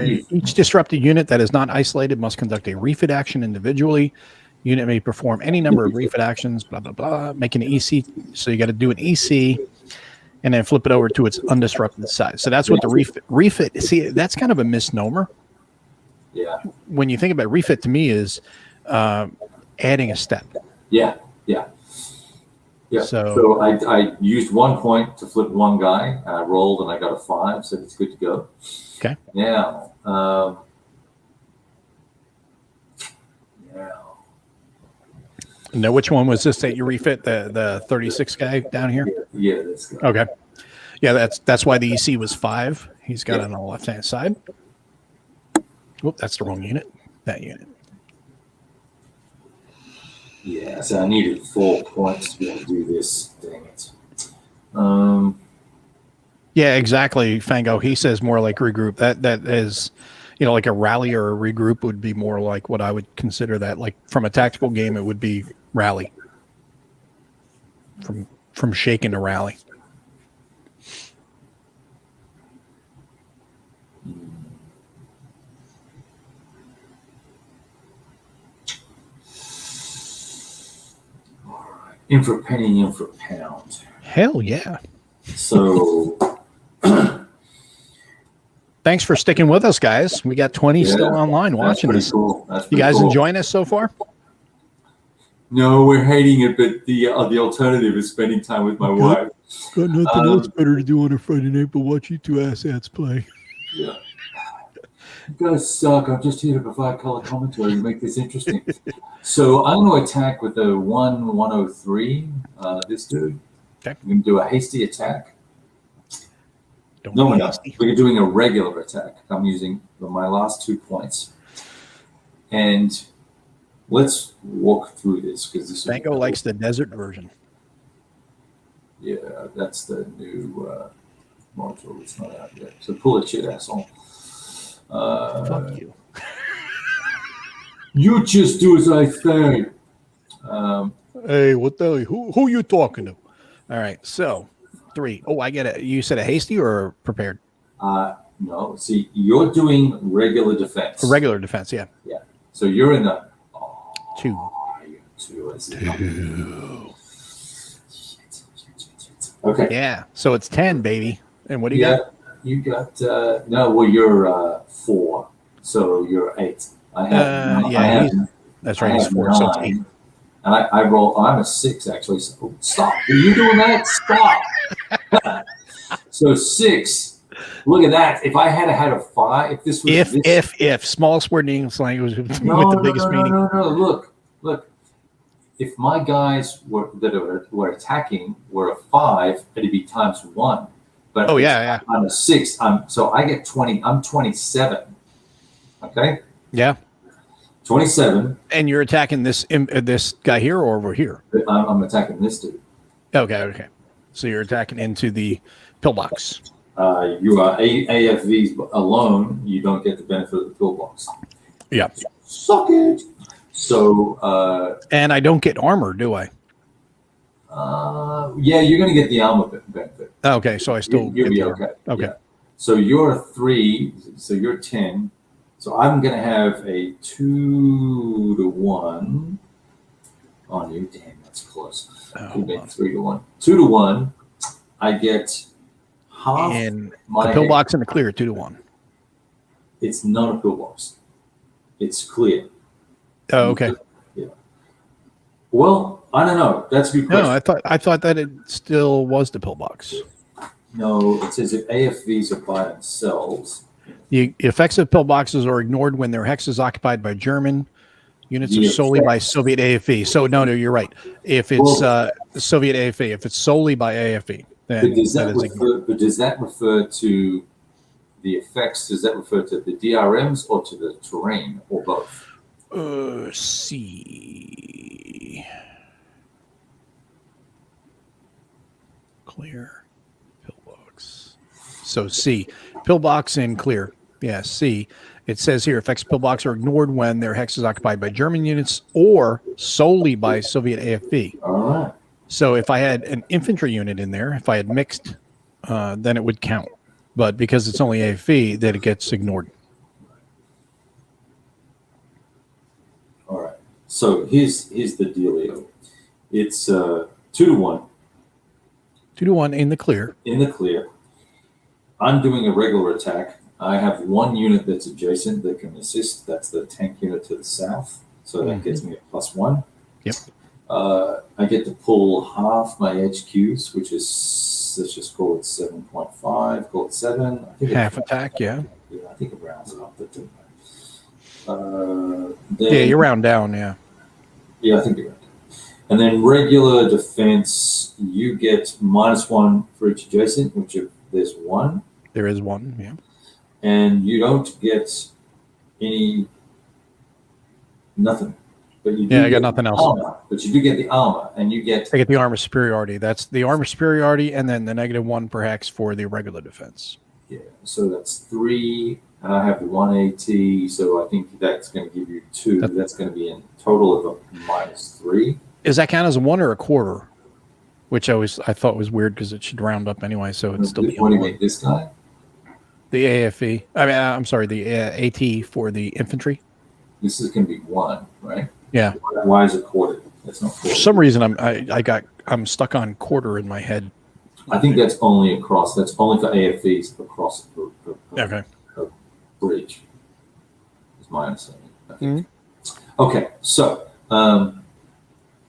Each disrupted unit that is not isolated must conduct a refit action individually. Unit may perform any number of refit actions, blah, blah, blah, make an EC. So you got to do an EC and then flip it over to its undisrupted side. So that's what the refit. See, that's kind of a misnomer. Yeah. When you think about refit, to me is adding a step. Yeah. So I used 1 point to flip 1 guy, and I rolled and I got a 5, so it's good to go. Okay. Now, Now, which one was this that you refit? The 36 guy down here? Yeah, that's good. Okay. Yeah, that's why the EC was 5. He's got it on the left-hand side. Oop, that's the wrong unit. That unit. Yeah, so I needed 4 points to be able to do this. Dang it. Yeah, exactly, Fango. He says more like regroup. That is, like a rally or a regroup would be more like what I would consider that. Like from a tactical game, it would be rally. From shaken to rally. In for penny, in for pound. Hell yeah. So thanks for sticking with us, guys. We got 20 still online watching this. Cool. You guys enjoying us so far? No, we're hating it, but the alternative is spending time with my wife. Got nothing else better to do on a Friday night but watch you two asshats play. Yeah. You guys suck. I'm just here to provide color commentary to make this interesting. So I'm going to attack with a 103, this dude. Okay. I'm going to do a hasty attack. Don't No, be we're not. hasty. We're doing a regular attack. I'm using my last 2 points. And let's walk through this because this Fango likes the desert version. Yeah, that's the new module. It's not out yet. So pull it, shit, asshole. Fuck you. You just do as I say. Hey, what the hell? Who you talking to? All right, so 3. Oh, I get it. You said a hasty or prepared? No, see, you're doing regular defense. Regular defense, yeah. Yeah. So you're in the 2. You're 2. I see. Okay. Yeah. So it's 10, baby. And what do you got? You got no. Well, you're 4, so you're 8. I have. That's right. He's 4, so it's 8. And I roll. I'm a 6 actually. So stop. Are you doing that? Stop. So 6. Look at that. If I had had a 5, if this was if smallest word in English language with the biggest meaning. No. Look. If my guys were attacking were a 5, it'd be times 1. But I'm a 6. So I get 20. I'm 27. Okay. Yeah. 27. And you're attacking this guy here or over here? I'm attacking this dude. Okay. So you're attacking into the pillbox. You are AFVs alone. You don't get the benefit of the pillbox. Yeah. Suck it. So. And I don't get armor, do I? Yeah, you're going to get the armor benefit. Okay, so I still you'll get be the okay. armor. Okay. Yeah. So you're 3. So you're 10. So I'm going to have a 2 to 1 on you. Damn, that's close. Could make 3 to 1. 2 to 1. I get half. And the pillbox in the clear, 2 to 1. It's not a pillbox. It's clear. Oh, okay. Yeah. Well, I don't know. That's a good question. No, I thought that it still was the pillbox. No, it says if AFVs are by themselves. The effects of pillboxes are ignored when their hex is occupied by German units or solely by Soviet AFV. So no, you're right. If it's Soviet AFV, if it's solely by AFV, then does that refer to the effects? Does that refer to the DRMs or to the terrain or both? C. Clear. Pillbox. So C. Pillbox and clear. Yeah, C. It says here, effects pillbox are ignored when their hex is occupied by German units or solely by Soviet AFV. All right. So if I had an infantry unit in there, if I had mixed, then it would count. But because it's only AFV, then it gets ignored. All right. So here's the dealio. It's 2-1. 2-1 in the clear. In the clear. I'm doing a regular attack. I have one unit that's adjacent that can assist. That's the tank unit to the south. So that gets me a +1. Yep. I get to pull half my HQs, which is, let's just call it 7.5, call it 7. I think half attack, yeah. Yeah, I think it rounds it up. But, yeah, you round down, yeah. Yeah, I think you're right. And then regular defense, you get -1 for each adjacent, which there's 1. There is 1, yeah. And you don't get nothing. But you do I got nothing else. Armor, but you do get the armor, and you get... I get the armor superiority. That's the armor superiority, and then the -1 per hex for the regular defense. Yeah, so that's 3, and I have the 1 AT, so I think that's going to give you 2. That's going to be a total of a -3. Does that count as a 1 or a quarter? Which I thought was weird because it should round up anyway, so it's still be What do you make this guy? the AFE. I mean, I'm sorry, the AT for the infantry. This is going to be 1, right? Yeah. Why is it quartered? That's not quartered. For some reason, I'm stuck on quarter in my head. I think that's only across. That's only for AFVs across the bridge. Is my understanding. Okay, so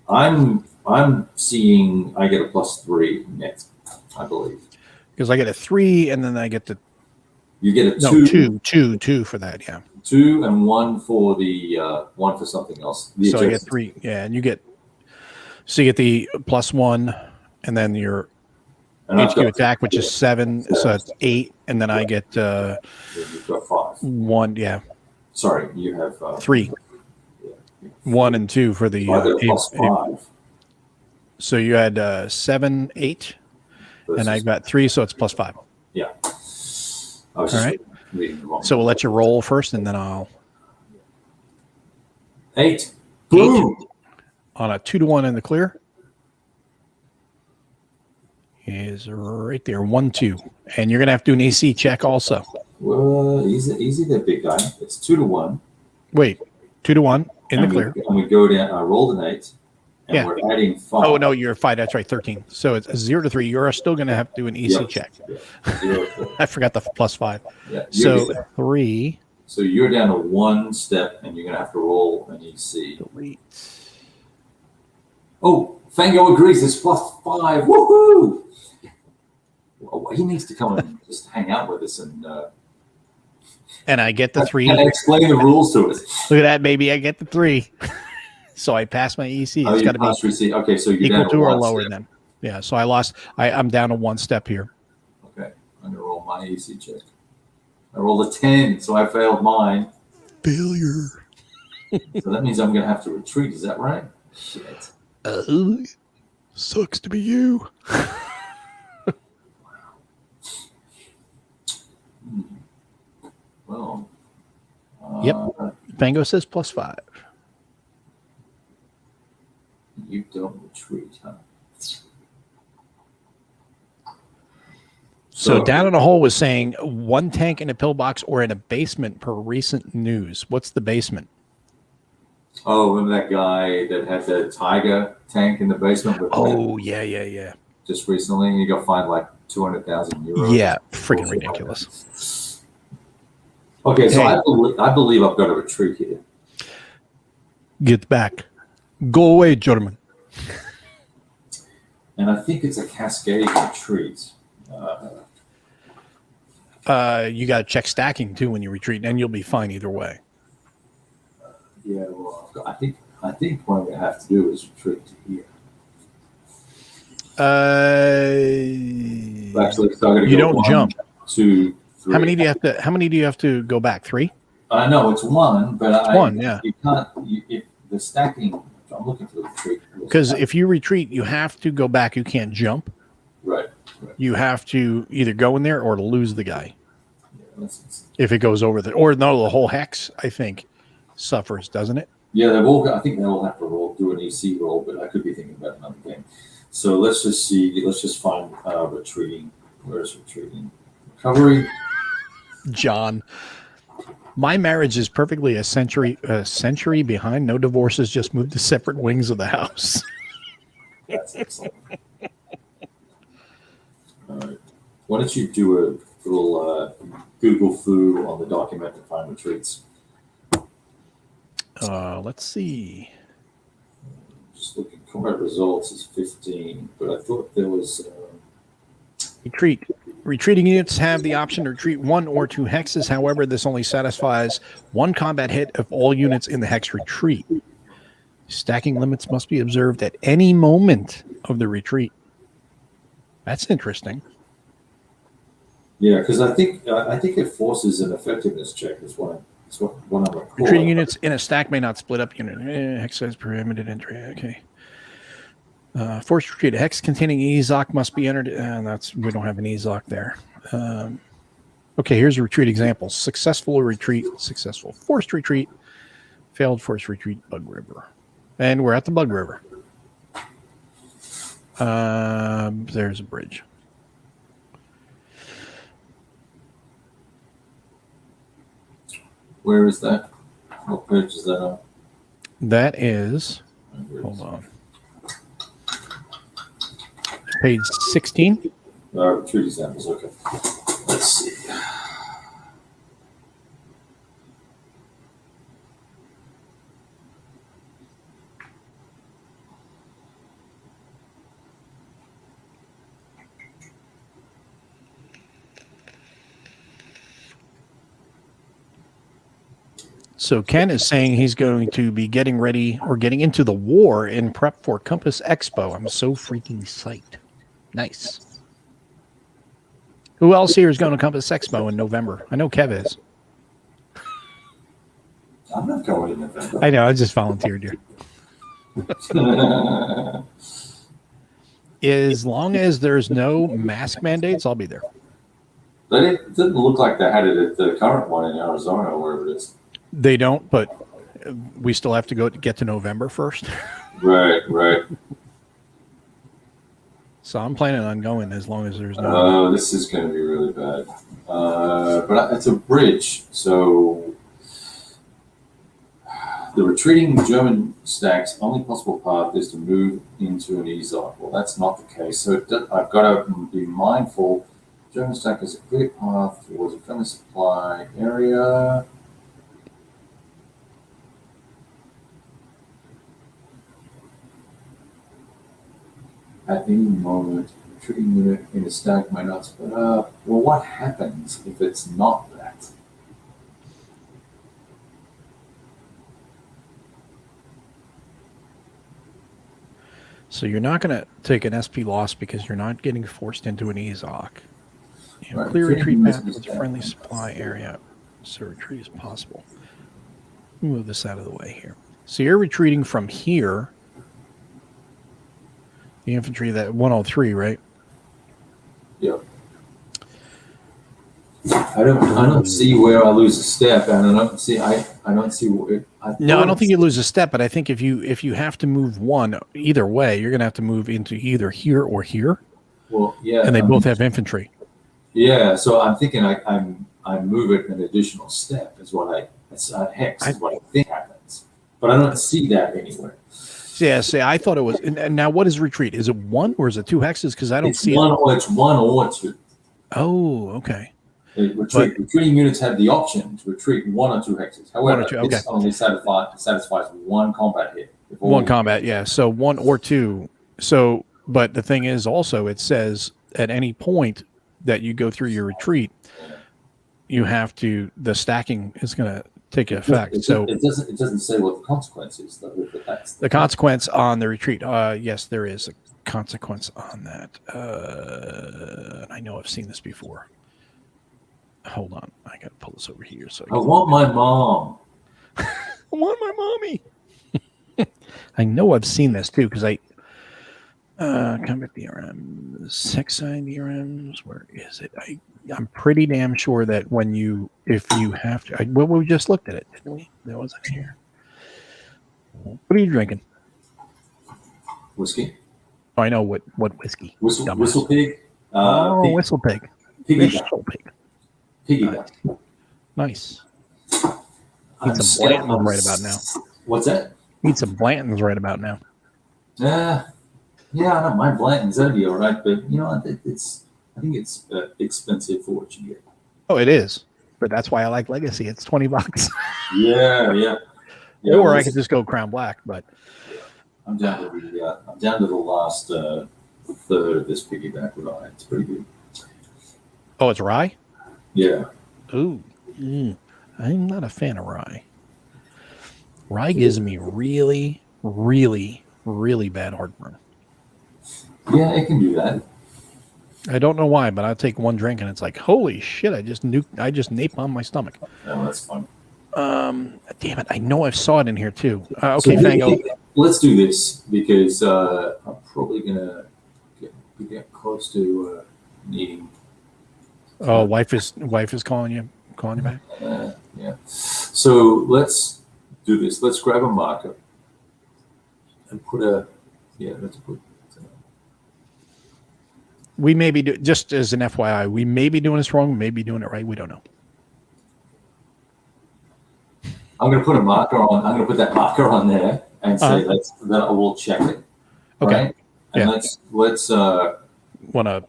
I'm seeing I get a +3 net, I believe. Because I get a 3, and then I get the. You get a 2. Two for that, yeah. 2 and 1 for the 1 for something else. So I get 3, yeah, and you get the +1, and then your HQ attack, which is 7, so it's 8, and then I get you've got 5. 1, yeah. Sorry, you have 3. Yeah. 1 and 2 for the +5. So you had 7, 8, and I got 3, so it's +5. Yeah. All right. So we'll let you roll first, and then I'll 8. Boom. On a 2-1 in the clear. Is right there, 1-2, and you're gonna have to do an AC check also. Well, easy there, big guy. It's 2-1. Wait, 2-1 in the clear. And we go down. I rolled an 8. And we're adding 5. Oh no, you're 5. That's right, 13. So it's 0 to 3. You're still going to have to do an EC check. Yeah. 0 to 3. I forgot the +5. Yeah. So 3. So you're down to 1 step, and you're going to have to roll an EC. Delete. Oh, Fango agrees. It's +5. Woohoo! Well, he needs to come and just hang out with us and I get the 3. And explain the rules to us. Look at that, baby! I get the 3. So I passed my EC. It's got to be okay, so you're equal down to or 1 lower step. than. Yeah. So I lost. I'm down to 1 step here. Okay, I'm gonna roll my EC check. I rolled a 10, so I failed mine. Failure. So that means I'm gonna have to retreat. Is that right? Shit. Sucks to be you. Well. Yep. Fango says +5. You don't retreat, huh? So down in a hole was saying 1 tank in a pillbox or in a basement per recent news. What's the basement? Oh, remember that guy that had the Tiger tank in the basement? Yeah. Just recently, he got fined like 200,000 euros. Yeah, freaking ridiculous. Okay, so Hey. I believe I've got a retreat here. Get back. Go away, German. And I think it's a cascading retreat. You got to check stacking too when you retreat, and you'll be fine either way. Yeah, well, I think what I'm going to have to do is retreat to here. Actually, so I'm going to you go don't jump. 2, 3. How many do you have to go back? 3? No, it's 1, but One, yeah. You can't. If the stacking, I'm looking for the retreat. Because if you retreat, you have to go back. You can't jump. Right. You have to either go in there or lose the guy. Yeah, if it goes over the the whole hex, I think, suffers, doesn't it? Yeah, I think they all have to do an EC roll, but I could be thinking about another game. So let's just see. Let's just find retreating. Where's retreating? Recovery. John, my marriage is perfectly a century behind. No divorces, just moved to separate wings of the house. That's excellent. All right. Why don't you do a little Google foo on the document to find retreats? Let's see. Just looking. Combat results is 15, but I thought there was retreat. Retreating units have the option to retreat 1 or 2 hexes. However, this only satisfies 1 combat hit if all units in the hex retreat. Stacking limits must be observed at any moment of the retreat. That's interesting. Yeah, because I think it forces an effectiveness check. Is what I'm recalling. Retreating units in a stack may not split up unit. Hex size prohibited entry. Okay. Forced retreat. A hex containing EZOC must be entered. And we don't have an EZOC there. Okay, here's a retreat example. Successful retreat. Successful forced retreat. Failed forced retreat. Bug River. And we're at the Bug River. There's a bridge. Where is that? What page is that on? That is, hold on. Page 16. Retreat examples, okay. Let's see. So Ken is saying he's going to be getting ready or getting into the war in prep for Compass Expo. I'm so freaking psyched. Nice. Who else here is going to Compass Expo in November? I know Kev is. I'm not going in November. I know. I just volunteered here. As long as there's no mask mandates, I'll be there. But it didn't look like they had it at the current one in Arizona, wherever it is. They don't, but we still have to get to November first. Right. So I'm planning on going as long as there's no. Oh, this is going to be really bad. But it's a bridge, so the retreating German stacks only possible path is to move into an EZOC. Well, that's not the case. So I've got to be mindful. German stack is a clear path towards a friendly supply area. At any moment, retreating unit in a stack might not split up. Well, what happens if it's not that? So you're not going to take an SP loss because you're not getting forced into an EZOC. Right. Clear retreat path towards a friendly supply area. So retreat is possible. Move this out of the way here. So you're retreating from here. The infantry, that 103, right? Yep. I don't see where I lose a step, and I don't see where. I don't think you lose a step, but I think if you have to move one either way, you're going to have to move into either here or here. Well, yeah, and they both have infantry. Yeah, so I'm thinking I move it an additional step is what it's a hex is what I think happens, but I don't see that anywhere. Yeah, see, I thought it was. And now, what is retreat? Is it 1 or is it 2 hexes? Because I don't see it. It's 1 or 2. Oh, okay. Retreating units have the option to retreat 1 or 2 hexes. However, two, okay. this only satisfies 1 combat hit. One combat, yeah. So 1 or 2. So, but the thing is also, it says at any point that you go through your retreat, you have to, the stacking is going to take effect. It doesn't say what the consequence is, though. The consequence on the retreat. Yes, there is a consequence on that. I know I've seen this before. Hold on, I got to pull this over here. So I want my mom. I want my mommy. I know I've seen this too because I combat DRMs, Hexside DRMs. Where is it? I'm pretty damn sure that if you have to, we just looked at it, didn't we? That wasn't here. What are you drinking? Whiskey. Oh, I know what whiskey. Whistle pig. Whistle pig. Whistle pig. Piggyback. Nice. Need some Blanton's right about now. What's that? Need some Blanton's right about now. Yeah, I don't mind Blanton's. That'd be all right, but you know, I think it's expensive for what you get. Oh, it is, but that's why I like Legacy. It's $20. Yeah. Or I could just go Crown Black, but I'm down to the last third of this piggyback rye. It's pretty good. Oh, it's rye? Yeah. Ooh. I'm not a fan of rye. Rye gives me really, really, really bad heartburn. Yeah, it can do that. I don't know why, but I'll take one drink and it's like, holy shit, I just napalm my stomach. Oh, that's fun. Damn it, I know I saw it in here too. Okay, Fango. Let's do this because I'm probably gonna get close to needing. Oh, wife is calling you back. Yeah. So let's do this. Let's grab a marker and let's put. We may be just as an FYI, we may be doing this wrong. We may be doing it right. We don't know. I'm going to put a marker on. I'm going to put that marker on there and say we'll check it. Okay. Right? And let's want to.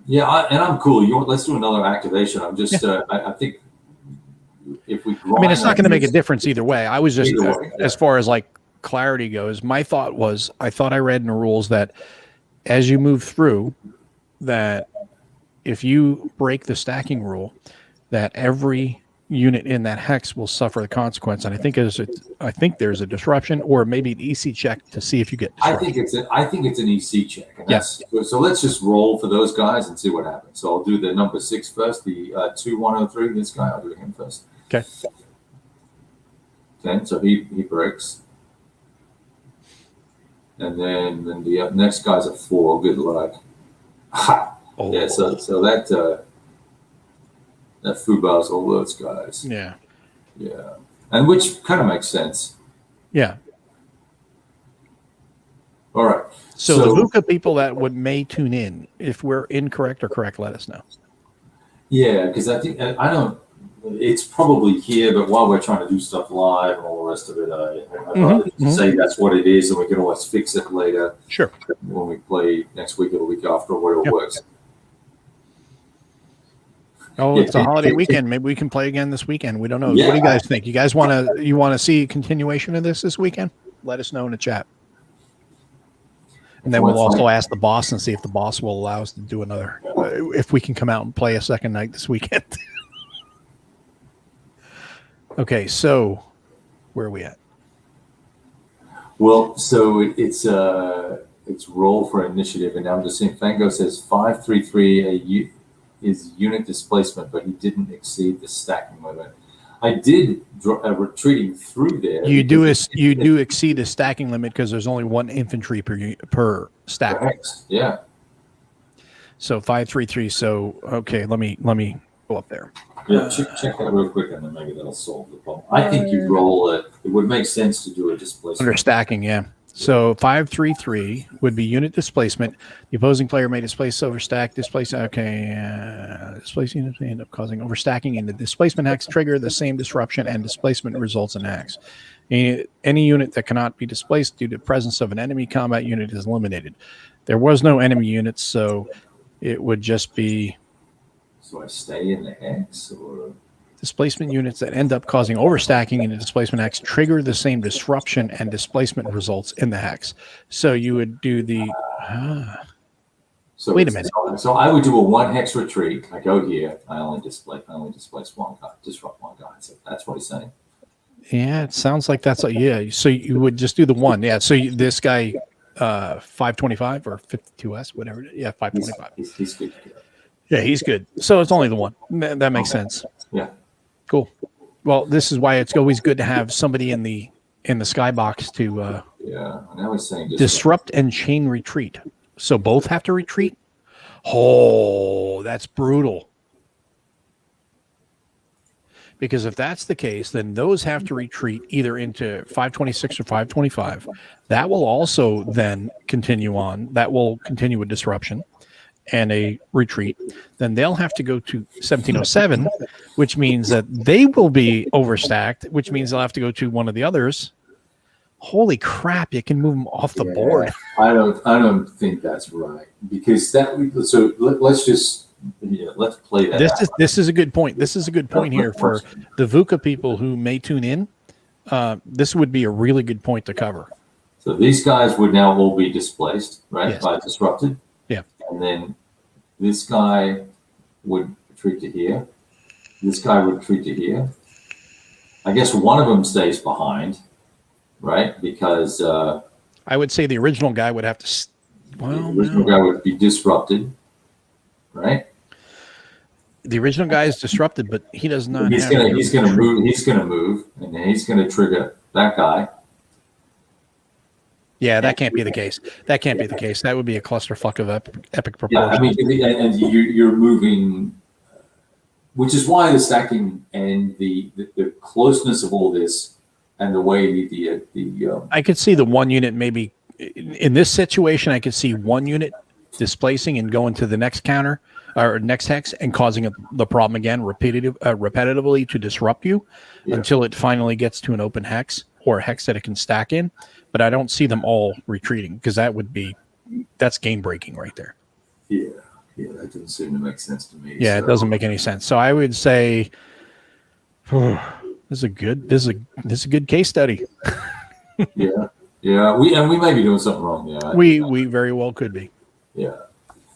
Yeah, I'm cool. Let's do another activation. I'm just I think if we. I mean, it's not going to make a difference either way. I was just as far as like clarity goes. My thought was I thought I read in the rules that as you move through, that if you break the stacking rule, that every unit in that hex will suffer the consequence. And I think there's a disruption or maybe an EC check to see if you get disruption. I think it's an EC check. Yes. So let's just roll for those guys and see what happens. So I'll do the number 6 first, the 2103. This guy, I'll do him first. Okay. So he breaks. And then the next guy's a 4. Good luck. Oh. Yeah. So that Fubas all those guys. Yeah. Yeah. And which kind of makes sense. Yeah. All right. So the Vuca people that may tune in, if we're incorrect or correct, let us know. Yeah, because I think it's probably here, but while we're trying to do stuff live and all the rest of it, I'd rather say that's what it is, and we can always fix it later. Sure. When we play next week or the week after, or whatever works. Oh, it's a holiday weekend. Maybe we can play again this weekend. We don't know. Yeah. What do you guys think? You guys want to see a continuation of this weekend? Let us know in the chat. And then we'll also ask the boss and see if the boss will allow us to do another, if we can come out and play a second night this weekend. Okay, so where are we at? Well, so it's roll for initiative, and now I'm just seeing Fango says 533 is unit displacement, but he didn't exceed the stacking limit. I did retreating through there. You do exceed the stacking limit because there's only 1 infantry per stack. Correct. Yeah. So 533. So okay, let me go up there. Yeah, check that real quick, and then maybe that'll solve the problem. I think you roll it. It would make sense to do a displacement under stacking. Yeah. So 533 would be unit displacement. The opposing player may displace overstack. Displace units may end up causing overstacking in the displacement hex. Trigger the same disruption, and displacement results in hex. Any unit that cannot be displaced due to the presence of an enemy combat unit is eliminated. There was no enemy units, so it would just be So I stay in the hex, or Displacement units that end up causing overstacking in the displacement hex trigger the same disruption and displacement results in the hex. So you would do the. so Wait a minute. So I would do a 1 hex retreat. I go here. I only displace one guy, disrupt one guy. So that's what he's saying. Yeah, it sounds like that's yeah. So you would just do the 1. Yeah. So this guy, 525 or 52S, whatever. Yeah, 525. He's good. Yeah, he's good. So it's only the 1. That makes sense. Yeah. Cool. Well, this is why it's always good to have somebody in the skybox to yeah. Now he's saying disrupt and chain retreat. So both have to retreat. Oh, that's brutal. Because if that's the case, then those have to retreat either into 526 or 525. That will also then continue on. That will continue a disruption and a retreat. Then they'll have to go to 1707, which means that they will be overstacked, which means they'll have to go to one of the others. Holy crap, you can move them off the board. I don't think that's right, because let's just let's play that. This is a good point. This is a good point here for the VUCA people who may tune in. This would be a really good point to cover. So these guys would now all be displaced, right? Yes. By disrupted. Yeah. And then this guy would retreat to here. This guy would retreat to here. I guess one of them stays behind, right? Because I would say the original guy would have to. The original guy would be disrupted, right? The original guy is disrupted, but he does not. He's gonna move. He's gonna move, and then he's gonna trigger that guy. Yeah, that can't be the case. That can't be the case. That would be a clusterfuck of epic proportions. Yeah, I mean, and you're moving, which is why the stacking and the closeness of all this, and the way the I could see the 1 unit maybe in this situation. I could see 1 unit displacing and going to the next counter or next hex and causing the problem again repetitively to disrupt you until it finally gets to an open hex or a hex that it can stack in. But I don't see them all retreating, because that's game breaking right there. Yeah, that doesn't seem to make sense to me. Yeah, so. It doesn't make any sense. So I would say this is a good case study. yeah. We may be doing something wrong. Yeah, we very well could be. Yeah.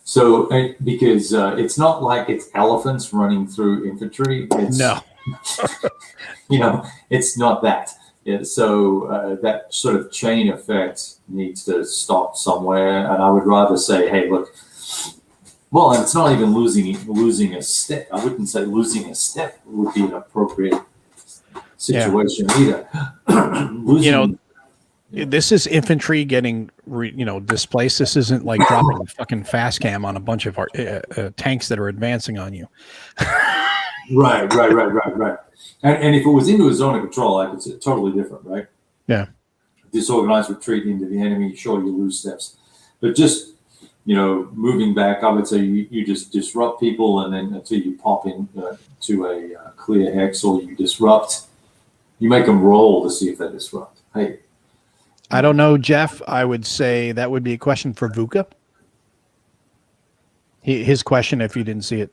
So because it's not like it's elephants running through infantry. No. It's not that. Yeah, so that sort of chain effect needs to stop somewhere, and I would rather say, hey, look, well, and it's not even losing a step. I wouldn't say losing a step would be an appropriate situation either. This is infantry getting displaced. This isn't like dropping fucking fast cam on a bunch of tanks that are advancing on you. Right. And if it was into a zone of control, like it's totally different, right? Yeah. Disorganized retreat into the enemy, sure, you lose steps. But just, moving back, I would say you just disrupt people, and then until you pop in to a clear hex, or you disrupt, you make them roll to see if they disrupt. Hey. I don't know, Jeff. I would say that would be a question for VUCA. His question, if you didn't see it,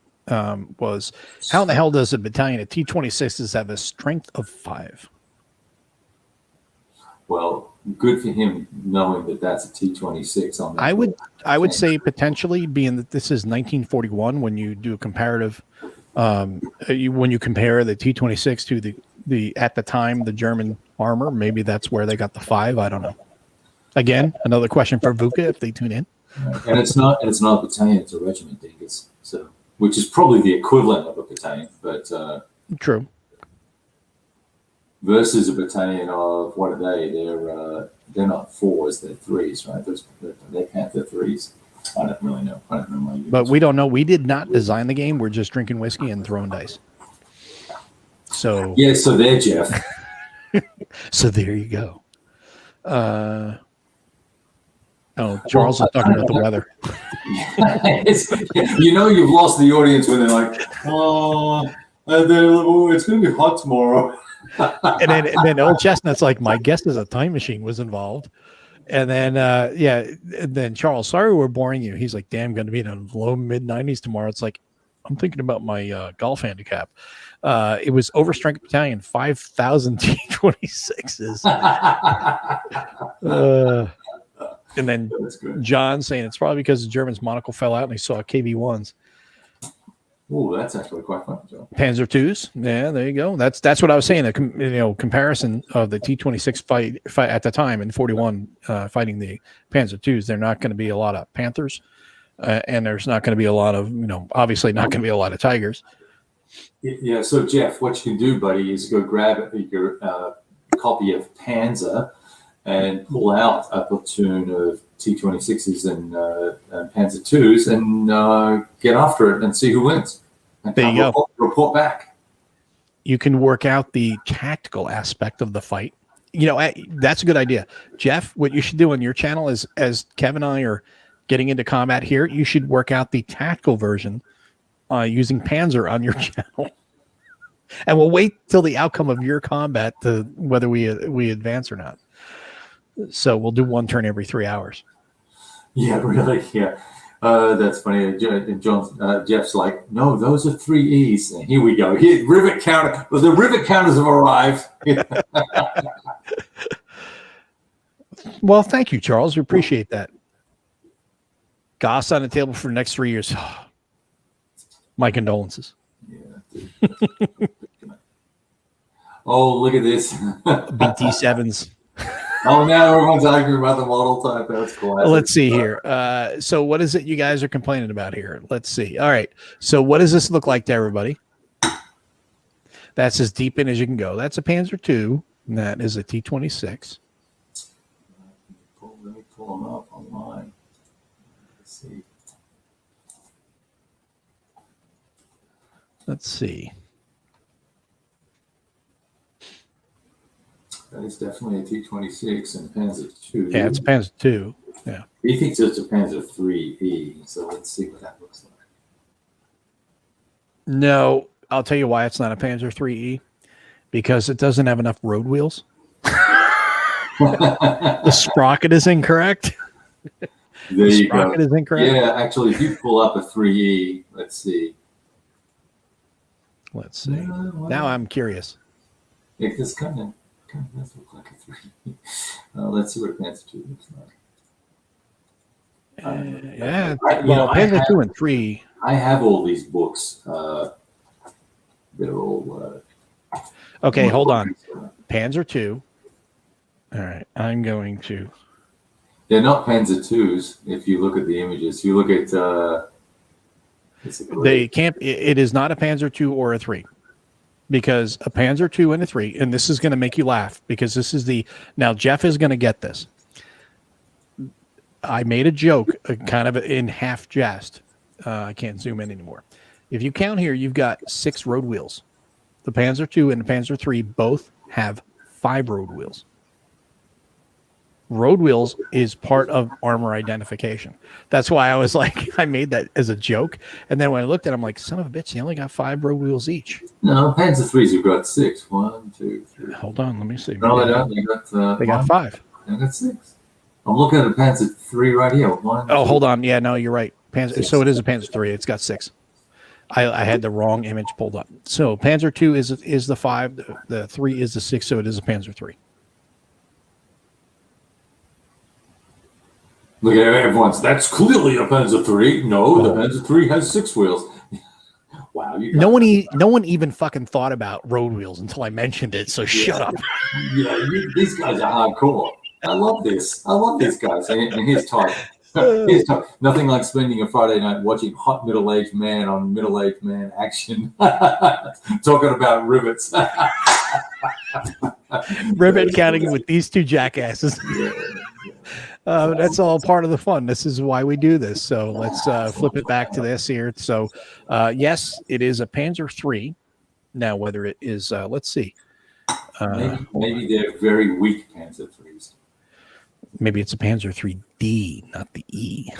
was how in the hell does a battalion of T-26s have a strength of 5? Well, good for him knowing that that's a T-26 on that. I would say potentially, being that this is 1941, when you do a comparative, when you compare the T-26 to the at the time the German armor, maybe that's where they got the 5. I don't know. Again, another question for VUCA if they tune in. And it's not a battalion; it's a regiment, dingus. So. Which is probably the equivalent of a battalion, but true. Versus a battalion of what are they? They're not 4s, they're 3s, right? They Panther 3s. I don't really know. I don't know my units. But we don't know. We did not design the game. We're just drinking whiskey and throwing dice. So yeah, so there, Jeff. So there you go. Charles is talking about the weather. You've lost the audience when they're like, it's going to be hot tomorrow. and then Old Chestnut's like, my guess is a time machine was involved. And then, and then Charles, sorry we're boring you. He's like, damn, going to be in the low mid 90s tomorrow. It's like, I'm thinking about my golf handicap. It was overstrength battalion, 5,000 T26s. And then John saying it's probably because the Germans' monocle fell out and they saw KV1s. Oh, that's actually quite fun, Joe. Panzer IIs, yeah, there you go. That's what I was saying. Comparison of the T26 fight at the time in 41 fighting the Panzer IIs. They're not going to be a lot of Panthers, and there's not going to be a lot of obviously not going to be a lot of Tigers. Yeah. So Jeff, what you can do, buddy, is go grab your copy of Panzer and pull out a platoon of T26s and Panzer IIs and get after it and see who wins. And there you go. Report back. You can work out the tactical aspect of the fight. That's a good idea. Jeff, what you should do on your channel is, as Kev and I are getting into combat here, you should work out the tactical version using Panzer on your channel. And we'll wait till the outcome of your combat to whether we advance or not. So we'll do one turn every 3 hours. Yeah, really. Yeah. That's funny. Jeff's like, no, those are 3 E's. And here we go. Here, rivet counter. Well, the rivet counters have arrived. Well, thank you, Charles. We appreciate that. Goss on the table for the next 3 years. My condolences. Yeah. Oh, look at this. BT7s. Oh, now everyone's arguing about the model type. That's cool. Let's see here. So what is it you guys are complaining about here? Let's see. All right. So what does this look like to everybody? That's as deep in as you can go. That's a Panzer II. And that is a T26. Let me pull them up online. Let's see. Let's see. That is definitely a T26 and a Panzer II. Yeah, it's a Panzer II. Yeah. He thinks it's a Panzer IIIe, so let's see what that looks like. No, I'll tell you why it's not a Panzer IIIe. Because it doesn't have enough road wheels. The sprocket is incorrect. There you go. Sprocket is incorrect. Yeah, actually, if you pull up a 3E, let's see. Let's see. Now I'm curious. Yeah, this kind of does look like a 3E. Let's see what a Panzer II looks like. Yeah. Panzer II and 3. I have all these books. They're all. Okay, hold on. Panzer II. All right, I'm going to. They're not Panzer IIs. If you look at the images, you look at. They can't. It is not a Panzer II or a 3, because a Panzer II and a 3, and this is going to make you laugh because this is the. Now Jeff is going to get this. I made a joke, kind of in half jest. I can't zoom in anymore. If you count here, you've got 6 road wheels. The Panzer II and the Panzer III both have 5 road wheels. Road wheels is part of armor identification. That's why I was like, I made that as a joke. And then when I looked at it, I'm like, son of a bitch, they only got 5 road wheels each. No, Panzer IIIs have got 6. 1, 2, 3. Hold on, let me see. No, they don't. They got 5. They got 6. I'm looking at a Panzer III right here. 1. Oh, hold on. Yeah, no, you're right. So it is a Panzer III. It's got 6. I had the wrong image pulled up. So Panzer II is the 5. The 3 is the 6. So it is a Panzer III. Look at everyone's. That's clearly a Panzer III. No, the Panzer III has 6 wheels. Wow. No one even fucking thought about road wheels until I mentioned it. So shut up. Yeah, these guys are hardcore. I love this. I love these guys. And here's Todd. Nothing like spending a Friday night watching hot middle-aged man on middle-aged man action. Talking about rivets. Rivet counting with these 2 jackasses. That's all part of the fun. This is why we do this. So let's flip it back to this here. So yes, it is a Panzer III. Now, whether it is, let's see. Maybe they're very weak Panzer IIIs. Maybe it's a Panzer IIID, not the E.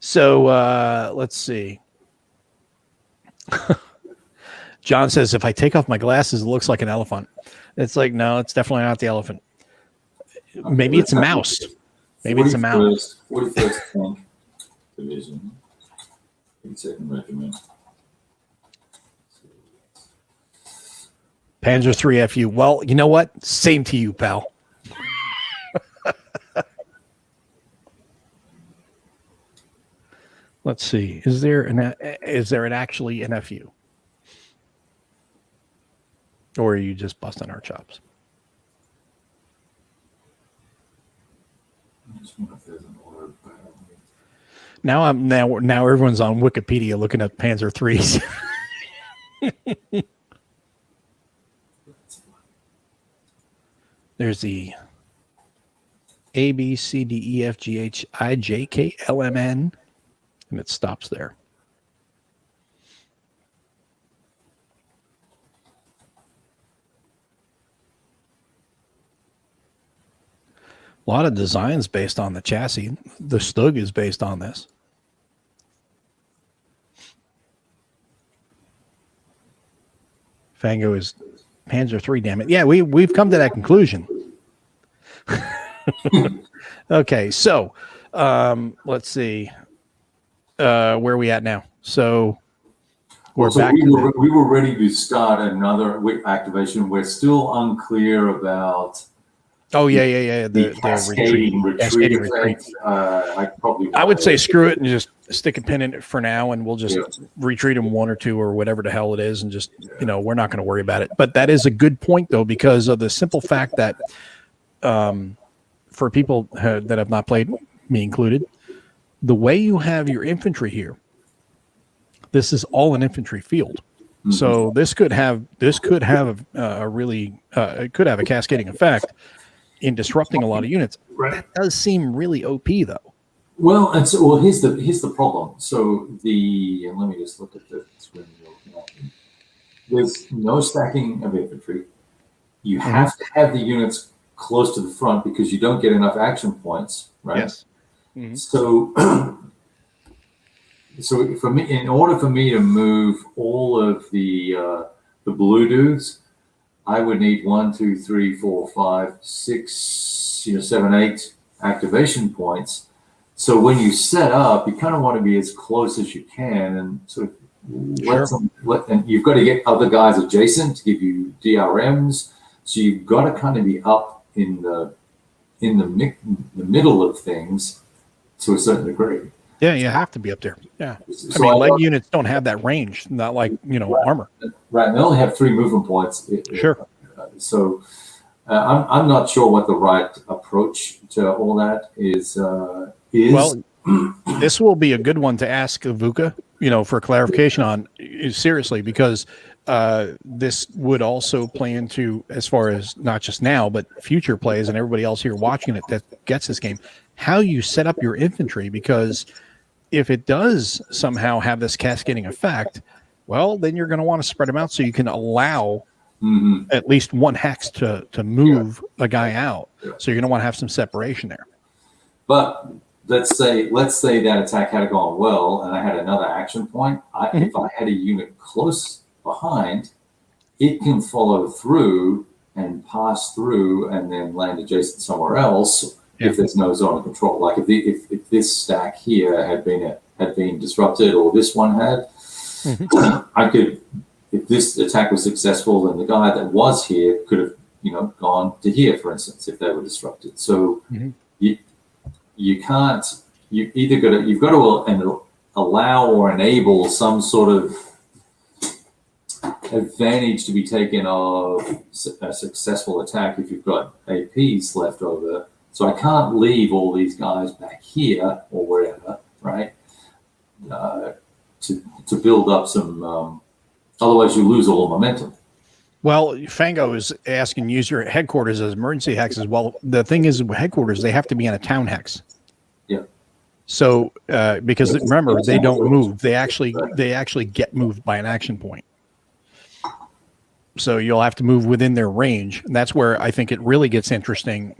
So let's see. John says, if I take off my glasses, it looks like an elephant. It's like, no, it's definitely not the elephant. Maybe it's a mouse. Maybe it's a mouse. 41st Tank Division. 82nd Regiment. Panzer 3 FU. Well, you know what? Same to you, pal. Let's see. Is there actually an FU? Or are you just busting our chops? I just wonder if there's an order of battle. Now everyone's on Wikipedia looking at Panzer 3s. There's the A, B, C, D, E, F, G, H, I, J, K, L, M, N, and it stops there. A lot of designs based on the chassis. The Stug is based on this. Fango is Panzer 3, damn it. Yeah, we've come to that conclusion. Okay, so let's see. Where are we at now? So we're back. We were ready to start another activation. We're still unclear about. Oh yeah. The cascading retreat. I would say screw it and just stick a pin in it for now, and we'll just retreat them 1 or 2 or whatever the hell it is, and just we're not going to worry about it. But that is a good point though, because of the simple fact that for people that have not played, me included, the way you have your infantry here, this is all an infantry field. Mm-hmm. So this could have a really it could have a cascading effect in disrupting a lot of units. Right. That does seem really OP though. Well, and so here's the problem. So let me just look at the screen. There's no stacking of infantry. You have to have the units close to the front because you don't get enough action points, right? Yes. Mm-hmm. So for me, in order for me to move all of the blue dudes, I would need 1, 2, 3, 4, 5, 6, 7, 8 activation points. So when you set up, you kind of want to be as close as you can, and sort of and you've got to get other guys adjacent to give you DRMs. So you've got to kind of be up in the middle of things to a certain degree. Yeah, you have to be up there. Yeah, so leg units don't have that range, not like armor. Right, and they only have 3 movement points. Sure. So I'm not sure what the right approach to all that is. Well, this will be a good one to ask Vuca, for clarification on, seriously, because this would also play into, as far as not just now, but future plays and everybody else here watching it that gets this game, how you set up your infantry, because if it does somehow have this cascading effect, well, then you're going to want to spread them out so you can allow at least one hex to move a guy out. Yeah. So you're going to want to have some separation there. But let's say that attack had gone well and I had another action point. If I had a unit close behind, it can follow through and pass through and then land adjacent somewhere else. If there's no zone of control, like if this stack here had been disrupted, or this one had, I could, if this attack was successful, then the guy that was here could have gone to here, for instance, if they were disrupted. So you can't, you've got to allow or enable some sort of advantage to be taken of a successful attack if you've got APs left over. So I can't leave all these guys back here or wherever, right? To build up some, otherwise you lose all the momentum. Well, Fango is asking, use your headquarters as emergency hexes. Well, the thing is, with headquarters, they have to be in a town hex. Yeah. So because remember, they don't move; they actually get moved by an action point. So you'll have to move within their range. And that's where I think it really gets interesting.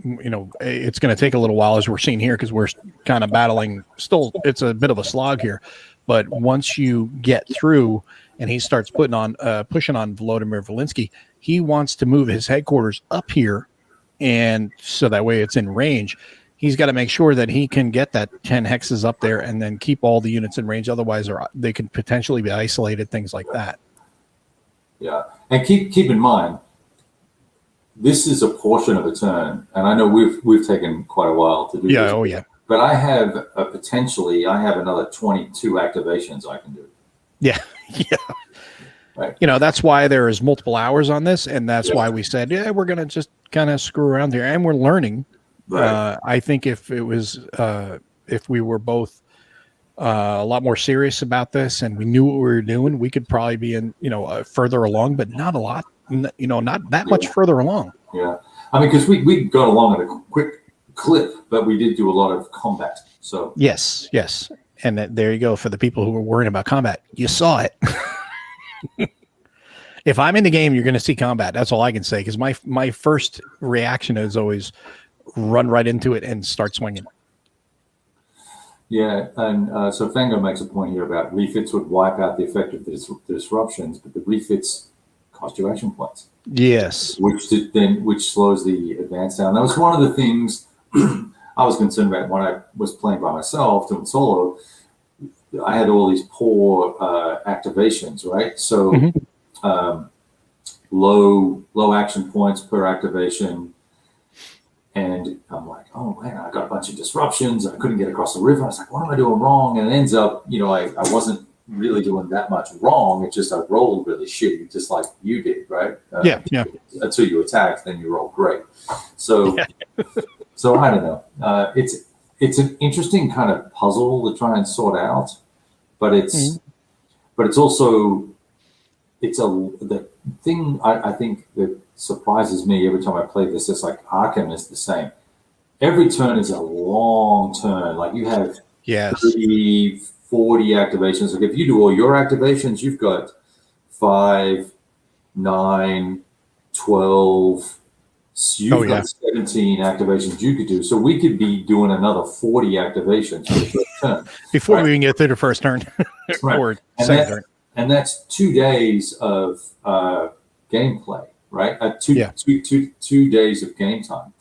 It's going to take a little while, as we're seeing here, because we're kind of battling. Still, it's a bit of a slog here. But once you get through and he starts pushing on Volodymyr Volynski, he wants to move his headquarters up here. And so that way it's in range. he's got to make sure that he can get that 10 hexes up there and then keep all the units in range. Otherwise, they could potentially be isolated, things like that. Yeah, and keep in mind, this is a portion of a turn, and I know we've taken quite a while to do. Yeah, this, oh yeah. But I have I have another 22 activations I can do. Yeah, yeah. Right. That's why there is multiple hours on this, and that's why we said, yeah, we're gonna just kind of screw around here, and we're learning. Right. I think if it was if we were both a lot more serious about this and we knew what we were doing, we could probably be in further along, but not a lot. Not that much further along. Yeah, I mean, because we got along at a quick clip, but we did do a lot of combat. So yes, and there you go. For the people who were worrying about combat, you saw it. If I'm in the game, you're going to see combat. That's all I can say. Because my first reaction is always run right into it and start swinging. Yeah, and so Fango makes a point here about refits would wipe out the effect of the disruptions, but the refits cost you action points. Yes, which slows the advance down. That was one of the things I was concerned about when I was playing by myself doing solo. I had all these poor activations, right? So low action points per activation. And I'm like, oh man, I got a bunch of disruptions. I couldn't get across the river. I was like, what am I doing wrong? And it ends up, I wasn't really doing that much wrong. It's just I rolled really shitty, just like you did, right? Yeah. Until you attacked, then you roll great. So, so I don't know. It's an interesting kind of puzzle to try and sort out, but it's also the thing I think that surprises me every time I play this. It's like Arkham is the same. Every turn is a long turn. Like you have 30, 40 activations. Like if you do all your activations, you've got 5, 9, 12. You've got 17 activations you could do. So we could be doing another 40 activations for the first turn. Before we even get through the first turn. Or second turn. And that's 2 days of gameplay, right? 2 days of game time.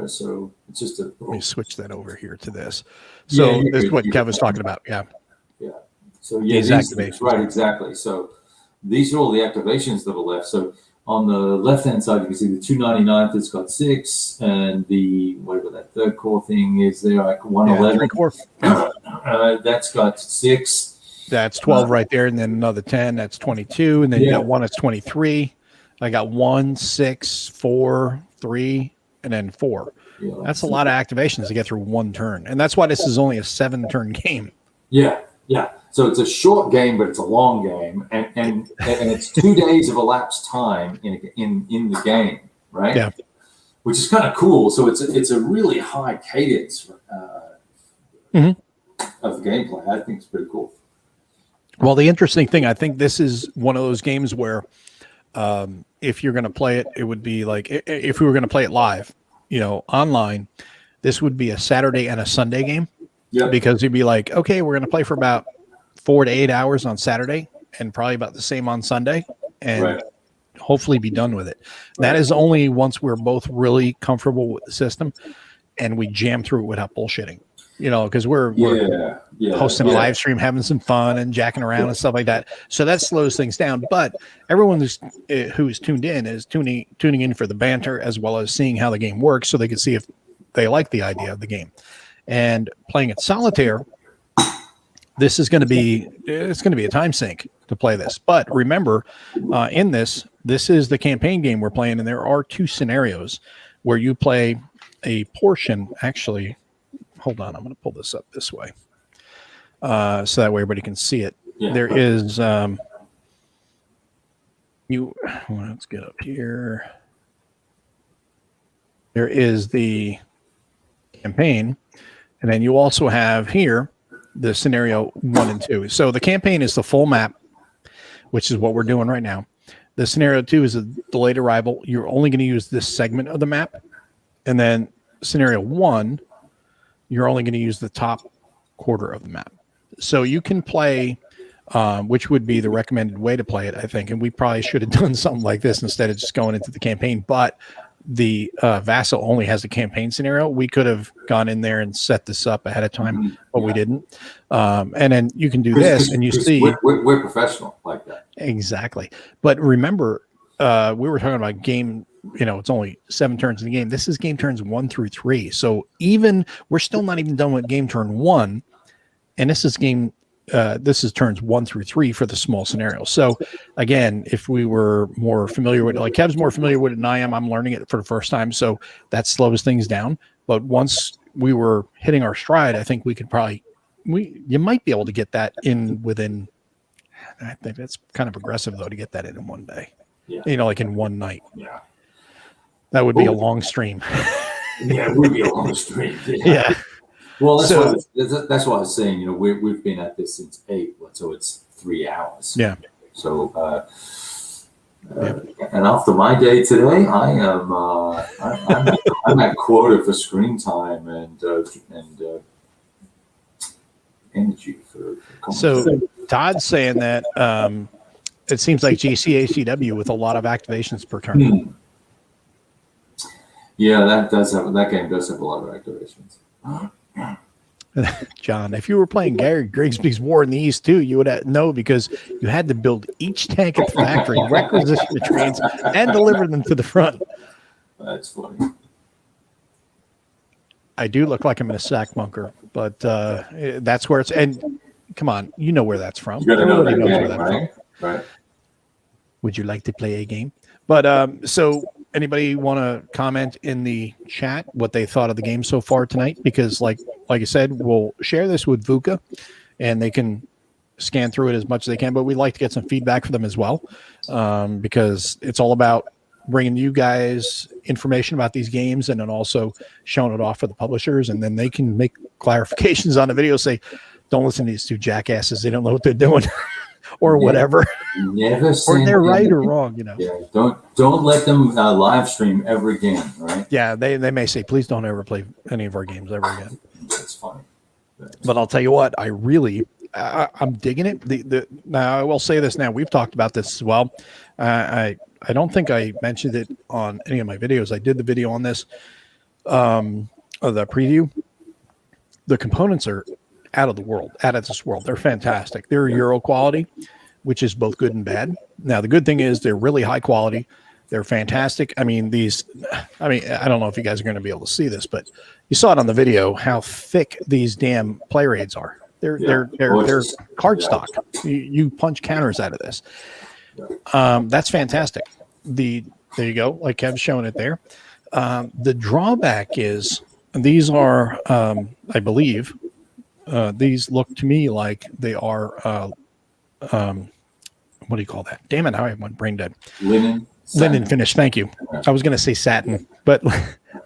So it's just let me switch that over here to this. So this is what Kev was talking about. Yeah. So these activations, right? Exactly. So these are all the activations that are left. So on the left-hand side, you can see the 299th has got 6, and the whatever that third core thing is there, like 111. That's got 6. That's 12 right there, and then another 10. That's 22, and then you got 1. It's 23. I got 1, 6, 4, 3, and then 4. Yeah, that's a lot of activations to get through one turn, and that's why this is only a 7-turn game. Yeah. So it's a short game, but it's a long game, and it's 2 days of elapsed time in the game, right? Yeah. Which is kind of cool. So it's a really high cadence of gameplay. I think it's pretty cool. Well, the interesting thing, I think this is one of those games where if you're going to play it, it would be like if we were going to play it live, online, this would be a Saturday and a Sunday game. Yeah. Because you'd be like, okay, we're going to play for about 4 to 8 hours on Saturday and probably about the same on Sunday and hopefully be done with it. That is only once we're both really comfortable with the system and we jam through it without bullshitting. Because we're hosting a live stream, having some fun and jacking around and stuff like that. So that slows things down. But everyone who's tuned in is tuning in for the banter as well as seeing how the game works, so they can see if they like the idea of the game. And playing at solitaire, this is going to be a time sink to play this. But remember, in this is the campaign game we're playing, and there are 2 scenarios where you play a portion. Actually, hold on, I'm going to pull this up this way, so that way everybody can see it. Yeah. There is let's get up here. There is the campaign. And then you also have here the scenario 1 and 2. So the campaign is the full map, which is what we're doing right now. The scenario 2 is a delayed arrival. You're only going to use this segment of the map. And then scenario 1, you're only going to use the top quarter of the map. So you can play, which would be the recommended way to play it, I think. And we probably should have done something like this instead of just going into the campaign. But the Vassal only has a campaign scenario, we could have gone in there and set this up ahead of time, but we didn't. And then you can do this, and you see we're professional like that. Exactly. But remember, we were talking about game. It's only 7 turns in the game. This is game turns 1 through 3. So we're still not even done with game turn 1, and this is turns 1 through 3 for the small scenario. So again, if we were more familiar with it, like Kev's more familiar with it than I am, I'm learning it for the first time, so that slows things down. But once we were hitting our stride, I think we could you might be able to get that in within. I think that's kind of aggressive though to get that in one day. Yeah. Like in one night. Yeah. That would be a long stream. Yeah, it would be a long stream. Yeah. Well, that's what I was saying. We've been at this since 8, so it's 3 hours. Yeah. So, and after my day today, I am I'm at quota for screen time and energy for. So Todd's saying that it seems like GCACW with a lot of activations per turn. Yeah, that game does have a lot of activations. John, if you were playing Gary Grigsby's War in the East too, you would know, because you had to build each tank at the factory, requisition the trains, and deliver them to the front. That's funny. I do look like I'm in a sack bunker, but that's where it's. And come on, you know where that's from. Everybody knows where that's from. Right. Would you like to play a game? But so anybody want to comment in the chat what they thought of the game so far tonight? Because like I said, we'll share this with Vuca, and they can scan through it as much as they can. But we'd like to get some feedback from them as well, because it's all about bringing you guys information about these games, and then also showing it off for the publishers, and then they can make clarifications on the video. Say, don't listen to these two jackasses; they don't know what they're doing. Or whatever, never or they're right or wrong, Yeah, don't let them live stream ever again, right? Yeah, they may say, please don't ever play any of our games ever again. That's funny. But I'll tell you what, I'm digging it. Now I will say this. Now we've talked about this as well. I don't think I mentioned it on any of my videos. I did the video on this, the preview. The components are out of this world. They're fantastic. They're Euro quality, which is both good and bad. Now, the good thing is they're really high quality. They're fantastic. I don't know if you guys are going to be able to see this, but you saw it on the video, how thick these damn play raids are. They're cardstock. You punch counters out of this. That's fantastic. There you go. Like Kev's showing it there. The drawback is these are, I believe, these look to me like they are, what do you call that? Damn it, I have one brain dead. Linen finish. Thank you. I was going to say satin, but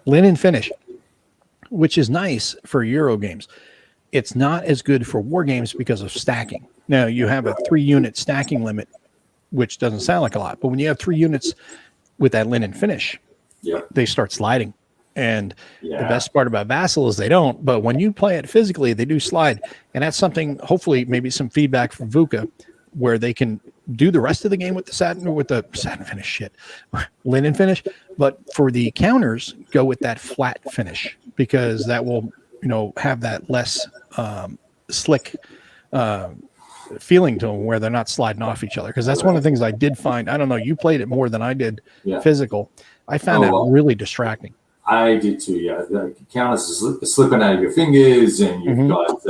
linen finish, which is nice for Euro games. It's not as good for war games because of stacking. Now, you have a 3-unit stacking limit, which doesn't sound like a lot, but when you have 3 units with that linen finish, they start sliding. And the best part about Vassal is they don't, but when you play it physically, they do slide. And that's something, hopefully, maybe some feedback from Vuca, where they can do the rest of the game with the satin finish linen finish. But for the counters, go with that flat finish, because that will, have that less slick feeling to them, where they're not sliding off each other. Because that's one of the things I did find. I don't know, you played it more than I did physical. I found that really distracting. I did too, yeah. The counters is slipping out of your fingers, and you've got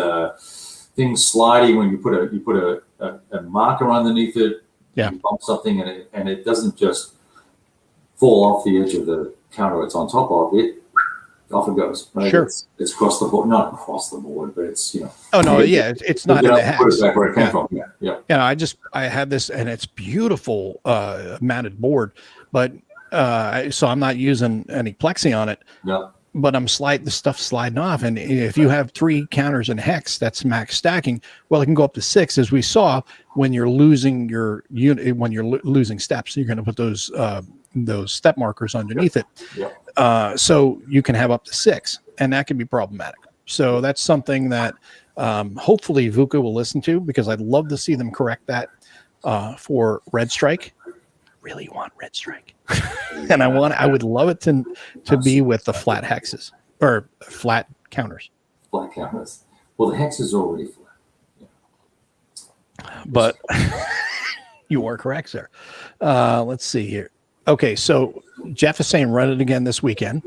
things sliding when you put a marker underneath it. Yeah, you bump something, and it doesn't just fall off the edge of the counter it's on top of. It off it goes. Right? Sure, it's across the board, not across the board, but it's Oh no, it's not in the hex. Put it back where it came from. Yeah. I had this, and it's beautiful mounted board, but. So I'm not using any plexi on it, but the stuff's sliding off. And if you have 3 counters in hex, that's max stacking. Well, it can go up to 6, as we saw when you're losing your unit, when you're losing steps. You're going to put those step markers underneath it. So you can have up to 6, and that can be problematic. So that's something that hopefully Vuca will listen to, because I'd love to see them correct that for Red Strike. really want red strike, and I would love it to be with the flat hexes or flat counters. Flat counters. Well, the hex is already flat. Yeah. But you are correct, sir. Let's see here. Okay, so Jeff is saying run it again this weekend.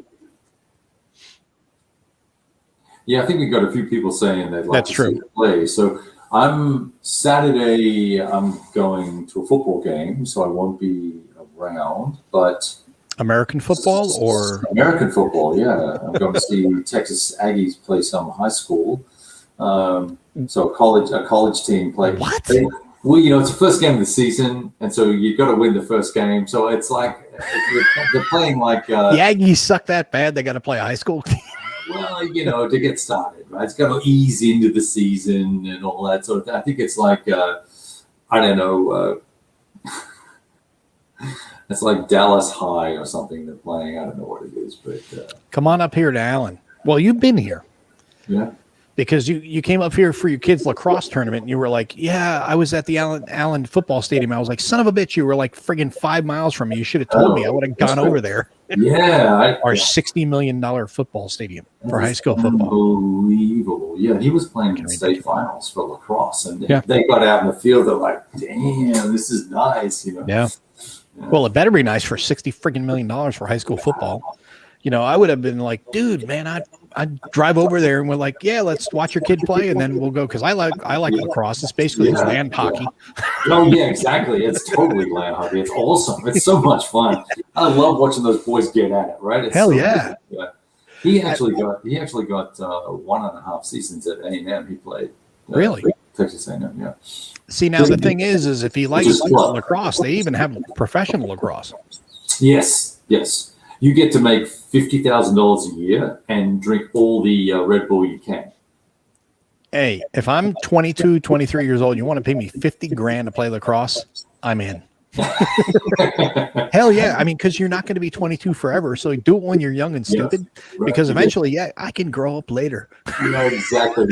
Yeah, I think we got a few people saying they'd like That's to true. see it play. So Saturday, I'm going to a football game, so I won't be around. But American football or American football, yeah. I'm going to see Texas Aggies play some high school. So a college team play. What? Well, it's the first game of the season, and so you've got to win the first game. So it's like they're playing like the Aggies suck that bad. They got to play a high school team. Well, to get started, right? It's got to ease into the season and all that. So I think it's like I don't know. It's like Dallas High or something they're playing. I don't know what it is, but Come on up here to Allen. Well, you've been here. Yeah. Because you came up here for your kids' lacrosse tournament and you were like, yeah, I was at the Allen football stadium. I was like, son of a bitch, you were like friggin' 5 miles from me. You should have told me. I would have gone over there. Yeah. Our $60 million football stadium for high school football. Unbelievable. Yeah, he was playing in state finals for lacrosse. And they got out in the field. They're like, damn, this is nice. Yeah. Well, it better be nice for $60 million for high school football. I would have been like, dude, man, I'd drive over there and we're like, yeah, let's watch your kid play, and then we'll go because I like lacrosse. It's basically land hockey. Oh yeah, exactly. It's totally land hockey. It's awesome. It's so much fun. I love watching those boys get at it. Right? It's Hell yeah. Yeah. He actually got 1.5 seasons at A&M. He played. Really? Texas A&M. Yeah. See, now the thing is if he likes lacrosse, they even have professional lacrosse. Yes. You get to make $50,000 a year and drink all the Red Bull you can. Hey, if I'm 22, 23 years old, you want to pay me $50,000 to play lacrosse? I'm in. Hell yeah. I mean, because you're not going to be 22 forever. So do it when you're young and stupid, because eventually, I can grow up later. Exactly.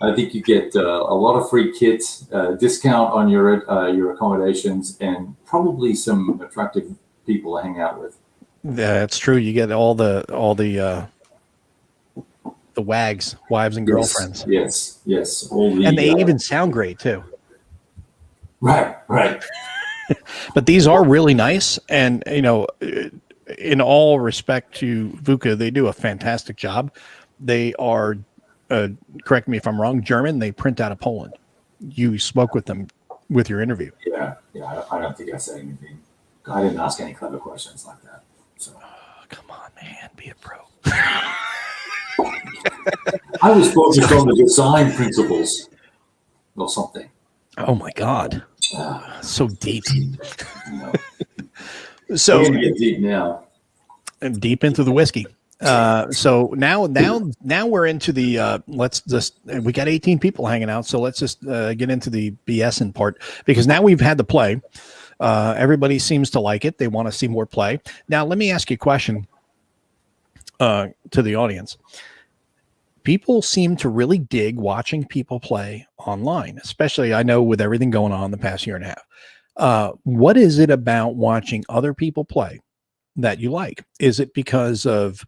I think you get a lot of free kits, discount on your accommodations, and probably some attractive people to hang out with. That's true. You get all the wags, wives and girlfriends. Yes. And they even sound great too. Right. But these are really nice, and in all respect to Vuca, they do a fantastic job. They are, correct me if I'm wrong, German. They print out of Poland. You spoke with them with your interview. Yeah. I don't think I said anything. I didn't ask any clever questions like that. So. Come on, man, be a pro. I was focused on the design principles or something. Oh my God. So deep. So we're gonna get deep now. Deep into the whiskey. So now we're into the we got 18 people hanging out, so let's just get into the BSing part, because now we've had the play. Everybody seems to like it. They want to see more play. Now, let me ask you a question to the audience. People seem to really dig watching people play online, especially, I know, with everything going on the past year and a half. What is it about watching other people play that you like? Is it because of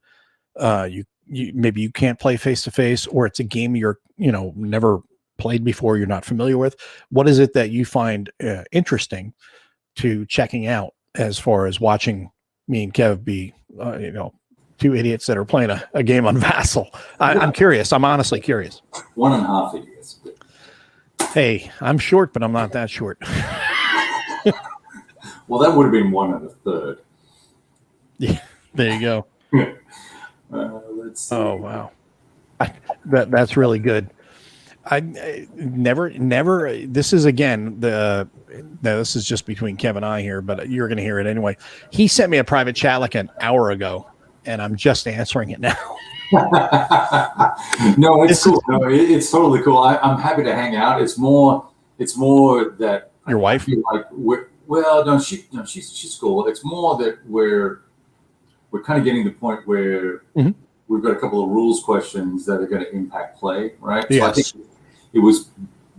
you maybe you can't play face to face, or it's a game you're never played before, you're not familiar with? What is it that you find interesting to checking out as far as watching me and Kev be, two idiots that are playing a game on Vassal? I'm curious. I'm honestly curious. 1.5 idiots. Hey, I'm short, but I'm not that short. Well, that would have been 1 1/3. Yeah, there you go. Let's see. Oh, wow. That's really good. I never, this is again, this is just between Kev and I here, but you're going to hear it anyway. He sent me a private chat like an hour ago, and I'm just answering it now. No, it's cool. No, it's totally cool. I'm happy to hang out. It's more that your wife, she's cool. It's more that we're kind of getting to the point where we've got a couple of rules questions that are going to impact play, right? Yes. So I think it was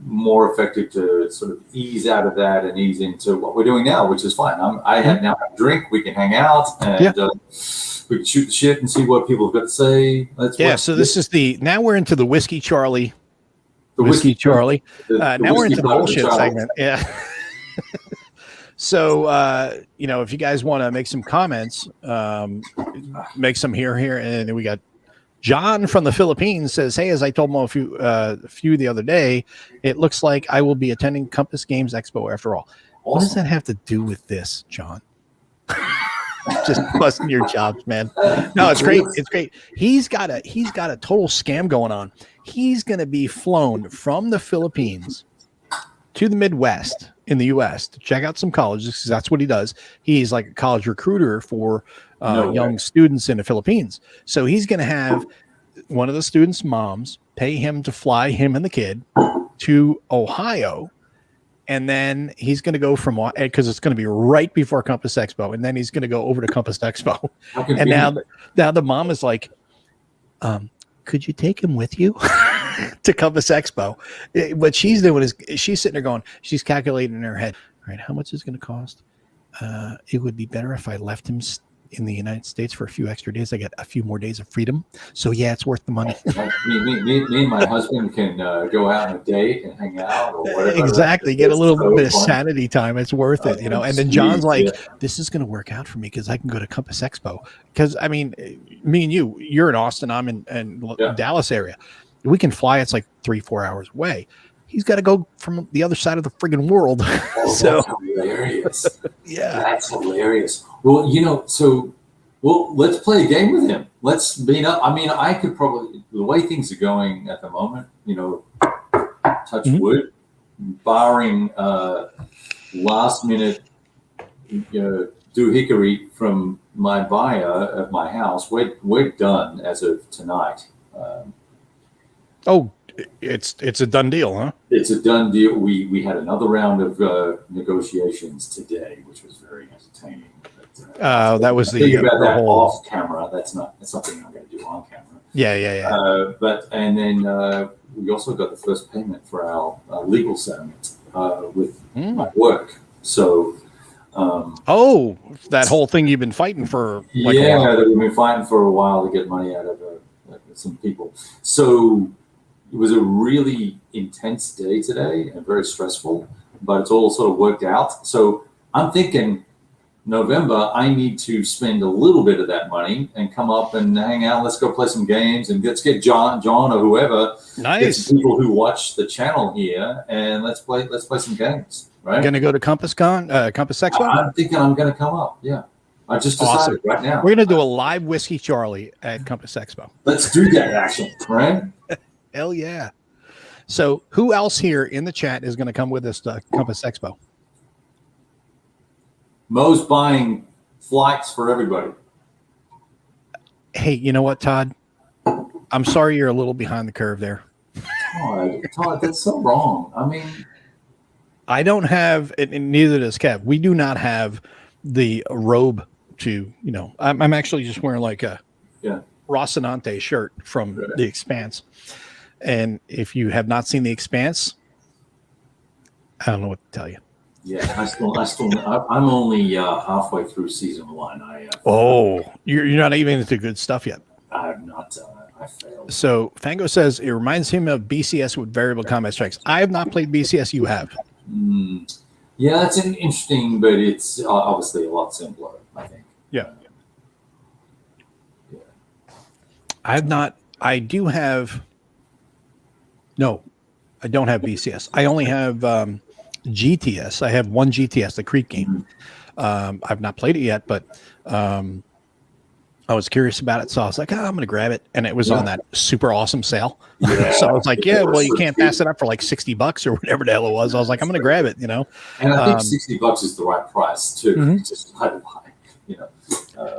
more effective to sort of ease out of that and ease into what we're doing now, which is fine. I have now a drink. We can hang out and we can shoot the shit and see what people have got to say. So this is now we're into the Whiskey Charlie. Whiskey Charlie. Now we're into the bullshit segment. Yeah. So, if you guys want to make some comments, make some here, and then we got John from the Philippines says, "Hey, as I told Mo a few the other day, it looks like I will be attending Compass Games Expo after all." Awesome. What does that have to do with this, John? Just busting your chops, man. No, it's great. It's great. He's got a total scam going on. He's going to be flown from the Philippines to the Midwest in the U.S. to check out some colleges, because that's what he does. He's like a college recruiter for young students in the Philippines. So he's going to have one of the students' moms pay him to fly him and the kid to Ohio. And then he's going to go from, because it's going to be right before Compass Expo, and then he's going to go over to Compass Expo. And now the mom is like, could you take him with you to Compass Expo? What she's doing is she's sitting there going, she's calculating in her head, all right, how much is it going to cost? It would be better if I left him in the United States for a few extra days. I get a few more days of freedom. So yeah, it's worth the money. me and my husband can go out on a date and hang out or whatever. Exactly. Get a little bit of sanity time. It's worth it, And then John's like, this is going to work out for me because I can go to Compass Expo. Because I mean, me and you're in Austin. I'm in Dallas area. We can fly. It's like 3-4 hours away. He's got to go from the other side of the friggin' world. So that's hilarious. Yeah, that's hilarious. Well, let's play a game with him. Let's beat up. I mean, I could probably, the way things are going at the moment, touch wood, barring last minute doohickery from my buyer at my house, we're done as of tonight. It's a done deal, huh? It's a done deal. We had another round of negotiations today, which was very entertaining. But, that was the whole off camera. That's something I'm going to do on camera. Yeah. And then we also got the first payment for our legal settlement with my work. So. That whole thing you've been fighting for. A while. That we've been fighting for a while to get money out of some people. So. It was a really intense day today and very stressful, but it's all sort of worked out. So I'm thinking November, I need to spend a little bit of that money and come up and hang out. Let's go play some games and let's get John or whoever. Nice. Get some people who watch the channel here and let's play some games. Right? You're going to go to Compass Expo? I'm thinking I'm going to come up. Yeah. I just decided right now. We're going to do a live Whiskey Charlie at Compass Expo. Let's do that action, right? Hell yeah. So who else here in the chat is going to come with us to Compass Expo? Mo's buying flights for everybody. Hey, you know what, Todd? I'm sorry you're a little behind the curve there. Todd, that's so wrong. I mean, I don't have, and neither does Kev. We do not have the robe to, I'm actually just wearing like a Rocinante shirt from The Expanse. And if you have not seen The Expanse, I don't know what to tell you. Yeah, I'm only halfway through season 1. You're not even into good stuff yet. I'm not. I failed. So Fango says it reminds him of BCS with variable combat strikes. I have not played BCS. You have. Yeah, that's interesting, but it's obviously a lot simpler, I think. Yeah. I have not. I do have. No, I don't have BCS. I only have GTS. I have one GTS, the Creek game. I've not played it yet, but I was curious about it. So I was like, I'm going to grab it. And it was on that super awesome sale. Yeah. So I was like, well, you can't pass it up for like $60 or whatever the hell it was. I was like, I'm going to grab it, And I think $60 is the right price too. Just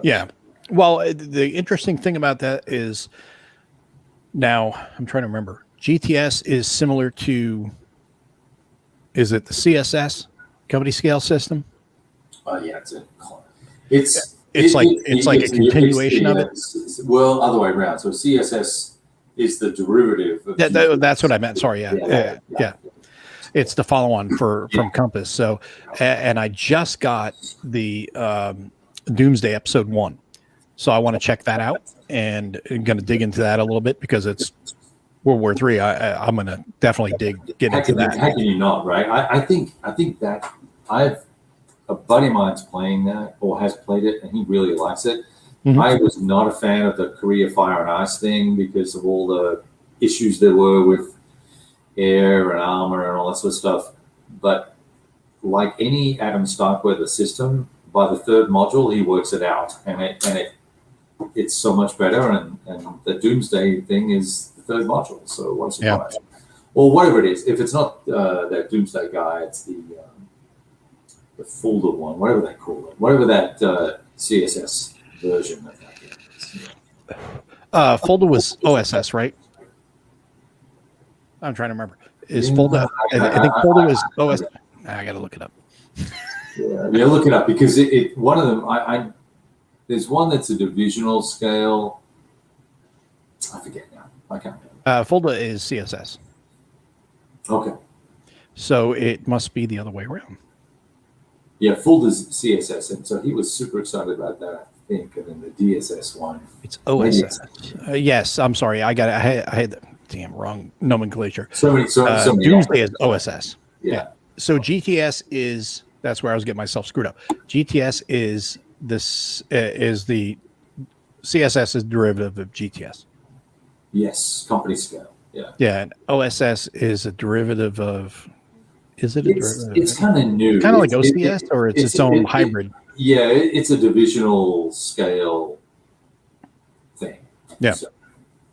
yeah. Well, the interesting thing about that is now I'm trying to remember. GTS is similar to, is it the CSS company scale system? Yeah, it's like a continuation of it. Well, other way around. So CSS is the derivative of that's what I meant. Sorry. Yeah. It's the follow-on from Compass. So, and I just got the Doomsday episode 1, so I want to check that out, and I'm going to dig into that a little bit because it's World War III. I'm going to definitely get into that. How can you not, right? I think that a buddy of mine's playing that or has played it, and he really likes it. Mm-hmm. I was not a fan of the Korea Fire and Ice thing because of all the issues there were with air and armor and all that sort of stuff. But like any Adam Starkweather system, by the third module, he works it out, and it's so much better. And the Doomsday thing is the third module. So what a surprise! Yeah. Or whatever it is. If it's not that Doomsday guy, it's the folder one, whatever they call it, whatever that CSS version of that game is. Folder was OSS, right? I'm trying to remember. Is Folder? I think Folder was OSS. I got to look it up. Yeah, look it up because it one of them. There's one that's a divisional scale. I forget now. I can't remember. Folder is CSS. Okay. So it must be the other way around. Yeah, Folder's CSS, and so he was super excited about that. I think, and then the DSS one. It's OSS. Yes, I'm sorry. I had the damn wrong nomenclature. So many Doomsday is OSS. Yeah. So GTS is, that's where I was getting myself screwed up. GTS is this is the CSS is derivative of GTS. Yes, company scale. Yeah. Yeah, and OSS is a derivative of. Is it a derivative? It's kind of new. Kind of like OCS, or it's its own hybrid. It's a divisional scale thing. Yeah. So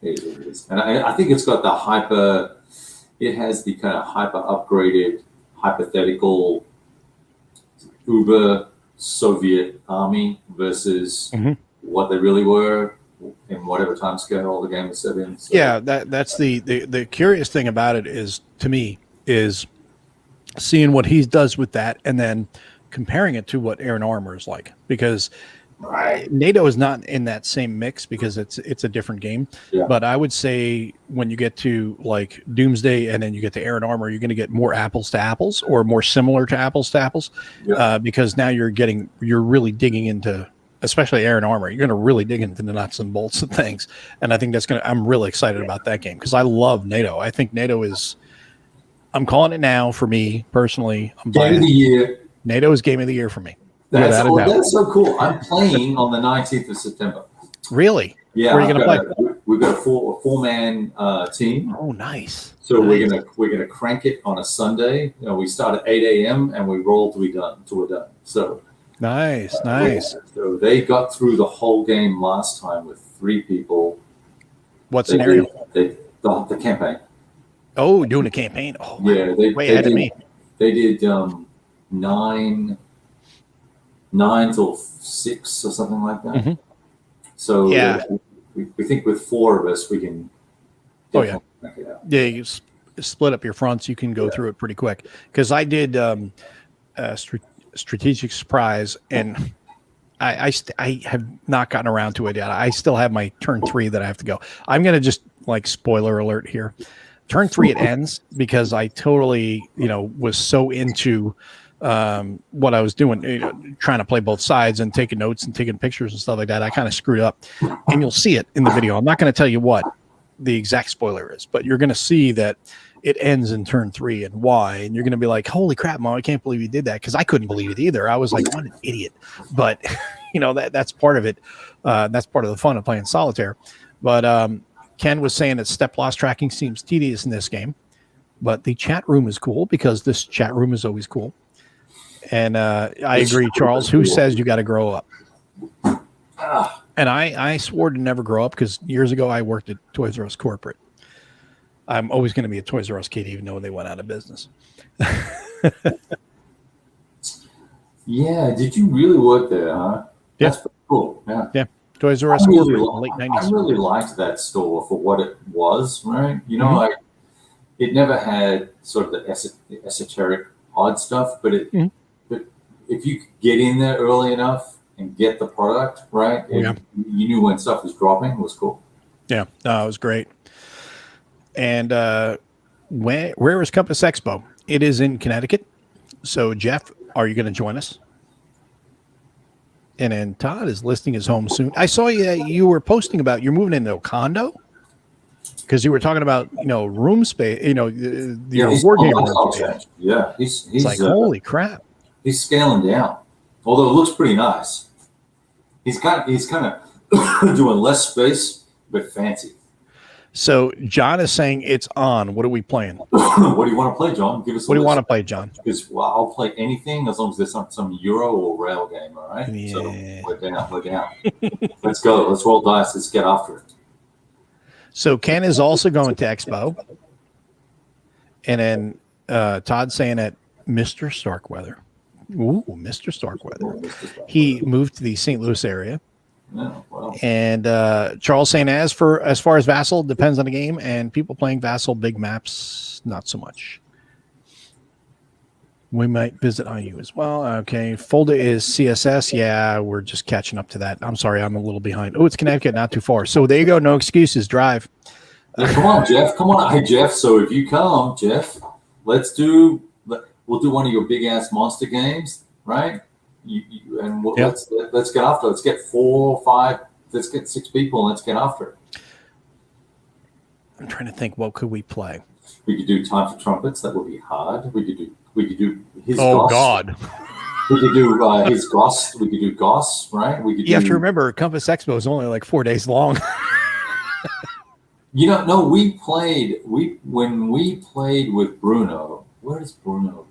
it is. And I think it's got the hyper. It has the kind of hyper upgraded, hypothetical Uber Soviet army versus what they really were in whatever time scale the game was set in. So. Yeah, that's the curious thing about it is, to me, is seeing what he does with that and then comparing it to what Air and Armor is like, because NATO is not in that same mix because it's a different game. Yeah. But I would say when you get to like Doomsday and then you get to Air and Armor, you're going to get more apples to apples or more similar to apples, because now you're really digging into, especially Air and Armor, you're going to really dig into the nuts and bolts of things. And I think I'm really excited about that game because I love NATO. I think NATO is, I'm calling it now for me personally. Game of the year. NATO is game of the year for me. That's so cool. I'm playing on the 19th of September. Really? Yeah. Where are you going to play? We've got a four-man team. Oh, nice. So nice. we're gonna crank it on a Sunday. We start at 8 a.m. and we roll till we're done. So nice. So they got through the whole game last time with 3 people. What scenario? The campaign. Oh, doing a campaign. Oh, yeah. They way ahead of me. They did 9 till 6 or something like that. Mm-hmm. So yeah, we think with 4 of us we can. Crank it out. Yeah, you split up your fronts. You can go through it pretty quick. Because I did strategic surprise, and I have not gotten around to it yet. I still have my turn 3 that I have to go. I'm gonna just spoiler alert here. Turn 3 it ends because I totally was so into what I was doing, trying to play both sides and taking notes and taking pictures and stuff like that. I kind of screwed up, and you'll see it in the video. I'm not going to tell you what the exact spoiler is, but you're going to see that it ends in turn 3 and why, and you're going to be like, holy crap, Mom, I can't believe you did that, because I couldn't believe it either. I was like, what an idiot. But that's part of it. That's part of the fun of playing solitaire. But Ken was saying that step loss tracking seems tedious in this game, but the chat room is cool because this chat room is always cool. And I agree, Charles. Who says you got to grow up? And I swore to never grow up because years ago I worked at Toys R Us corporate. I'm always going to be a Toys R Us kid, even though they went out of business. Yeah. Did you really work there, huh? Yeah. That's pretty cool. Yeah. Yeah. Toys R Us corporate in the late 90s. I really liked that store for what it was, right? Like it never had sort of the esoteric odd stuff, but but if you could get in there early enough and get the product, right? You knew when stuff was dropping. It was cool. Yeah, it was great. And where was Compass Expo? It is in Connecticut. So, Jeff, are you going to join us? And then Todd is listing his home soon. I saw you were posting about you're moving into a condo because you were talking about room space. Your war game room space. Yeah, he's like holy crap. He's scaling down, although it looks pretty nice. He's kind of doing less space but fancy. So John is saying it's on. What are we playing? What do you want to play, John? Give us. What do you want to play, John? Because I'll play anything as long as there's some Euro or rail game. All right. Yeah. So we're down. Let's go. Let's roll dice. Let's get after it. So Ken is also going to Expo, and then Todd's saying that Mr. Starkweather. Ooh, Mr. Starkweather. He moved to the St. Louis area. Yeah, well. And Charles saying as far as Vassal, depends on the game, and people playing Vassal big maps, not so much. We might visit IU as well. Okay, Folda is CSS. Yeah, we're just catching up to that. I'm sorry, I'm a little behind. Oh, it's Connecticut, not too far. So there you go. No excuses. Drive. Yeah, come on, Jeff. Come on, hey Jeff. So if you come, Jeff, we'll do one of your big ass monster games, right? Let's get after it. Let's get 4 or 5. Let's get 6 people. And let's get after it. I'm trying to think. What could we play? We could do Time for Trumpets. That would be hard. We could do his. Oh Goss. God. We could do his Goss. We could do Goss, right? You have to remember, Compass Expo is only like 4 days long. No, when we played with Bruno. Where does Bruno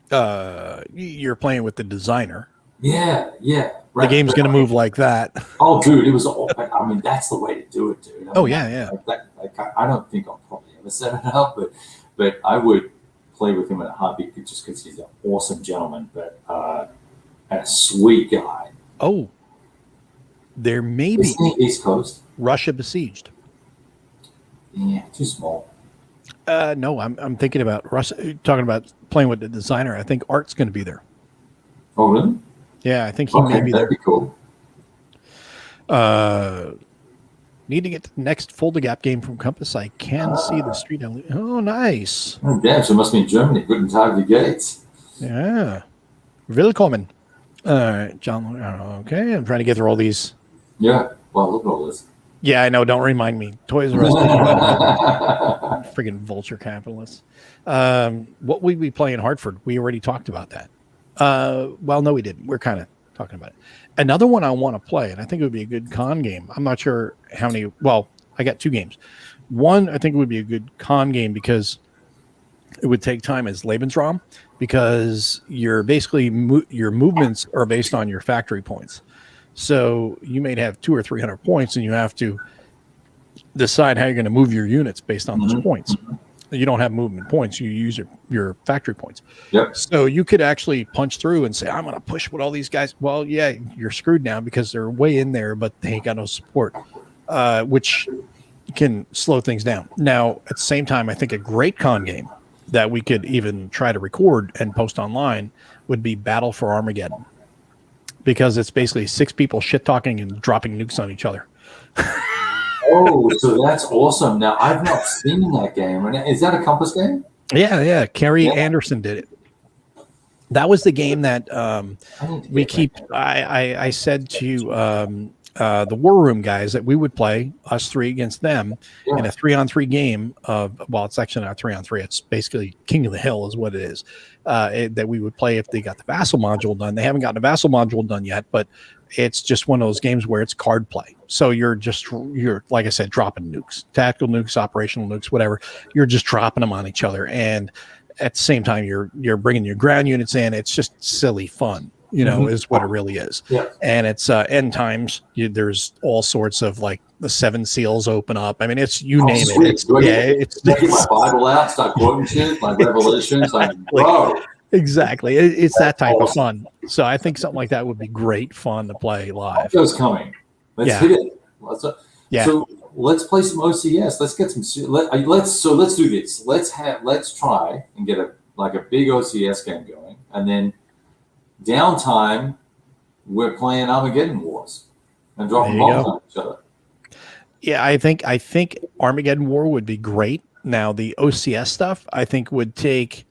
live? You're playing with the designer. Yeah. Right. The game's going to move like that. Oh, dude, it was. I mean, that's the way to do it, dude. Yeah. I don't think I'll probably ever set it up, but I would play with him in a heartbeat just because he's an awesome gentleman, but and a sweet guy. Oh, there may be East Coast. Russia besieged. Yeah, too small. No, I'm thinking about Russia. Talking about playing with the designer. I think Art's going to be there. Oh, really? Yeah, I think he may be there. That'd be cool. Need to get to the next Folda Gap game from Compass. I can see the street. Oh, nice. Oh, damn, so it must be in Germany. Guten Tag, die Gates. Yeah. Willkommen. All right, John. Okay, I'm trying to get through all these. Yeah, well, look at all this. Yeah, I know. Don't remind me. Toys R Us. Friggin' vulture capitalists. What would we play in Hartford? We already talked about that. Well, no, we didn't. We're kind of talking about it. Another one I want to play, and I think it would be a good con game. I'm not sure how many. Well, I got 2 games. One, I think it would be a good con game because it would take time as Lebensraum, because you're basically your movements are based on your factory points. So you may have 200 or 300 points, and you have to decide how you're going to move your units based on those points. You don't have movement points. You use your factory points. Yep. So you could actually punch through and say, I'm going to push with all these guys. Well, yeah, you're screwed now because they're way in there, but they ain't got no support, which can slow things down. Now, at the same time, I think a great con game that we could even try to record and post online would be Battle for Armageddon, because it's basically 6 people shit talking and dropping nukes on each other. Oh, so that's awesome. Now, I've not seen that game. Is that a Compass game? Yeah. Kerry Anderson did it. That was the game that we keep. I said to the War Room guys that we would play us 3 against them in a 3-on-3 game of, well, it's actually not 3-on-3. It's basically King of the Hill is what it is, that we would play if they got the Vassal module done. They haven't gotten the Vassal module done yet, but it's just one of those games where it's card play. So you're like I said, dropping nukes, tactical nukes, operational nukes, whatever. You're just dropping them on each other. And at the same time, you're bringing your ground units in. It's just silly fun. Is what it really is. Yeah. And it's end times. There's all sorts of like the 7 seals open up. I mean, it's name it. It's get my Bible out, start quoting shit, like Revelations, like bro. Exactly. It's that type of fun. So I think something like that would be great fun to play live. It's coming. Let's hit it. So let's play some OCS. Let's get some. Let's do this. Let's try and get a big OCS game going, and then downtime, we're playing Armageddon Wars and dropping bombs on each other. Yeah, I think Armageddon War would be great. Now the OCS stuff, I think would take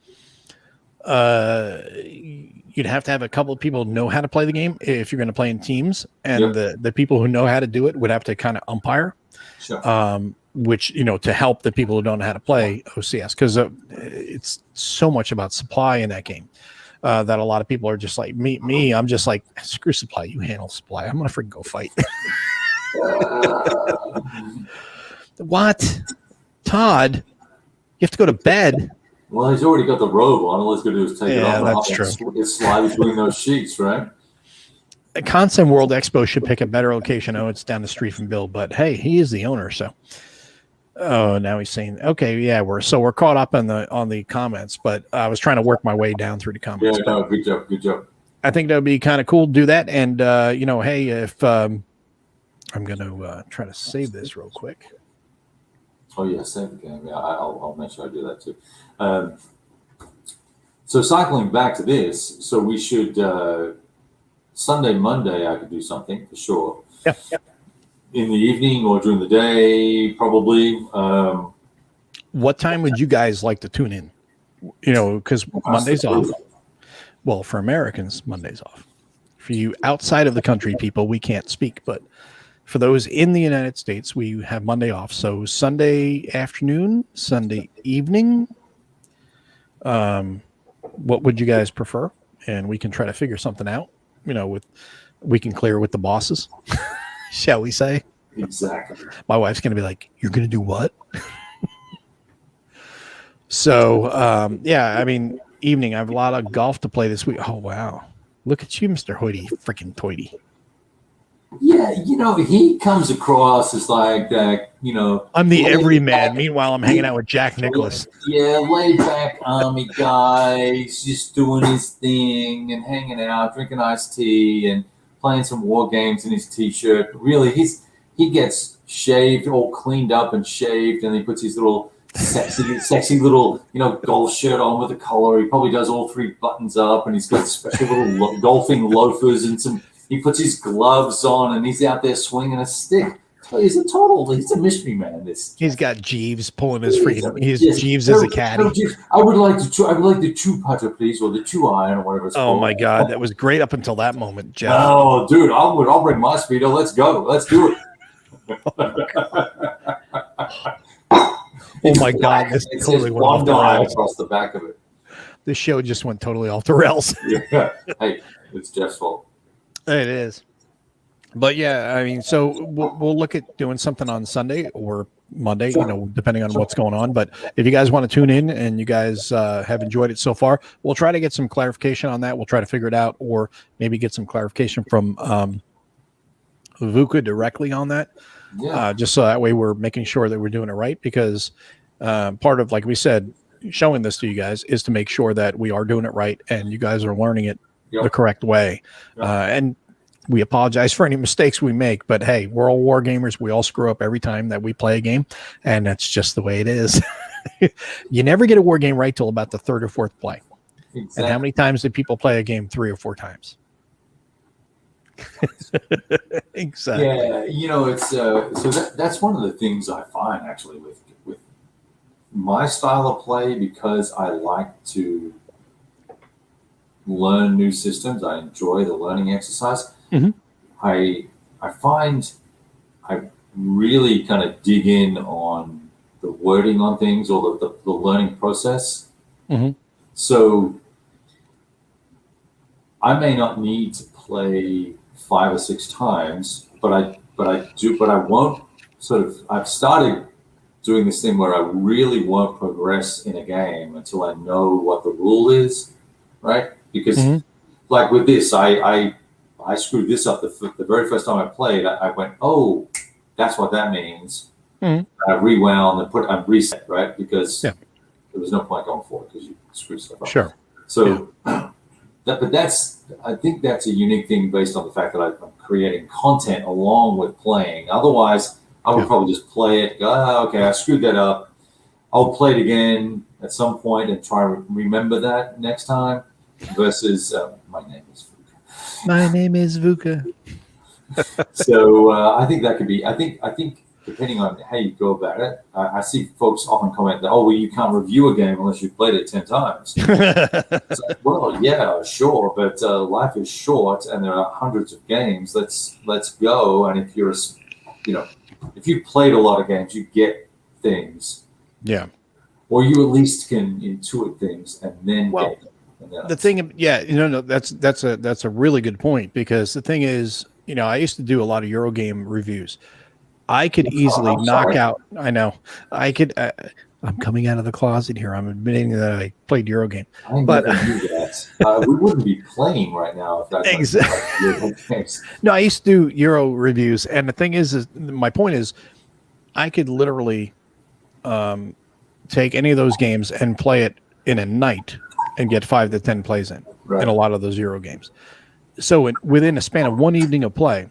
You'd have to have a couple of people know how to play the game if you're going to play in teams, and Yep. the people who know how to do it would have to kind of umpire, Sure. which, to help the people who don't know how to play OCS, because it's so much about supply in that game that a lot of people are just like me. I'm just like, screw supply, you handle supply. I'm gonna freaking go fight. What, Todd? You have to go to bed. Well, he's already got the robe on. All he's going to do is take it off. Yeah, that's true. And slide between those sheets, right? Concept World Expo should pick a better location. Oh, it's down the street from Bill, but hey, he is the owner, so. Oh, now he's saying, okay, yeah, we're caught up on the comments, but I was trying to work my way down through the comments. Yeah, no, good job. I think that would be kind of cool to do that, and hey, if I'm going to try to save this real quick. Oh yeah, save the game. Yeah, I'll make sure I do that too. So cycling back to this, so we should Sunday, Monday, I could do something for sure. Yeah. In the evening or during the day, probably. What time would you guys like to tune in? Because Monday's off. Well, for Americans, Monday's off. For you outside of the country people, we can't speak, but for those in the United States, we have Monday off. So Sunday afternoon, Sunday evening. What would you guys prefer? And we can try to figure something out. We can clear with the bosses, shall we say? Exactly. My wife's going to be like, "You're going to do what?" So, yeah, I mean, evening. I have a lot of golf to play this week. Oh wow, look at you, Mr. Hoity, freaking Toity. Yeah, he comes across as like that, I'm the everyman. Meanwhile, I'm hanging out with Jack Nicklaus. Yeah, laid back army guy. He's just doing his thing and hanging out, drinking iced tea and playing some war games in his t-shirt. Really, he gets shaved, all cleaned up and shaved, and he puts his little sexy little, golf shirt on with a collar. He probably does all 3 buttons up, and he's got special little golfing loafers and some. He puts his gloves on and he's out there swinging a stick. He's a mystery man. He's got Jeeves pulling his freaking. Jeeves is a caddy. I would like the 2-putter, please, or the 2-iron, or whatever it's called. Oh my God, that was great up until that moment, Jeff. Oh, dude, I'll bring my speedo. Let's go. Let's do it. Oh my God, this totally went off the rails. Across the back of it. This show just went totally off the rails. Yeah. Hey, it's Jeff's fault. It is. But yeah, I mean, so we'll look at doing something on Sunday or Monday, depending on what's going on. But if you guys want to tune in and you guys have enjoyed it so far, we'll try to get some clarification on that. We'll try to figure it out, or maybe get some clarification from Vuca directly on that. Yeah. Just so that way we're making sure that we're doing it right, because part of, like we said, showing this to you guys is to make sure that we are doing it right and you guys are learning it the correct way. And we apologize for any mistakes we make, but hey, we're all war gamers. We all screw up every time that we play a game, and that's just the way it is. You never get a war game right till about the 3rd or 4th play. Exactly. And how many times did people play a game 3 or 4 times? Exactly. Yeah, it's so that's one of the things I find actually with my style of play, because I like to learn new systems. I enjoy the learning exercise. Mm-hmm. I find I really kind of dig in on the wording on things, or the learning process. Mm-hmm. So I may not need to play 5 or 6 times, but I won't I've started doing this thing where I really won't progress in a game until I know what the rule is, right? Because like with this, I screwed this up the very first time I played. I went, oh, that's what that means. I rewound and I reset, right? Because there was no point going forward because you screwed stuff up. Sure. So, I think that's a unique thing based on the fact that I'm creating content along with playing. Otherwise, I would probably just play it, go, oh, okay, I screwed that up. I'll play it again at some point and try to remember that next time. Versus, my name is Vuca. My name is Vuca. So I think that could be. I think depending on how you go about it, I see folks often comment that, oh, well, you can't review a game unless you've played it 10 times. It's like, well, yeah, sure, but life is short, and there are hundreds of games. Let's go. And if you're, if you played a lot of games, you get things. Yeah. Or you at least can intuit things and then get them. The thing, no, that's a really good point, because the thing is, I used to do a lot of Eurogame reviews. I could easily knock out. I know I could. I'm coming out of the closet here. I'm admitting that I played Eurogame, but we wouldn't be playing right now if that exactly. No, I used to do Euro reviews, and the thing is my point is, I could literally take any of those games and play it in a night and get 5 to 10 plays in a lot of those Euro games. So within a span of one evening of play,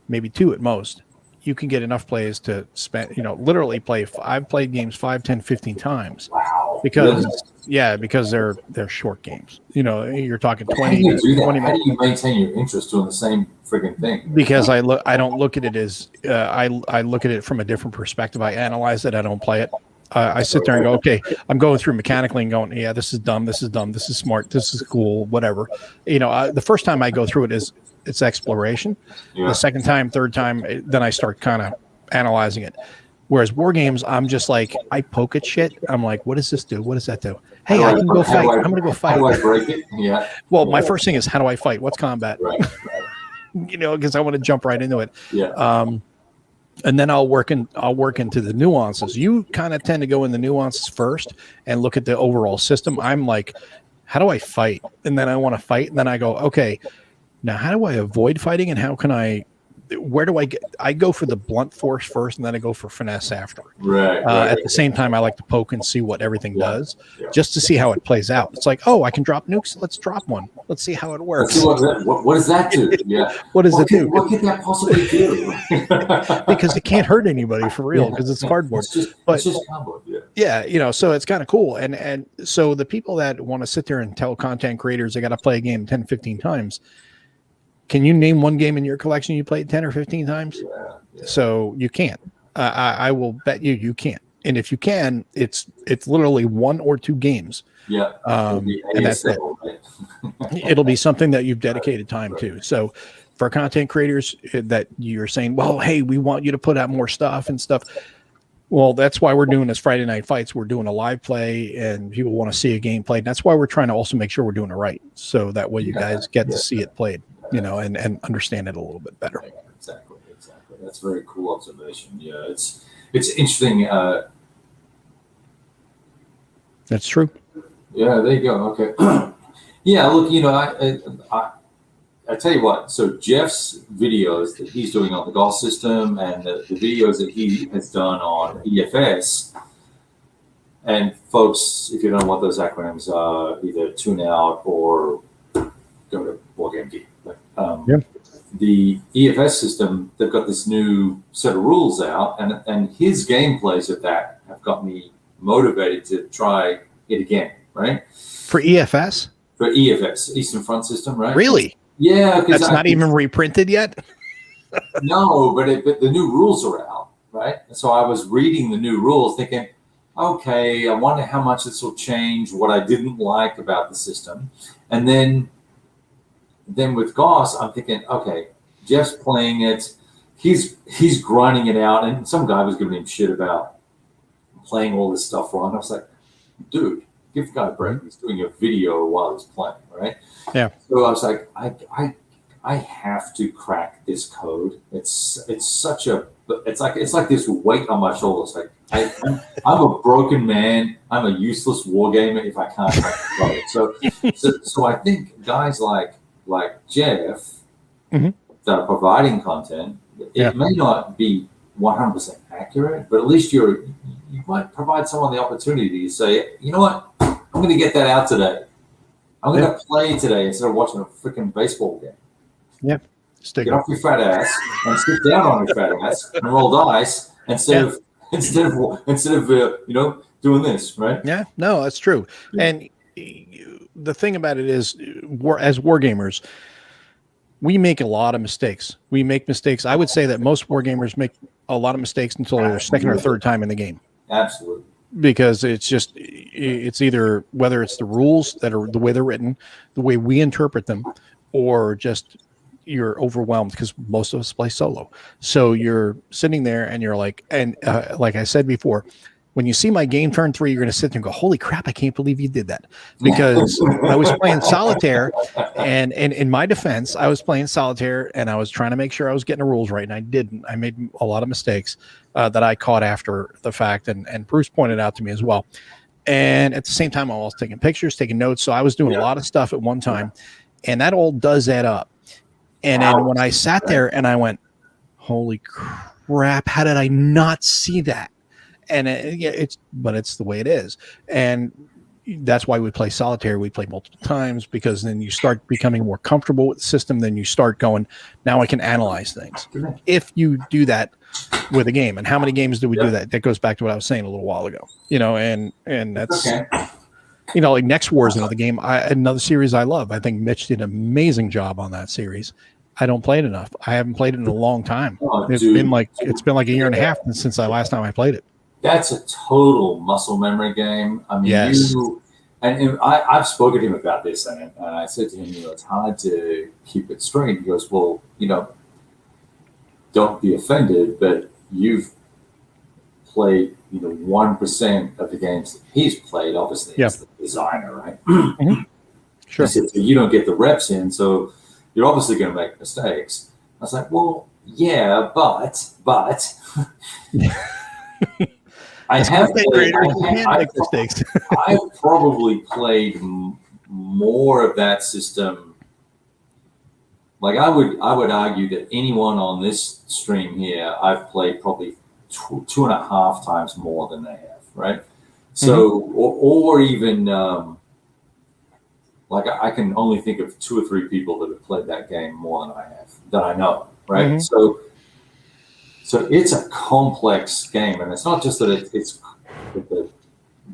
maybe 2 at most, you can get enough plays to spend, literally play. I've played games 5, 10, 15 times. Wow. Because they're short games. You're talking 20 minutes. How do you maintain your interest doing the same friggin' thing? Because I don't look at it as I look at it from a different perspective. I analyze it. I don't play it. I sit there and go, okay, I'm going through mechanically and going, yeah, this is dumb, this is smart, this is cool, whatever. The first time I go through it it's exploration. Yeah. The second time, third time, then I start kind of analyzing it. Whereas war games, I'm just like, I poke at shit. I'm like, what does this do? What does that do? Hey, I can go fight. I'm going to go fight. How do I break it? Yeah. Well, my first thing is, how do I fight? What's combat? Right. Because I want to jump right into it. Yeah. And then I'll work into the nuances. You kind of tend to go in the nuances first and look at the overall system. I'm like, how do I fight? And then I want to fight. And then I go, okay, now how do I avoid fighting? And where do I get? I go for the blunt force first, and then I go for finesse after. Right. At the same time, I like to poke and see what everything does, just to see how it plays out. It's like, oh, I can drop nukes. Let's drop one. Let's see how it works. What does that do? Yeah. What does it do? What can that possibly do? Because it can't hurt anybody for real, because it's cardboard. It's just cardboard. Yeah. So it's kind of cool. And so the people that want to sit there and tell content creators they got to play a game 10, 15 times. Can you name one game in your collection you played 10 or 15 times? Yeah. So you can't. I will bet you can't. And if you can, it's literally 1 or 2 games. Yeah. And that's it. It'll be something that you've dedicated time to. So for content creators that you're saying, well, hey, we want you to put out more stuff and stuff. Well, that's why we're doing this Friday Night Fights. We're doing a live play, and people want to see a game played. That's why we're trying to also make sure we're doing it right, so that way you guys get to see it played, and understand it a little bit better. Exactly. That's a very cool observation. Yeah, it's interesting. That's true. Yeah, there you go. Okay. Yeah, look, I tell you what. So Jeff's videos that he's doing on the golf system, and the videos that he has done on EFS. And folks, if you don't know what those acronyms are, either tune out or go to Board Game Geek. The EFS system, they've got this new set of rules out, and his gameplays of that have got me motivated to try it again. Right? For EFS? For EFS, Eastern Front System, right? Really? Yeah. That's not even reprinted yet? No, but the new rules are out, right? So I was reading the new rules thinking, okay, I wonder how much this will change what I didn't like about the system. And then with Goss, I'm thinking, okay, Jeff's playing it. He's grinding it out. And some guy was giving him shit about playing all this stuff wrong. I was like, dude, give the guy a break. He's doing a video while he's playing, right? Yeah. So I was like, I have to crack this code. It's like this weight on my shoulders. Like I'm a broken man. I'm a useless war gamer if I can't crack the code. So I think guys like Jeff that are providing content, it may not be 100% accurate, but at least you might provide someone the opportunity to say, you know what, I'm going to get that out today. I'm going to play today instead of watching a freaking baseball game. Yep. Get off your fat ass and sit down on your fat ass and roll dice instead of doing this, right? Yeah. No, that's true. Yeah. And the thing about it is, as war gamers, we make a lot of mistakes. We make mistakes. I would say that most war gamers make a lot of mistakes until their second or third time in the game. Absolutely. Because it's either whether it's the rules that are the way they're written, the way we interpret them, or just you're overwhelmed because most of us play solo. So you're sitting there and you're like, and like I said before, when you see my game turn 3, you're going to sit there and go, holy crap, I can't believe you did that. Because I was playing solitaire, and in my defense, I was playing solitaire and I was trying to make sure I was getting the rules right. And I didn't. I made a lot of mistakes that I caught after the fact. And Bruce pointed out to me as well. And at the same time, I was taking pictures, taking notes. So I was doing a lot of stuff at one time. And that all does add up. And then when I sat there and I went, holy crap, how did I not see that? And it's the way it is. And that's why we play solitaire. We play multiple times, because then you start becoming more comfortable with the system. Then you start going, now I can analyze things. If you do that with a game, and how many games do we do that? That goes back to what I was saying a little while ago, and that's, like Next War is another game. Another series I love. I think Mitch did an amazing job on that series. I don't play it enough. I haven't played it in a long time. It's been like a year and a half since the last time I played it. That's a total muscle memory game. I mean, yes. I've spoken to him about this, and I said to him, it's hard to keep it straight. He goes, well, don't be offended, but you've played, 1% of the games that he's played, obviously, as the designer, right? Mm-hmm. Sure. He said, so you don't get the reps in, so you're obviously going to make mistakes. I was like, well, yeah, but I have mistakes. I've probably played more of that system. Like I would argue that anyone on this stream here, I've played probably 2.5 times more than they have, right? So, or even like I can only think of 2 or 3 people that have played that game more than I have, that I know, right? So it's a complex game, and it's not just that that the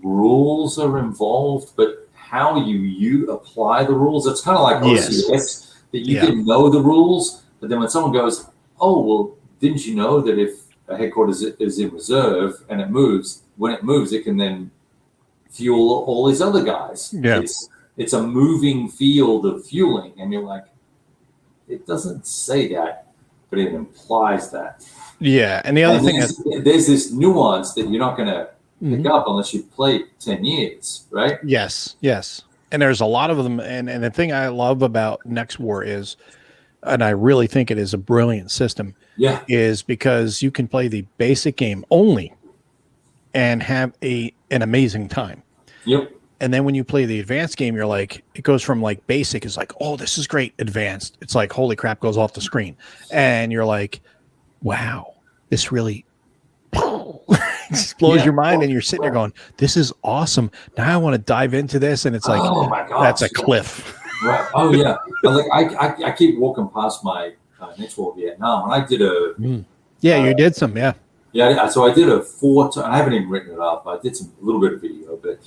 rules are involved, but how you apply the rules. It's kind of like OCS, that you didn't know the rules, but then when someone goes, oh, well, didn't you know that if a headquarters is in reserve and it moves, when it moves, it can then fuel all these other guys. Yeah. It's a moving field of fueling, and you're like, it doesn't say that, but it implies that. Yeah, and the other thing is there's this nuance that you're not going to pick up unless you've played 10 years, right? Yes. And there's a lot of them, and the thing I love about Next War is, and I really think it is a brilliant system, is because you can play the basic game only and have an amazing time. Yep. And then when you play the advanced game, you're like, it goes from like basic is like, oh, this is great. Advanced, it's like, holy crap, goes off the screen. And you're like, wow, this really just blows your mind. And you're sitting there going, this is awesome. Now I want to dive into this. And it's like, oh my gosh, that's a cliff. Right. Oh yeah. Like I keep walking past my Next War Vietnam, and I did you did some. Yeah, so I did a 4. I haven't even written it up. I did a little bit of video, but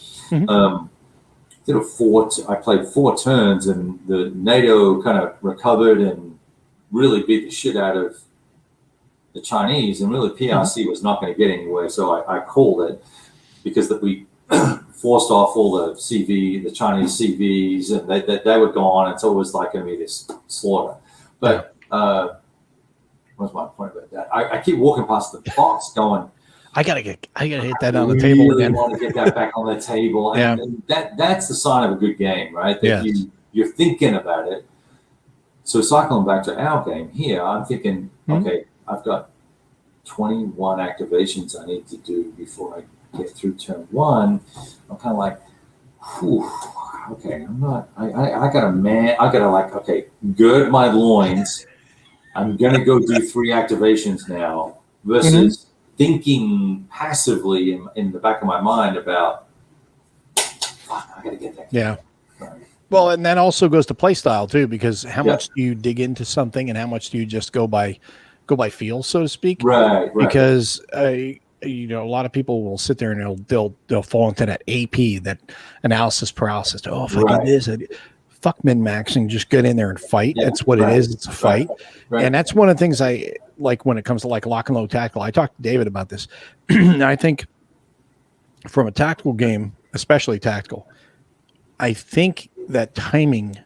did a 4. I played 4 turns, and the NATO kind of recovered and really beat the shit out of the Chinese, and really PRC was not going to get anywhere. So I called it, because that we forced off all the Chinese CVs, and they were gone, and so it was like going to be this slaughter. But what's my point about that? I keep walking past the box going, I gotta hit that on the table again. I want to get that back on the table. And that's the sign of a good game, right? That you're thinking about it. So cycling back to our game here, I'm thinking, okay, I've got 21 activations I need to do before I get through turn 1. I'm kind of like, whew, okay, I gotta like, okay, gird my loins. I'm going to go do 3 activations now versus thinking passively in the back of my mind about, fuck, I got to get that. Yeah. Right. Well, and that also goes to play style too, because how much do you dig into something and how much do you just go by feel, so to speak? Right. Because, a lot of people will sit there and they'll fall into that AP, that analysis paralysis. Oh, if I do this, fuck min-maxing, just get in there and fight. That's what it is. It's a fight. Right. And that's one of the things like when it comes to like lock and load tactical. I talked to David about this. I think from a tactical game, especially tactical, I think that timing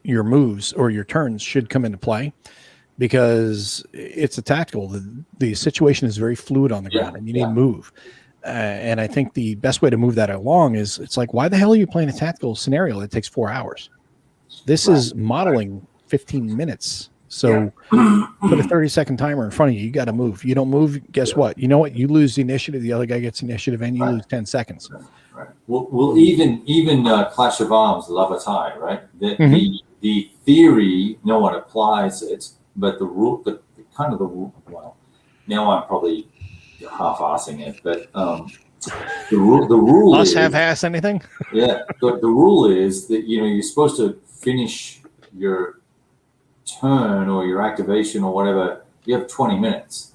your moves or your turns should come into play, because it's a tactical. The situation is very fluid on the ground, and you need to move. And I think the best way to move that along is, it's like, why the hell are you playing a tactical scenario that takes 4 hours? This is modeling 15 minutes. So put a 30-second timer in front of you. You got to move. You don't move, guess what? You know what? You lose the initiative. The other guy gets the initiative, and you lose 10 seconds. Right. Well, even Clash of Arms, Lavatai, right? The theory, no one applies it, but the rule, the rule. Well, now I'm probably half-assing it, but the rule. Us is, half-ass anything? Yeah, the rule is that you're supposed to finish your turn or your activation or whatever. You have 20 minutes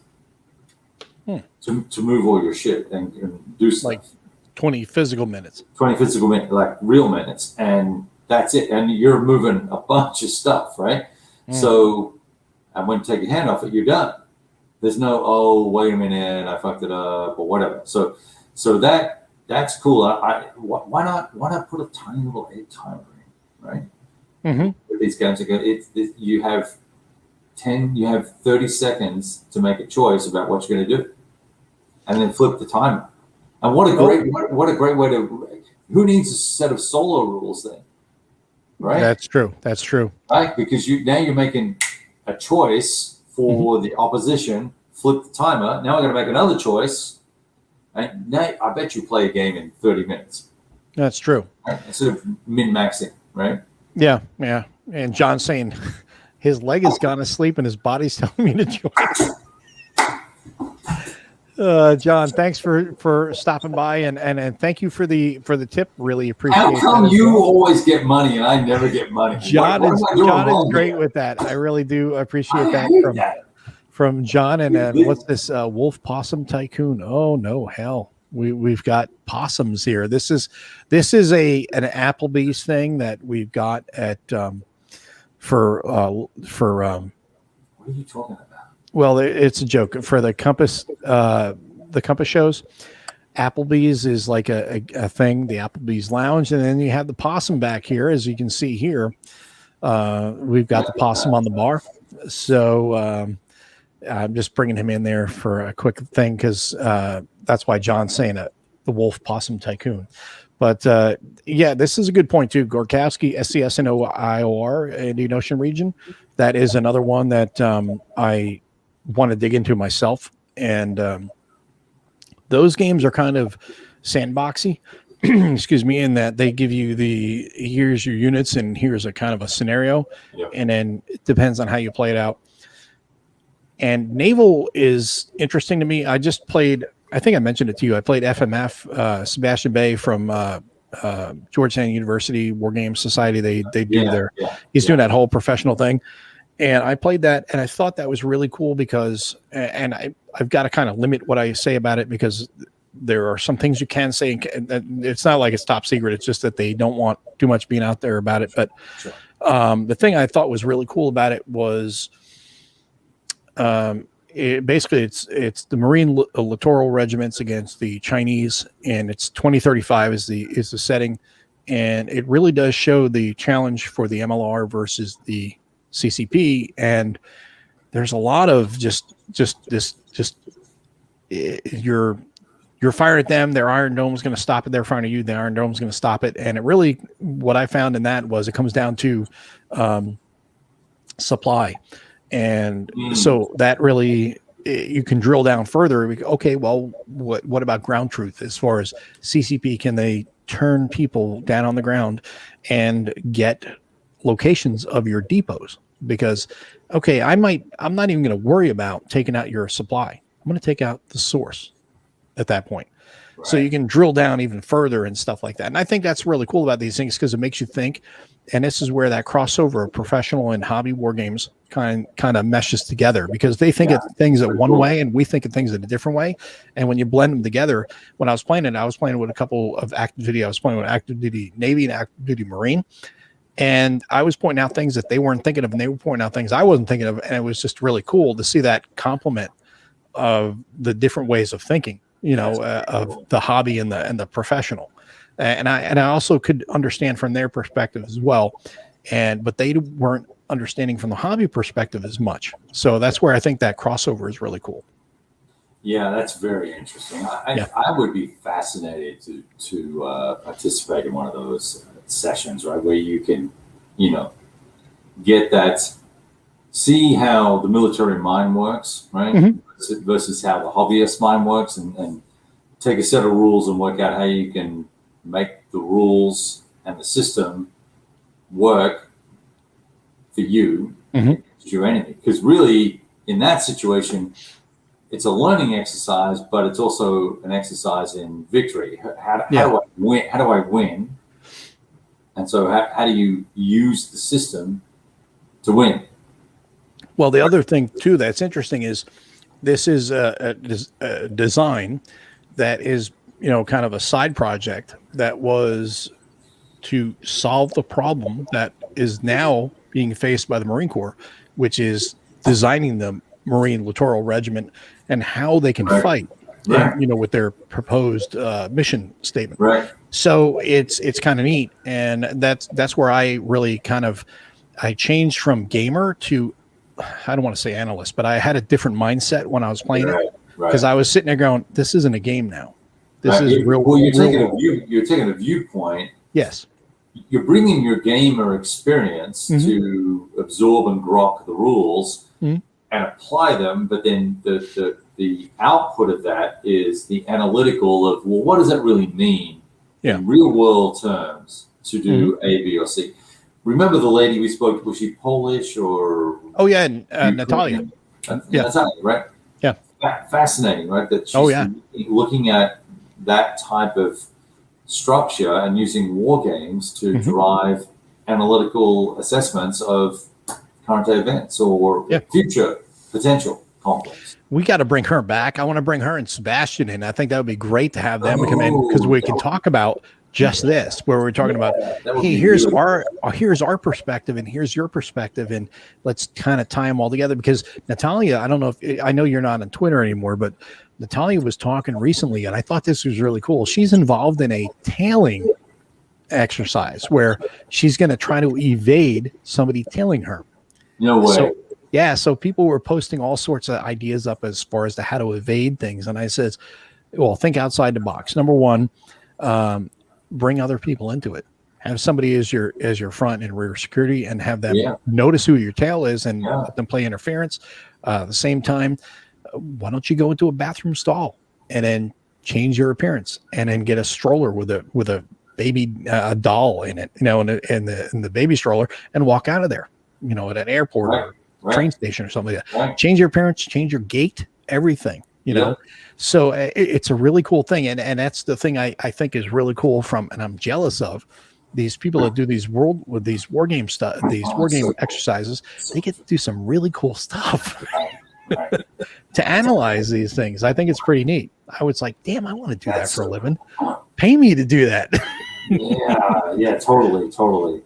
to move all your shit and do stuff. Like 20 physical minutes. 20 physical minutes, like real minutes, and that's it. And you're moving a bunch of stuff, right? So, and when you take your hand off it, you're done. There's no, oh, wait a minute, I fucked it up or whatever. So that's cool. Why not put a tiny little egg timer in, right? With these games, you have 30 seconds to make a choice about what you're going to do, and then flip the timer. And what a great way to. Who needs a set of solo rules then? Right. That's true. Right, because now you're making a choice for the opposition. Flip the timer. Now I'm going to make another choice. And now I bet you play a game in 30 minutes. That's true. Right? Instead of min-maxing, right? Yeah. And John's saying his leg has gone to sleep and his body's telling me to join. John, thanks for stopping by and thank you for the tip. Really appreciate it. How come you always get money and I never get money? John is great with that. I really do appreciate from John. And what's this Wolf Possum Tycoon? Oh no, hell. We've got possums here. This is an Applebee's thing that we've got at for what are you talking about? Well, it's a joke for the Compass shows. Applebee's is like a thing, the Applebee's Lounge, and then you have the possum back here, as you can see here. We've got the possum on the bar, so I'm just bringing him in there for a quick thing because that's why John's saying it, the Wolf Possum Tycoon. But yeah, this is a good point too. Gorkowski, SCS and IOR, Indian Ocean region. That is another one that I want to dig into myself, and those games are kind of sandboxy excuse me, in that they give you here's your units and here's a kind of a scenario, and then it depends on how you play it out. And naval is interesting to me. I just played, I think I mentioned it to you, I played FMF, Sebastian Bay from Georgetown University War Games Society. They do he's doing that whole professional thing. And I played that, and I thought that was really cool because, and I've got to kind of limit what I say about it because there are some things you can say. And it's not like it's top secret. It's just that they don't want too much being out there about it. But the thing I thought was really cool about it was basically it's the Marine littoral regiments against the Chinese, and it's 2035 is the setting. And it really does show the challenge for the MLR versus the CCP, and there's a lot of just you're firing at them, their Iron Dome's going to stop it, they're firing at you, the Iron Dome's going to stop it. And it really, what I found in that was it comes down to supply. And so that really, you can drill down further. Okay, well, what about ground truth as far as CCP? Can they turn people down on the ground and get locations of your depots? Because okay, I'm not even going to worry about taking out your supply. I'm going to take out the source at that point. Right. So you can drill down even further and stuff like that. And I think that's really cool about these things because it makes you think. And this is where that crossover of professional and hobby war games kind of meshes together, because they think of things at one way and we think of things in a different way. And when you blend them together, when I was playing it with a couple of active duty. I was playing with active duty Navy and active duty Marine. And I was pointing out things that they weren't thinking of, and they were pointing out things I wasn't thinking of. And it was just really cool to see that complement of the different ways of thinking, of the hobby and the professional. And I also could understand from their perspective as well. But they weren't understanding from the hobby perspective as much. So that's where I think that crossover is really cool. Yeah, that's very interesting. I would be fascinated to participate in one of those sessions, right, where you can, get that, see how the military mind works, right, versus how the hobbyist mind works, and take a set of rules and work out how you can make the rules and the system work for you, your enemy. Because really, in that situation, it's a learning exercise, but it's also an exercise in victory. How do I win? How do I win? And so how do you use the system to win? Well, the other thing too that's interesting is this is a design that is, kind of a side project that was to solve the problem that is now being faced by the Marine Corps, which is designing the Marine Littoral Regiment and how they can fight, with their proposed mission statement. Right. So it's kind of neat, and that's where I really I changed from gamer to, I don't want to say analyst, but I had a different mindset when I was playing it, because I was sitting there going, "This isn't a game now. This is real." Well, you're taking a viewpoint. Yes. You're bringing your gamer experience to absorb and grok the rules and apply them, but then the output of that is the analytical of, well, what does that really mean in real world terms to do A, B, or C? Remember the lady we spoke to, was she Polish or? Oh, yeah, Natalia. Natalia, right? Yeah. Fascinating, right? That she's looking at that type of structure and using war games to drive analytical assessments of current events or future potential conflicts. We got to bring her back. I want to bring her and Sebastian in. I think that would be great to have them come in, because we can talk about just this, where we're talking about, hey, here's our perspective and here's your perspective, and let's kind of tie them all together. Because Natalia, I know you're not on Twitter anymore, but Natalia was talking recently, and I thought this was really cool. She's involved in a tailing exercise where she's going to try to evade somebody tailing her. No way. So people were posting all sorts of ideas up as far as to how to evade things. And I says, well, think outside the box. Number one, bring other people into it. Have somebody as your front and rear security, and have them notice who your tail is and let them play interference. At the same time, why don't you go into a bathroom stall and then change your appearance, and then get a stroller with a baby doll in it, in the baby stroller, and walk out of there, at an airport or train station or something like that. Change your appearance, change your gait, everything, So it's a really cool thing. And that's the thing I think is really cool and I'm jealous of these people that do these war game exercises. They get to do some really cool stuff to analyze these things. I think it's pretty neat. I was like, damn, I want to do that for a living. Pay me to do that. Totally.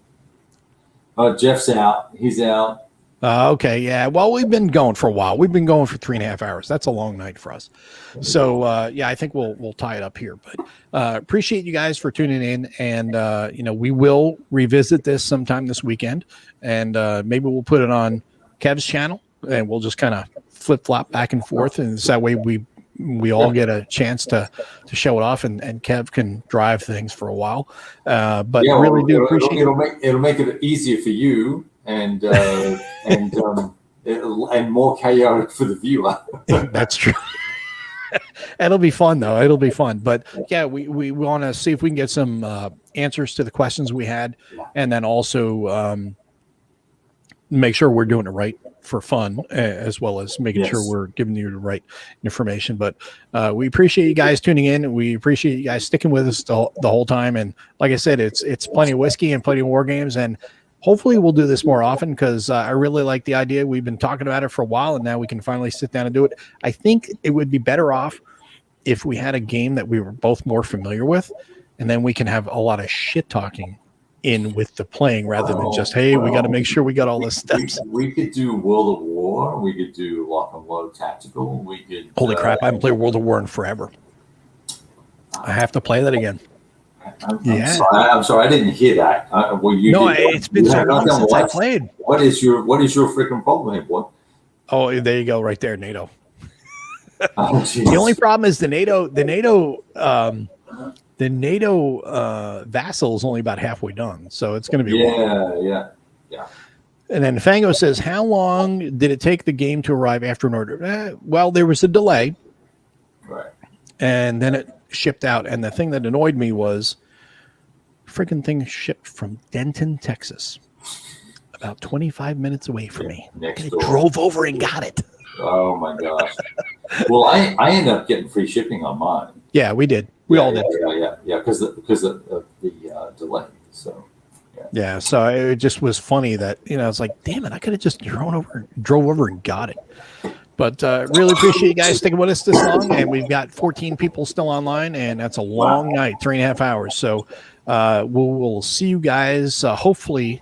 Oh, Jeff's out. He's out. Okay, yeah. Well, we've been going for a while. We've been going for 3.5 hours. That's a long night for us. So, I think we'll tie it up here. But appreciate you guys for tuning in, and we will revisit this sometime this weekend, and maybe we'll put it on Kev's channel, and we'll just kind of flip flop back and forth, and that way we all get a chance to show it off, and Kev can drive things for a while. But really do appreciate it'll make it easier for you. And more chaotic for the viewer. That's true. It'll be fun though. It'll be fun. But yeah, we want to see if we can get some answers to the questions we had, and then also make sure we're doing it right for fun, as well as making sure we're giving you the right information. But we appreciate you guys tuning in. We appreciate you guys sticking with us the whole time. And like I said, it's plenty of whiskey and plenty of war games, and hopefully we'll do this more often, because I really like the idea. We've been talking about it for a while, and now we can finally sit down and do it. I think it would be better off if we had a game that we were both more familiar with, and then we can have a lot of shit talking in with the playing rather than just, hey, we got to make sure we got all the steps. We could do World of War. We could do Lock and Load Tactical. We could. Holy crap! I haven't played World of War in forever. I have to play that again. I'm sorry, I didn't hear that. It's been so long since I played. What is your freaking problem here, boy? Oh, there you go, right there, NATO. Oh, the only problem is the NATO vassal is only about halfway done, so it's going to be yeah. And then Fango says, how long did it take the game to arrive after an order? Well, there was a delay, right, and then it shipped out. And the thing that annoyed me was, freaking thing shipped from Denton, Texas, about 25 minutes away from me. Next and door. It drove over and got it. Oh my gosh! Well, I ended up getting free shipping on mine. Yeah, we did. We all did. Yeah, because of the delay. So. Yeah, so it just was funny that, it's like, damn it, I could have just drove over and got it. But really appreciate you guys sticking with us this long, and we've got 14 people still online, and that's a long night, 3.5 hours. So we'll see you guys hopefully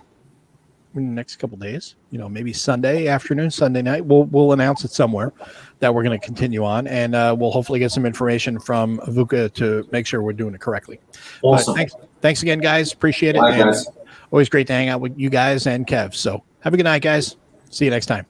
in the next couple of days. Maybe Sunday afternoon, Sunday night. We'll announce it somewhere that we're going to continue on, and we'll hopefully get some information from Vuca to make sure we're doing it correctly. Awesome. Thanks again, guys. Appreciate it. Bye, guys. Always great to hang out with you guys and Kev. So have a good night, guys. See you next time.